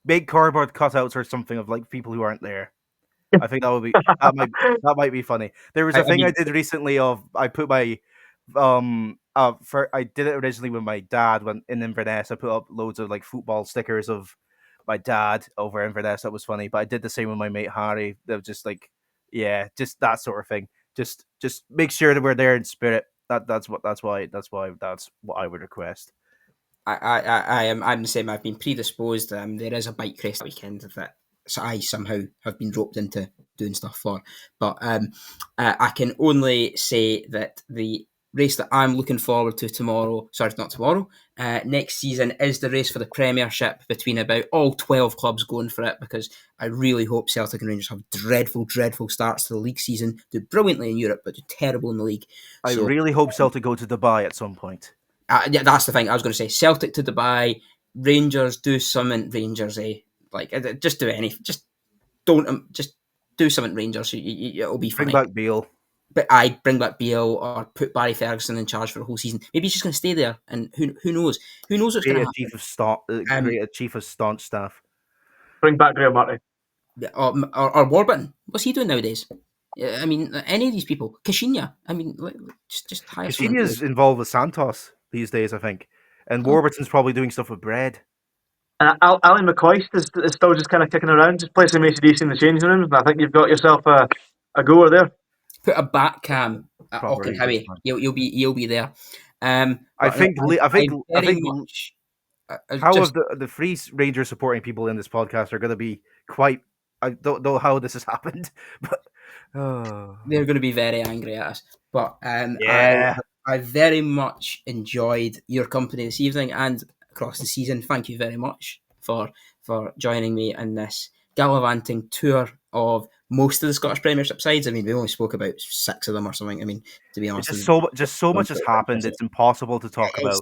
Make cardboard cutouts or something of like people who aren't there. I think that might be funny. There was a I thing I mean, did recently of I put my I did it originally with my dad when in Inverness. I put up loads of like football stickers of my dad over Inverness. That was funny. But I did the same with my mate Harry. That was just like just that sort of thing. Just make sure that we're there in spirit. That's what I would request. I'm the same. I've been predisposed. There is a bike race that weekend that I somehow have been roped into doing stuff for. But I can only say that the race that I'm looking forward to tomorrow, sorry, not tomorrow, next season is the race for the Premiership between about all 12 clubs going for it, because I really hope Celtic and Rangers have dreadful, dreadful starts to the league season, do brilliantly in Europe, but do terrible in the league. I So really hope Celtic go to Dubai at some point. yeah, that's the thing. I was going to say Celtic to Dubai, Rangers do something Rangers, just do anything. Just don't just do something Rangers. It'll be Bring fine. back Beale. But I bring back Beale or put Barry Ferguson in charge for the whole season. Maybe he's just going to stay there, and who knows? Who knows what's going to happen? Create a chief of staunch staff. Bring back Graham Marty. Or Warburton. What's he doing nowadays? Yeah, I mean, any of these people. Kashinya. I mean, just hire someone. Cassinia's involved with Santos these days, I think, and Warburton's probably doing stuff with bread. And Ali McCoist is still just kind of kicking around, just playing some ACDC in the changing rooms, and I think you've got yourself a goer there. Put a back cam at Proper Auckland Rangers Howie. fan. You'll be there. I think very much. how of the Free Ranger supporting people in this podcast are going to be quite. I don't know how this has happened, but They're going to be very angry at us. But yeah, I very much enjoyed your company this evening and across the season. Thank you very much for joining me in this gallivanting tour of most of the Scottish Premiership sides. I mean, we only spoke about 6 of them or something. I mean, to be honest, just so much has happened. It's impossible to talk about.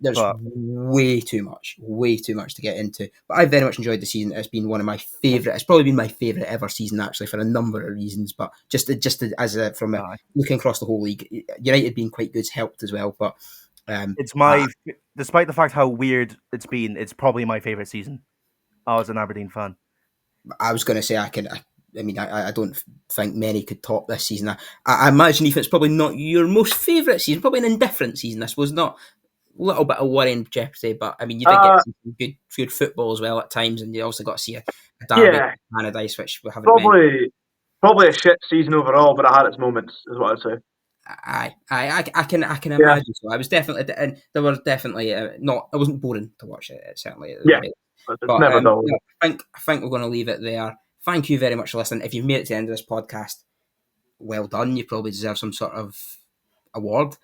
There's But way too much to get into. But I very much enjoyed the season. It's been one of my favourite. It's probably been my favourite ever season, actually, for a number of reasons. But from looking across the whole league, United being quite good's helped as well. But despite the fact how weird it's been, it's probably my favourite season. I was an Aberdeen fan. I was going to say I mean, I don't think many could top this season. I imagine if it's probably not your most favourite season, probably an indifferent season. I suppose not a little bit of worry and jeopardy, but I mean, you did get some good football as well at times, and you also got to see a derby Yeah, Paradise, which we haven't mentioned. probably a shit season overall, but it had its moments, is what I'd say. I can imagine. So I was definitely, and there were definitely not. It wasn't boring to watch it. Certainly, Yeah, it's but never dull. no, I think we're going to leave it there. Thank you very much for listening. If you've made it to the end of this podcast, well done. You probably deserve some sort of award.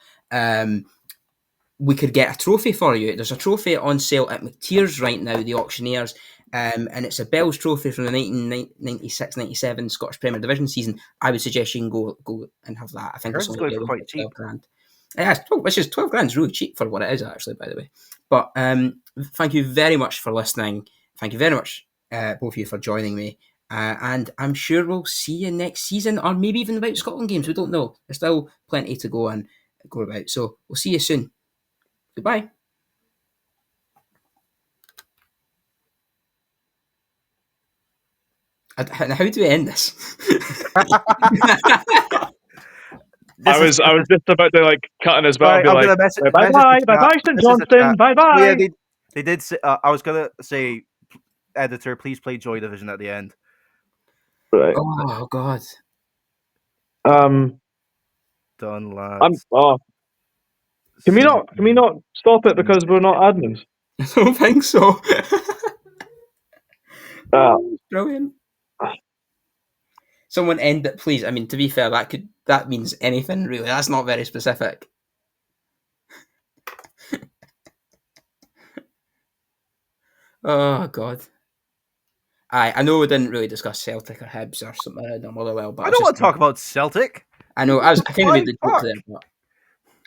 We could get a trophy for you. There's a trophy on sale at McTears right now, the auctioneers, and it's a Bell's trophy from the 1996-97 Scottish Premier Division season. I would suggest you can go and have that. I think it's only for quite cheap. £12,000. Yeah, which is £12,000 is really cheap for what it is, actually, by the way. But thank you very much for listening. Thank you very much, both of you, for joining me. And I'm sure we'll see you next season, or maybe even about Scotland games. We don't know. There's still plenty to go about. So we'll see you soon. Goodbye. How do we end this? I was just about to cut in as well. Right, And be I'm like, gonna bye bye, St Johnston, bye bye. Yeah, they did. Say, I was gonna say, editor, please play Joy Division at the end. Right. Oh God. Done, lads. Can we not stop it because we're not admins? I don't think so. Brilliant. Someone end it, please. I mean, to be fair, that means anything really. That's not very specific. Oh God. I know we didn't really discuss Celtic or Hibs or something in a while, but I don't want to talk about Celtic. I know. I kind of made the joke there, but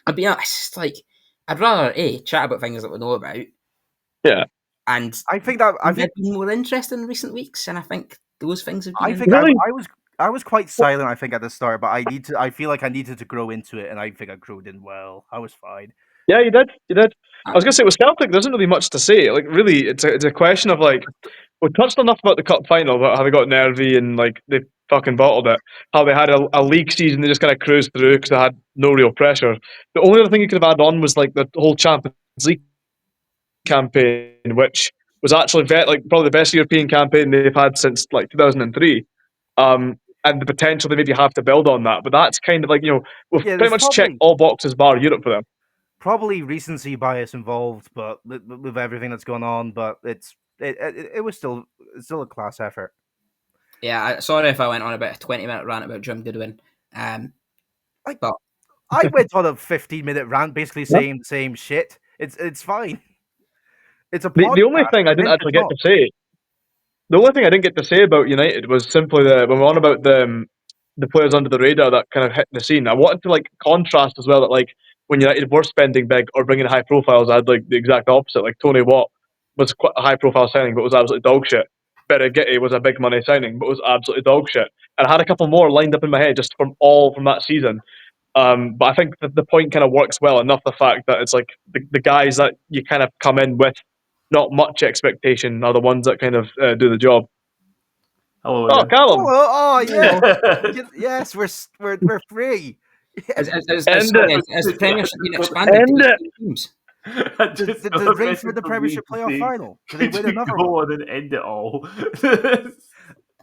I'd be honest. Like, I'd rather chat about things that we know about. Yeah. And I think I've been more interested in recent weeks, and I think those things have been. I think I was quite silent. I think at the start, but I feel like I needed to grow into it, and I think I grew in well. I was fine. Yeah, you did. I was gonna say with Celtic, there isn't really much to say. Like, really, it's a question of like, we touched enough about the cup final, about how they got nervy and like they fucking bottled it. How they had a league season, they just kind of cruised through because they had no real pressure. The only other thing you could have added on was like the whole Champions League campaign, which was actually probably the best European campaign they've had since like 2003. And the potential they maybe have to build on that, but that's kind of like, we've pretty much checked all boxes bar Europe for them. Probably recency bias involved, but with everything that's going on, but it was still a class effort. Yeah, sorry if I went on about a 20-minute rant about Jim Goodwin. But I went on a 15-minute rant, basically saying the same shit. It's fine. It's a podcast. The only thing I didn't actually get to say. The only thing I didn't get to say about United was simply when we're on about the players under the radar that kind of hit the scene. I wanted to contrast as well that when United were spending big or bringing high profiles, I had the exact opposite. Like Tony Watt was quite a high profile signing, but was absolutely dog shit. Berighitti was a big money signing, but was absolutely dog shit. And I had a couple more lined up in my head just from that season. But I think the point kind of works well enough. The fact that it's like the guys that you kind of come in with not much expectation are the ones that kind of do the job. Oh, Callum! Oh yeah! Yes, we're free. As the Premiership been expanded to teams. The race for the Premiership playoff final. Do they win another one? Go on and end it all.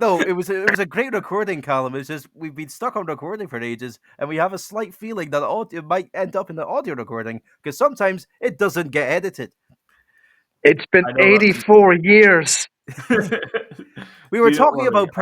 No, it was a great recording, Callum. It's just we've been stuck on recording for ages, and we have a slight feeling that it might end up in the audio recording because sometimes it doesn't get edited. It's been 84 years. We were talking about